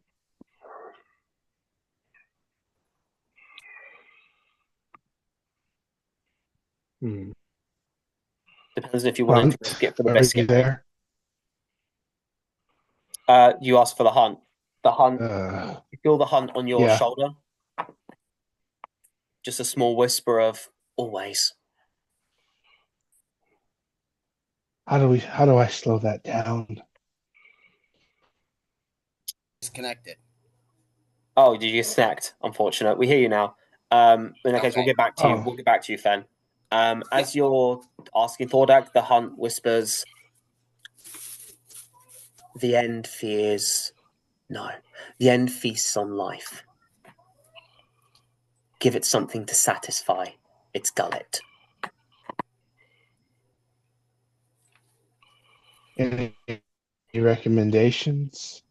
Depends if you want to risk it for the Are biscuit. you there? You asked for the hunt. The hunt. You feel the hunt on your yeah. shoulder. Just a small whisper of always. How do I slow that down? Disconnected. Oh, did you snacked? Unfortunate. We hear you now. In that case, we'll get back to you. We'll get back to you, Fen. As you're asking Thordak, the hunt whispers, the end fears. No. The end feasts on life. Give it something to satisfy its gullet. Any recommendations?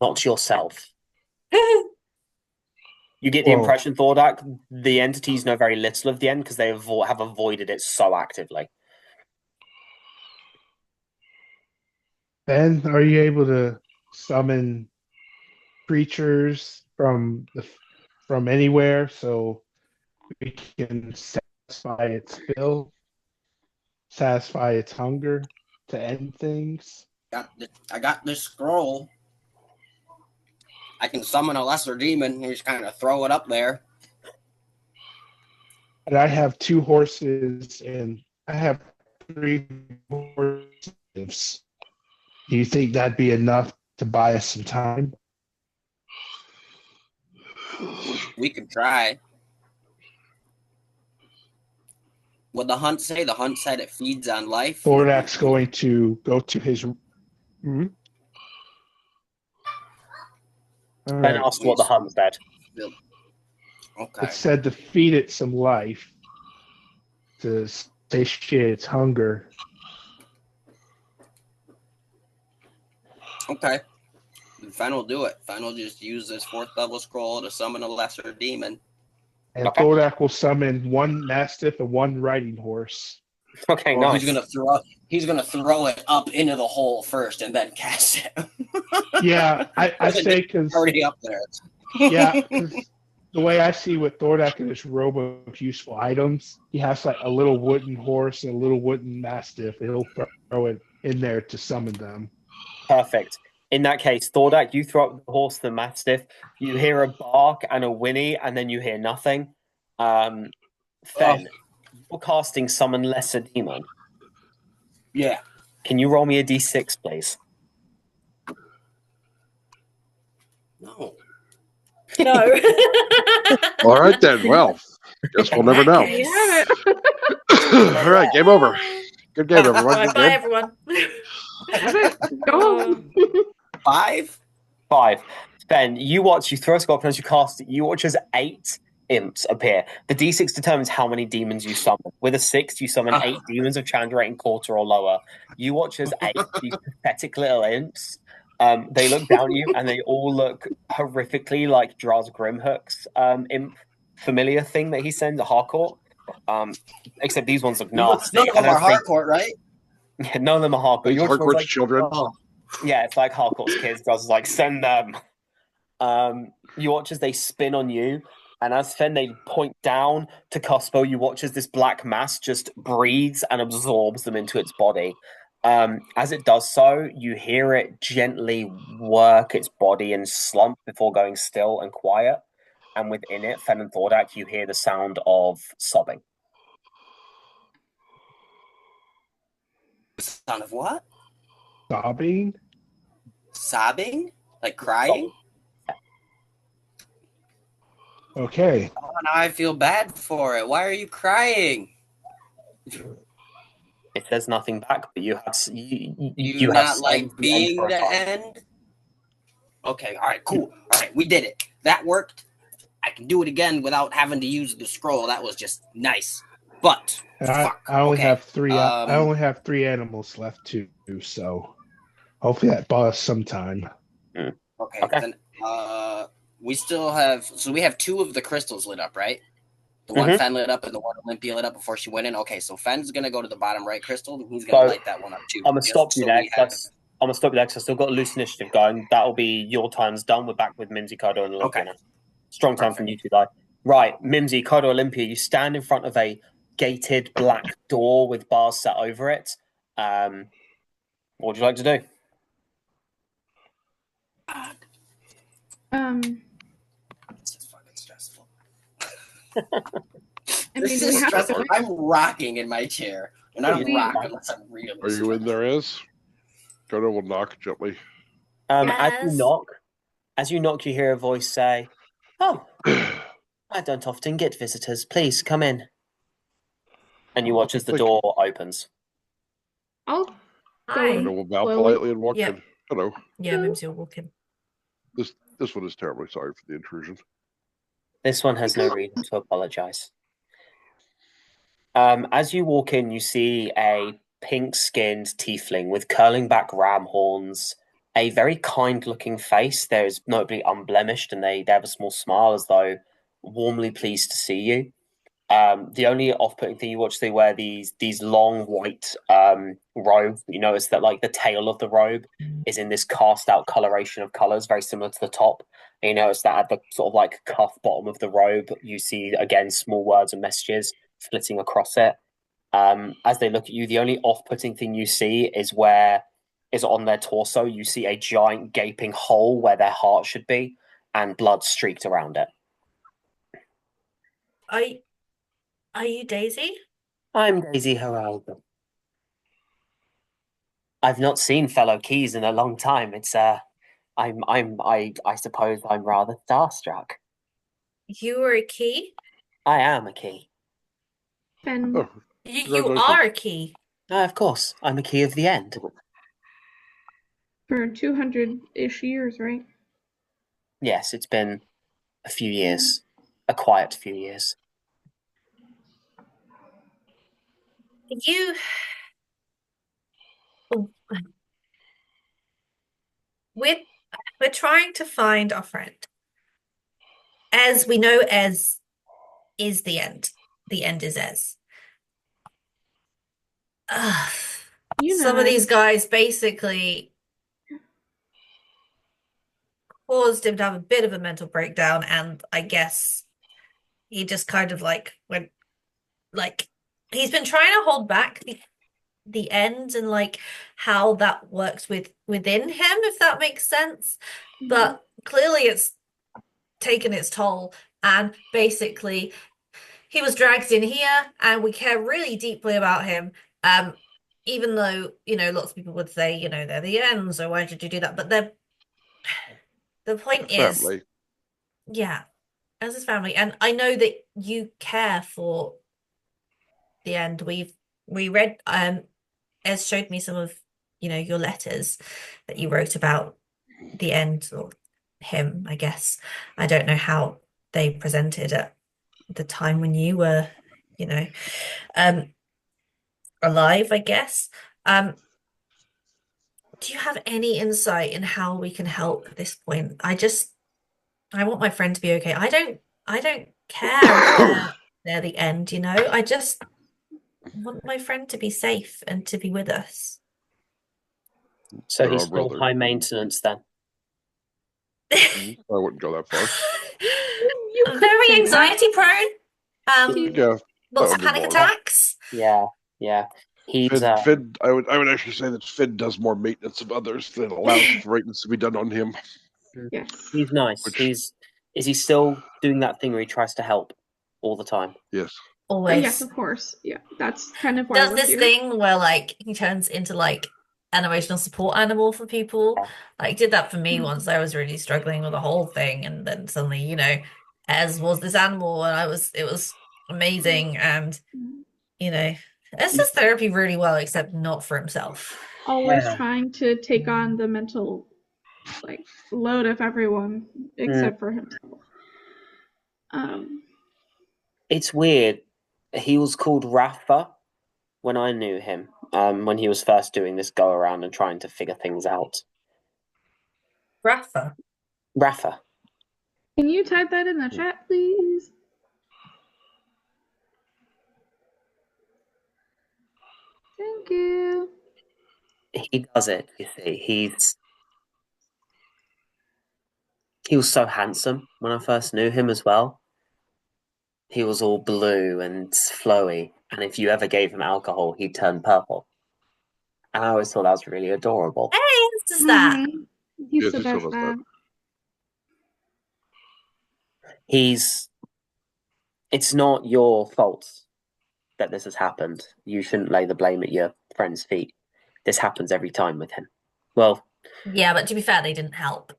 Not yourself. You get the Well, impression, Thordak, the entities know very little of the end because they have avoided it so actively. Ben, are you able to summon creatures from anywhere so we can satisfy its fill, satisfy its hunger to end things? I got this scroll. I can summon a lesser demon and just kind of throw it up there. And I have 2 horses and I have 3 horses. Do you think that'd be enough to buy us some time? We could try. What the hunt say? The hunt said it feeds on life. Thordak's going to go to his. Hmm? All Ben right. asked what the hunt said. Okay. It said to feed it some life to satiate its hunger. Okay. Fen will do it. Fen will just use this 4th level scroll to summon a lesser demon. And Okay. Thordak will summon 1 mastiff and 1 riding horse. Okay, Well, nice. he's gonna throw it up into the hole first and then cast it. Yeah, I say because already up there. yeah, 'cause the way I see with Thordak in his robe of useful items, he has like a little wooden horse and a little wooden mastiff. He'll throw it in there to summon them. Perfect. In that case, Thordak, you throw up the horse, the mastiff. You hear a bark and a whinny, and then you hear nothing. Fen, you're casting Summon Lesser Demon. Yeah. Can you roll me a d6, please? No. No. All right then. Well, guess we'll never know. Okay. Yeah. All right, game over. Good game, everyone. Right, Good bye, game. everyone. Go. 5? 5. Ben, you throw a scorpion as you cast it, you watch as 8 imps appear. The d6 determines how many demons you summon. With a 6, you summon 8 demons of Chandra rating quarter or lower. You watch as 8 these pathetic little imps. They look down at you and they all look horrifically like Draz Grimhook's imp familiar thing that he sends, a Harcourt. Except these ones look nasty. None of them are Harcourt, right? Yeah, none of them are Harcourt. These Yours was Harcourt's like, children. Oh. yeah, it's like Harcourt's kids. Draz is like, send them. You watch as they spin on you, and as Fen they point down to Cuspo, you watch as this black mass just breathes and absorbs them into its body. As it does so, you hear it gently work its body and slump before going still and quiet. And within it, Fen and Thordak, you hear the sound of sobbing. Sound of what? Sobbing? Sobbing? Like crying? Okay. Oh, now I feel bad for it. Why are you crying? It says nothing back, but you have You have not like signed the end being for a the time. end? Okay, all right, cool. All right, we did it. That worked. I can do it again without having to use the scroll. That was just nice. But I only okay. have 3. I only have 3 animals left too, so hopefully that bought us some time. Okay. Okay. Then we still have. So we have 2 of the crystals lit up, right? The one Fen lit up and the one Olympia lit up before she went in. Okay, so Fen's gonna go to the bottom right crystal, and he's gonna light that one up too. I'm gonna stop you there. I'm gonna stop you there because I've still got loose initiative going. That'll be your time's done. We're back with Mimsy, Kodo, and Olympia now. Strong time from you two, though. Right, Mimsy, Kodo, Olympia, you stand in front of a gated black door with bars set over it. What would you like to do? This is fucking stressful. This is stressful. I'm rocking in my chair, and I don't rock unless I'm really. Are you in there, Ez? Kodo will knock gently. As you knock, you hear a voice say, "Oh, I don't often get visitors. Please come in." And you watch as the door opens. I'll Hi. Kodo will bow Slowly. politely and walk Yeah. in. Hello. Yeah, Mimsy will walk in. This one is terribly sorry for the intrusion. This one has no reason to apologize. As you walk in, you see a pink-skinned tiefling with curling back ram horns, a very kind-looking face. There is notably unblemished, and they have a small smile as though warmly pleased to see you. The only off-putting thing you watch, they wear these long white robes. You notice that like the tail of the robe is in this cast-out coloration of colors, very similar to the top. And you notice that at the sort of like cuff bottom of the robe, you see again small words and messages flitting across it. As they look at you, the only off-putting thing you see is on their torso. You see a giant gaping hole where their heart should be, and blood streaked around it. Are you Daisy? I'm Daisy Heraldo. I've not seen fellow Keys in a long time. I suppose I'm rather starstruck. You were a key? I am a Key. And Oh, You congratulations. are a key. Of course, I'm a Key of the End. for 200-ish years, right? Yes, it's been a few years, a quiet few years. You. Oh. We're trying to find our friend. As we know, Ez is the end. The end is Ez. You know Some of that. these guys basically caused him to have a bit of a mental breakdown, and I guess he just kind of like went like he's been trying to hold back the end and like how that works within him, if that makes sense. But clearly it's taken its toll, and basically he was dragged in here, and we care really deeply about him. Even though, lots of people would say, they're the ends, or why did you do that? But the point is, Family. yeah, as his family. And I know that you care for the end. We read Ez showed me some of, your letters that you wrote about the end, or him, I guess. I don't know how they presented at the time when you were, alive, I guess. Do you have any insight in how we can help at this point? I want my friend to be okay. I don't care if they're the end, I just want my friend to be safe and to be with us. So They're he's our still brother. high maintenance then. I wouldn't go that far. You I'm could very say that. anxiety prone. Yeah, Lots of that would be panic more. attacks. Yeah. He's Finn, I would actually say that Finn does more maintenance of others than allows maintenance to be done on him. Yes. he's nice. Which- Is he still doing that thing where he tries to help all the time? Yes. Always. Yes, of course. Yeah, that's kind of why Does we're this here. thing where like he turns into like an emotional support animal for people. Yeah. Like did that for me Mhm. once. I was really struggling with the whole thing, and then suddenly, Ez was this animal, and it was amazing. And Ez does therapy really well, except not for himself. Always Yeah. trying to take on the mental load of everyone except for himself. It's weird. He was called Rafa when I knew him, when he was first doing this go around and trying to figure things out. Rafa. Rafa. Can you type that in the chat, please? Thank you. He does it, you see. He was so handsome when I first knew him as well. He was all blue and flowy, and if you ever gave him alcohol, he'd turn purple. And I always thought that was really adorable. Hey, Ez does that. Mhm. He's Yes, the he still best does that. man. It's not your fault that this has happened. You shouldn't lay the blame at your friend's feet. This happens every time with him. Well, Yeah, but to be fair, they didn't help.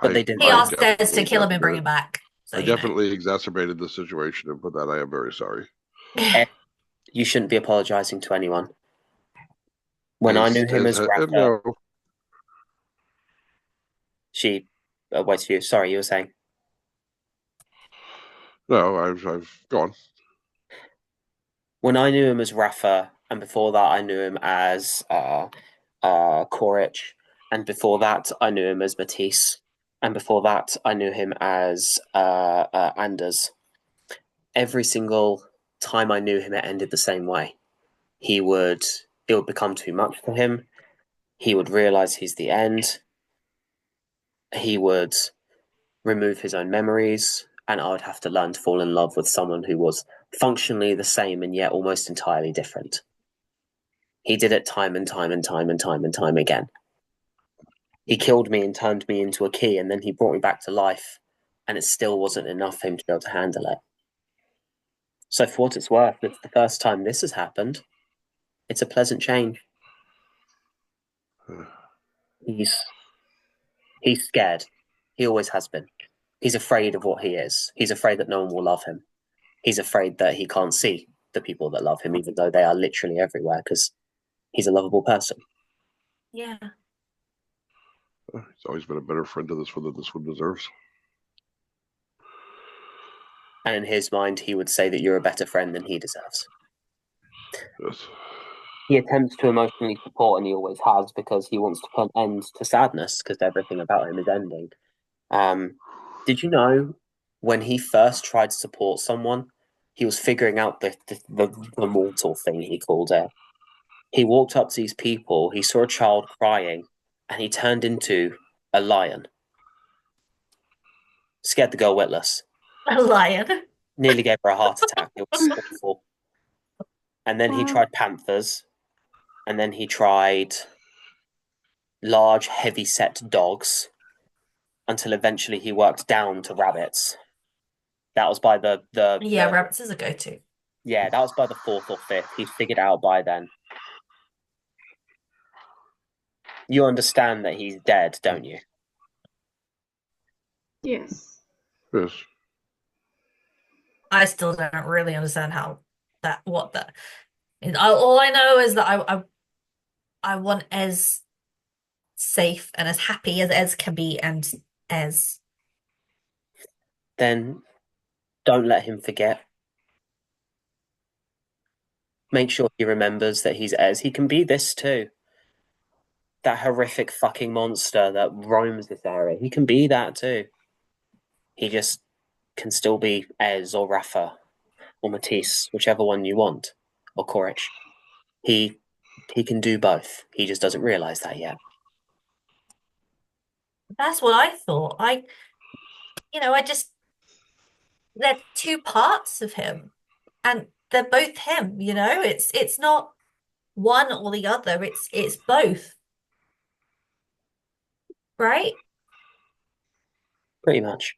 but they didn't. He I asked Ez to kill him and bring him back. So, I definitely exacerbated the situation, and for that I am very sorry. You shouldn't be apologizing to anyone. When I knew him as Rafa, no, she waits for you. Sorry, you were saying. no, I've gone. When I knew him as Rafa, and before that, I knew him as Korich, and before that, I knew him as Matisse, and before that, I knew him as Anders. Every single time I knew him, it ended the same way. It would become too much for him. He would realize he's the end. He would remove his own memories, and I would have to learn to fall in love with someone who was functionally the same and yet almost entirely different. He did it time and time and time and time and time again. He killed me and turned me into a key, and then he brought me back to life, and it still wasn't enough for him to be able to handle it. So for what it's worth, it's the first time this has happened. It's a pleasant change. He's scared. He always has been. He's afraid of what he is. He's afraid that no one will love him. He's afraid that he can't see the people that love him, even though they are literally everywhere, because he's a lovable person. Yeah. He's always been a better friend to this one than this one deserves. And in his mind, he would say that you're a better friend than he deserves. Yes. He attempts to emotionally support, and he always has, because he wants to put an end to sadness, because everything about him is ending. Did you know when he first tried to support someone, he was figuring out the mortal thing, he called it. He walked up to these people, he saw a child crying, and he turned into a lion. Scared the girl witless. A lion. Nearly gave her a heart attack. It was awful. And then he tried panthers, and then he tried large, heavy-set dogs, until eventually he worked down to rabbits. That was by the rabbits is a go-to. Yeah, that was by the 4th or 5th. He figured out by then. You understand that he's dead, don't you? Yes. Yes. I still don't really understand all I know is that I want as safe and as happy as Ez can be, and as Then don't let him forget. Make sure he remembers that he's Ez. He can be this too. That horrific fucking monster that roams this area. He can be that too. He just can still be Ez or Rafa or Matisse, whichever one you want, or Korich. He can do both. He just doesn't realize that yet. that's what I thought. They're two parts of him, and they're both him, It's not one or the other, it's both. Right? Pretty much.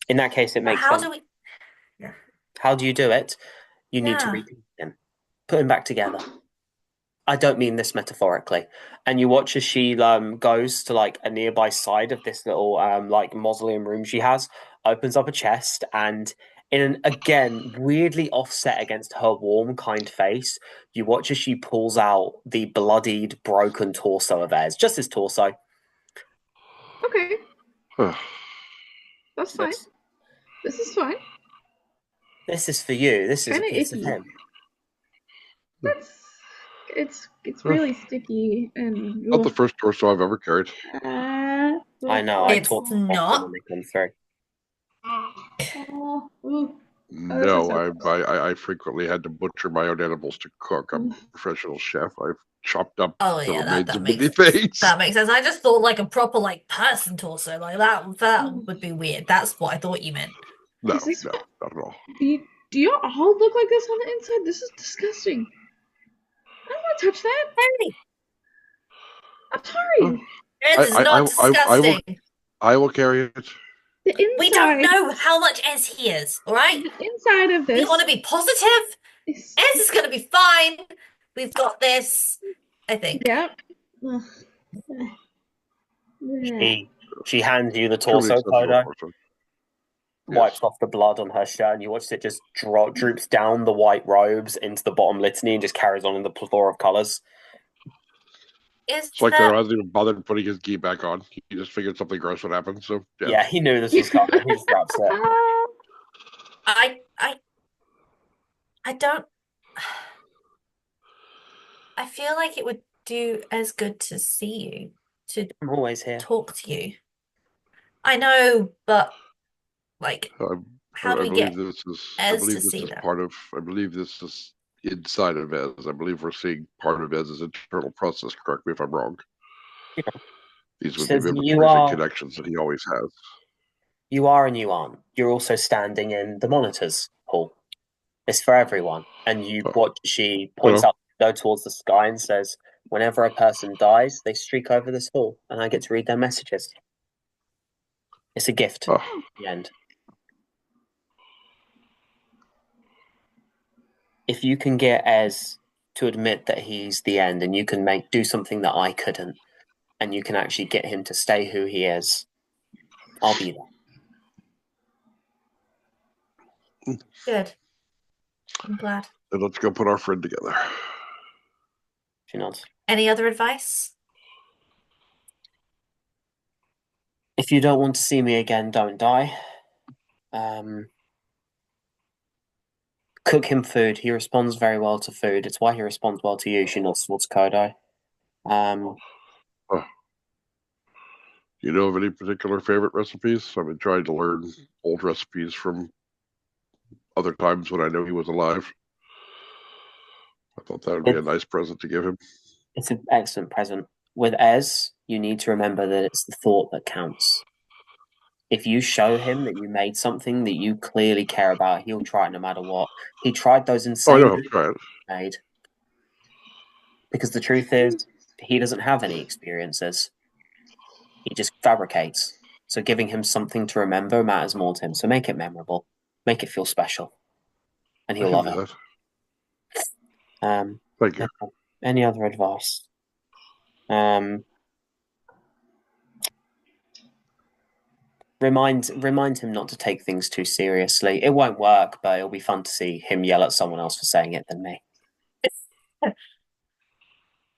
In that case, it But makes how sense. do we How do you do it? You need to repeat him. Put him back together. I don't mean this metaphorically. And you watch as she goes to like a nearby side of this little like mausoleum room she has, opens up a chest, and in an again weirdly offset against her warm, kind face, you watch as she pulls out the bloodied, broken torso of theirs, just his torso. Okay. That's fine. This is fine. This is for you. This is a Kinda piece icky. of him. It's really sticky and Not the first torso I've ever carried. I know. I It's talk not. when they come through. No, I frequently had to butcher my own animals to cook. I'm a professional chef. I've chopped up the remains of many things. That makes sense. I just thought like a proper like person torso, like that would be weird. That's what I thought you meant. No, not at all. Do you all look like this on the inside? This is disgusting. I don't want to touch that. Hey, I'm sorry. Ez is not disgusting. I will carry it. The inside. We don't know how much Ez he is, all right? The inside of this. You want to be positive? Ez is going to be fine. We've got this, I think. Yep. She hands you the torso photo, wipes off the blood on her shirt, and you watch it just droops down the white robes into the bottom litany and just carries on in the plethora of colours. It's like they hasn't even bothered putting his gi back on. He just figured something gross would happen. So yeah, he knew this was coming. He just wraps it. I don't. I feel like it would do as good to see you, to I'm always here. talk to you. I know, but like, how do I we believe get this is. I Ez to believe this see is that? part of. I believe this is inside of Ez. I believe we're seeing part of Ez's internal process. Correct me if I'm wrong. These She would be says memories and connections that he always has. you are and you aren't. You're also standing in the monitors hall. It's for everyone. And you Uh, watch she you points know, out the window towards the sky and says, whenever a person dies, they streak over this hall and I get to read their messages. It's a gift uh, at the end. If you can get Ez to admit that he's the end and you can do something that I couldn't, and you can actually get him to stay who he is, I'll be there. Good. I'm glad. then let's go put our friend together. She nods. Any other advice? If you don't want to see me again, don't die. Cook him food. He responds very well to food. It's why he responds well to you. She nods towards Kodo. Uh, do you know of any particular favorite recipes? I've been trying to learn old recipes from other times when I know he was alive. I thought that would be a nice present to give him. It's an excellent present. With Ez, you need to remember that it's the thought that counts. If you show him that you made something that you clearly care about, he'll try it no matter what. He tried those Oh, I insane know. Try it. made. Because the truth is, he doesn't have any experiences. He just fabricates. So giving him something to remember matters more to him. So make it memorable. Make it feel special. And I he'll can love do it. that. Thank you. Any other advice? Remind him not to take things too seriously. It won't work, but it'll be fun to see him yell at someone else for saying it than me.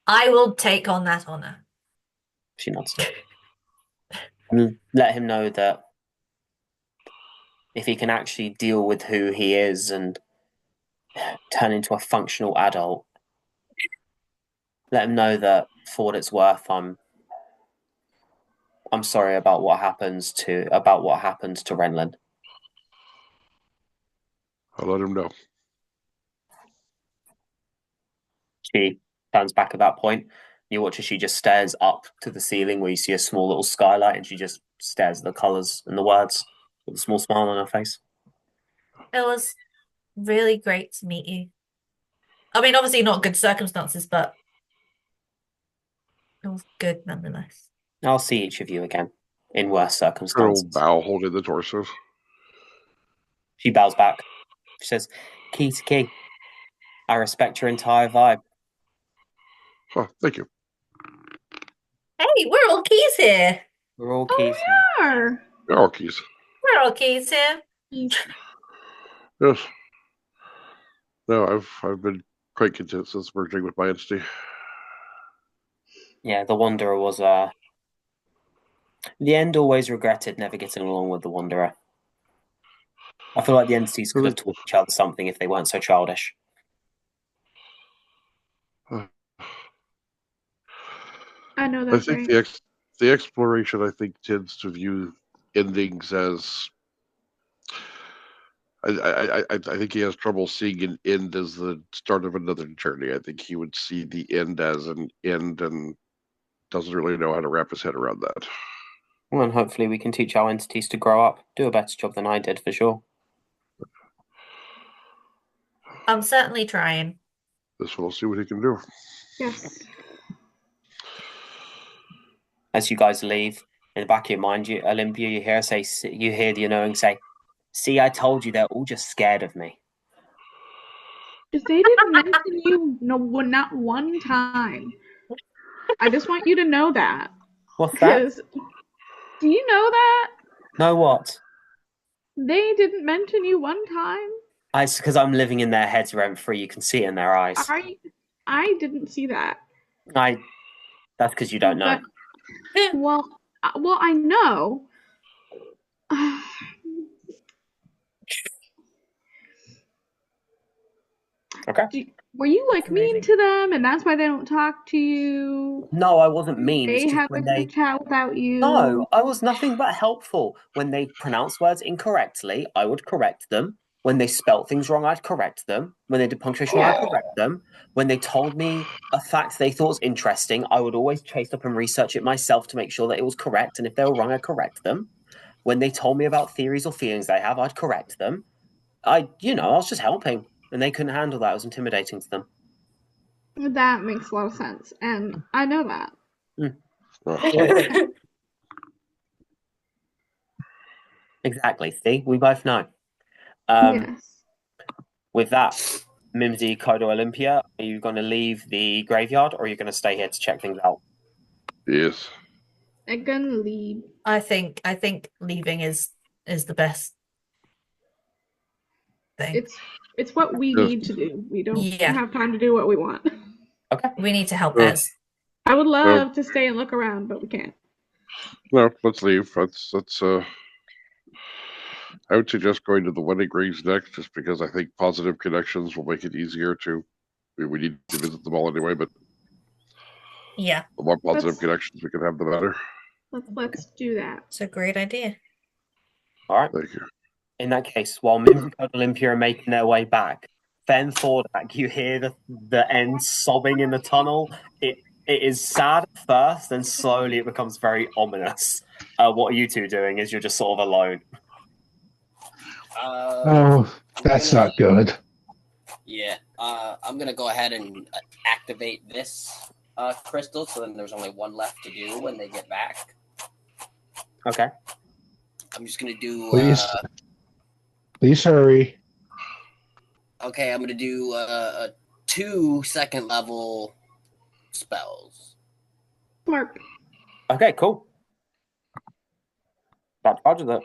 I will take on that honor. She nods. And let him know that if he can actually deal with who he is and turn into a functional adult, let him know that for what it's worth, I'm sorry about what happened to Renlin. I'll let him know. She turns back at that point. You watch as she just stares up to the ceiling where you see a small little skylight, and she just stares at the colours and the words with a small smile on her face. It was really great to meet you. I mean, obviously not good circumstances, but it was good nonetheless. I'll see each of you again in worse Her circumstances. old bow holding the torso. She bows back. She says, "Key to key. I respect your entire vibe." Oh, thank you. Hey, we're all keys here. We're all keys. Are. You're all keys. We're all keys here. Yes. No, I've been quite content since merging with my entity. Yeah, the Wanderer was the end always regretted never getting along with the Wanderer. I feel like the entities could have taught each other something if they weren't so childish. I know I that's think right. the exploration, I think, tends to view endings as. I think he has trouble seeing an end as the start of another journey. I think he would see the end as an end and doesn't really know how to wrap his head around that. Well, and hopefully we can teach our entities to grow up, do a better job than I did, for sure. I'm certainly trying. This one will see what he can do. Yes. As you guys leave, in the back of your mind, Olympia, you hear the annoying say, "See, I told you they're all just scared of me." They didn't mention you not one time. I just want you to know that. What's that? Because do you know that? No, what? They didn't mention you one time. It's because I'm living in their heads rent free. You can see it in their eyes. I didn't see that. That's because you don't know. Well, I know. Were you like mean to them, and that's why they don't talk to you? No, I wasn't mean. It's They just have a when good chat without you. No, I was nothing but helpful. When they pronounced words incorrectly, I would correct them. When they spelt things wrong, I'd correct them. When they did punctuation wrong, I'd correct them. When they told me a fact they thought was interesting, I would always chase up and research it myself to make sure that it was correct. And if they were wrong, I'd correct them. When they told me about theories or feelings they have, I'd correct them. I was just helping, and they couldn't handle that. It was intimidating to them. That makes a lot of sense, and I know that. Exactly. See, we both know. Yes. With that, Mimsy, Kodo, Olympia, are you going to leave the graveyard, or are you going to stay here to check things out? Yes. I'm gonna leave. I think leaving is the best thing. It's what we need to do. We don't Yeah. have time to do what we want. Okay. We need to help Ez. I would love to stay and look around, but we can't. No, let's leave. Let's I would suggest going to the wedding rings next, just because I think positive connections will make it easier to. We need to visit them all anyway, but Yeah, the more positive connections we can have, the better. Let's do that. it's a great idea. All right. Thank you. In that case, while Mimsy, Kodo, Olympia are making their way back, Fen Thordak, you hear the end sobbing in the tunnel. It is sad at first, then slowly it becomes very ominous. What are you two doing? Is you're just sort of alone? That's not good. Yeah, I'm gonna go ahead and activate this crystal, so then there's only one left to do when they get back. Okay. I'm just gonna do. Please hurry. Okay, I'm gonna do 2 second level spells. Smart. Okay, cool. That charges it.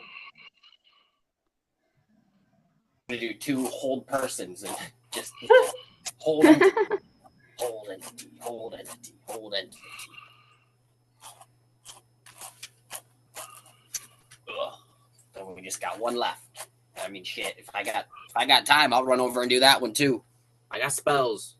I'm gonna do 2 hold persons and just hold entity, hold entity, hold entity, hold entity. Ugh. So we just got one left. I mean, shit. If I got time, I'll run over and do that one too. I got spells.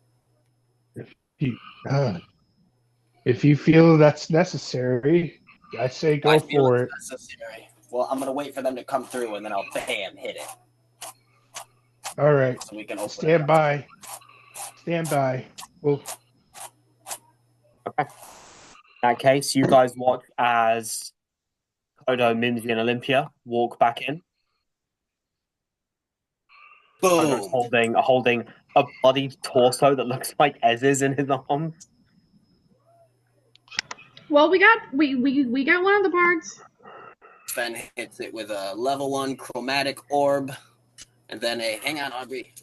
If you feel that's necessary, I say go for it. Necessary. Well, I'm gonna wait for them to come through, and then I'll bam hit it. All right. So we can open Stand by. Stand by. Well. Okay. In that case, you guys watch as Kodo, Mimsy, and Olympia walk back in. Boom. Holding a bloody torso that looks like Ez's in his arms. Well, we got one of the parts. Fen hits it with a level 1 chromatic orb, and then a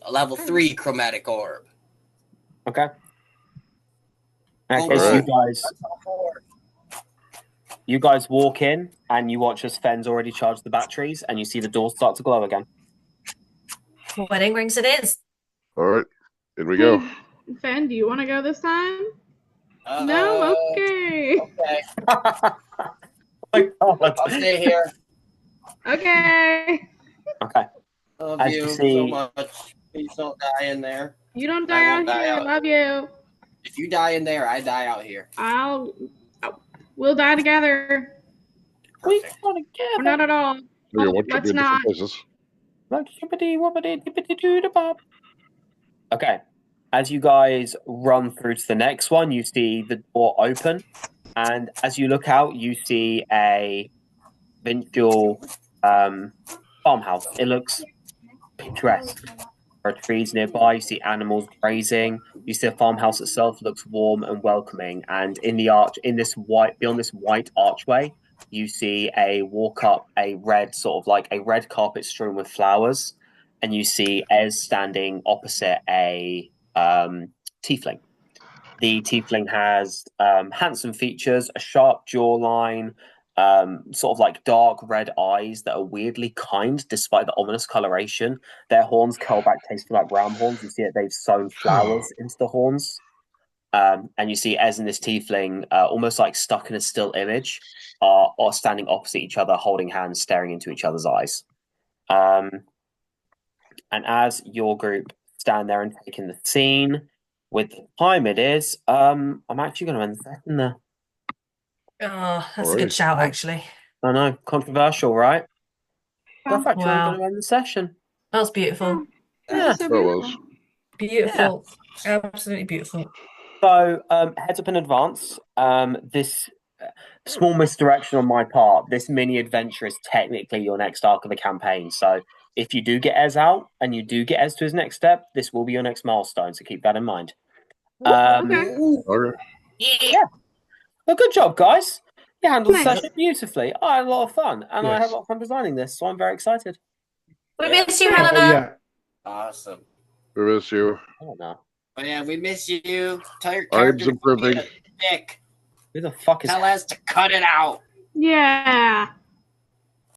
level 3 chromatic orb. Okay. In that case, you guys walk in, and you watch as Fen's already charged the batteries, and you see the doors start to glow again. Wedding rings it is. All right, here we go. Fen, do you want to go this time? No? Okay. Okay. My God. I'll stay here. Okay. Okay. Love As you you see- so much. Please don't die in there. You don't die out here. I love you. If you die in there, I die out here. We'll die together. We Perfect. go together. Or not at all. Yeah, what could Let's be in not. different places? Okay. As you guys run through to the next one, you see the door open, and as you look out, you see a provincial farmhouse. It looks picturesque. There are trees nearby. You see animals grazing. You see the farmhouse itself looks warm and welcoming. And in the arch, beyond this white archway, you see a walk up a red carpet strewn with flowers, and you see Ez standing opposite a tiefling. The tiefling has handsome features, a sharp jawline, sort of like dark red eyes that are weirdly kind despite the ominous coloration. Their horns curl back tastefully like ram horns. You see that they've sewn flowers into the horns. And you see Ez and this tiefling, almost like stuck in a still image, are standing opposite each other, holding hands, staring into each other's eyes. And as your group stand there and take in the scene. With the time it is, I'm actually going to end the session there. Oh, that's a Alright. good shout, actually. I know, controversial, right? That's actually where I'm Wow. going to end the session. That was beautiful. Yeah. So That beautiful. was. Beautiful. Absolutely beautiful. So, heads up in advance. This small misdirection on my part. This mini adventure is technically your next arc of the campaign. So, if you do get Ez out and you do get Ez to his next step, this will be your next milestone. So keep that in mind. Okay. Okay. Yeah. Well, good job, guys. You handled the Nice. session beautifully. I had a lot of fun, and I had a Yes. lot of fun designing this. So I'm very excited. We Yeah. miss you, Oh, Helena. Oh yeah. Awesome. We miss you. Oh no, But yeah, we miss you. Tell your Arms character to improving. be a dick. who the fuck is? Tell us to cut it out. Yeah.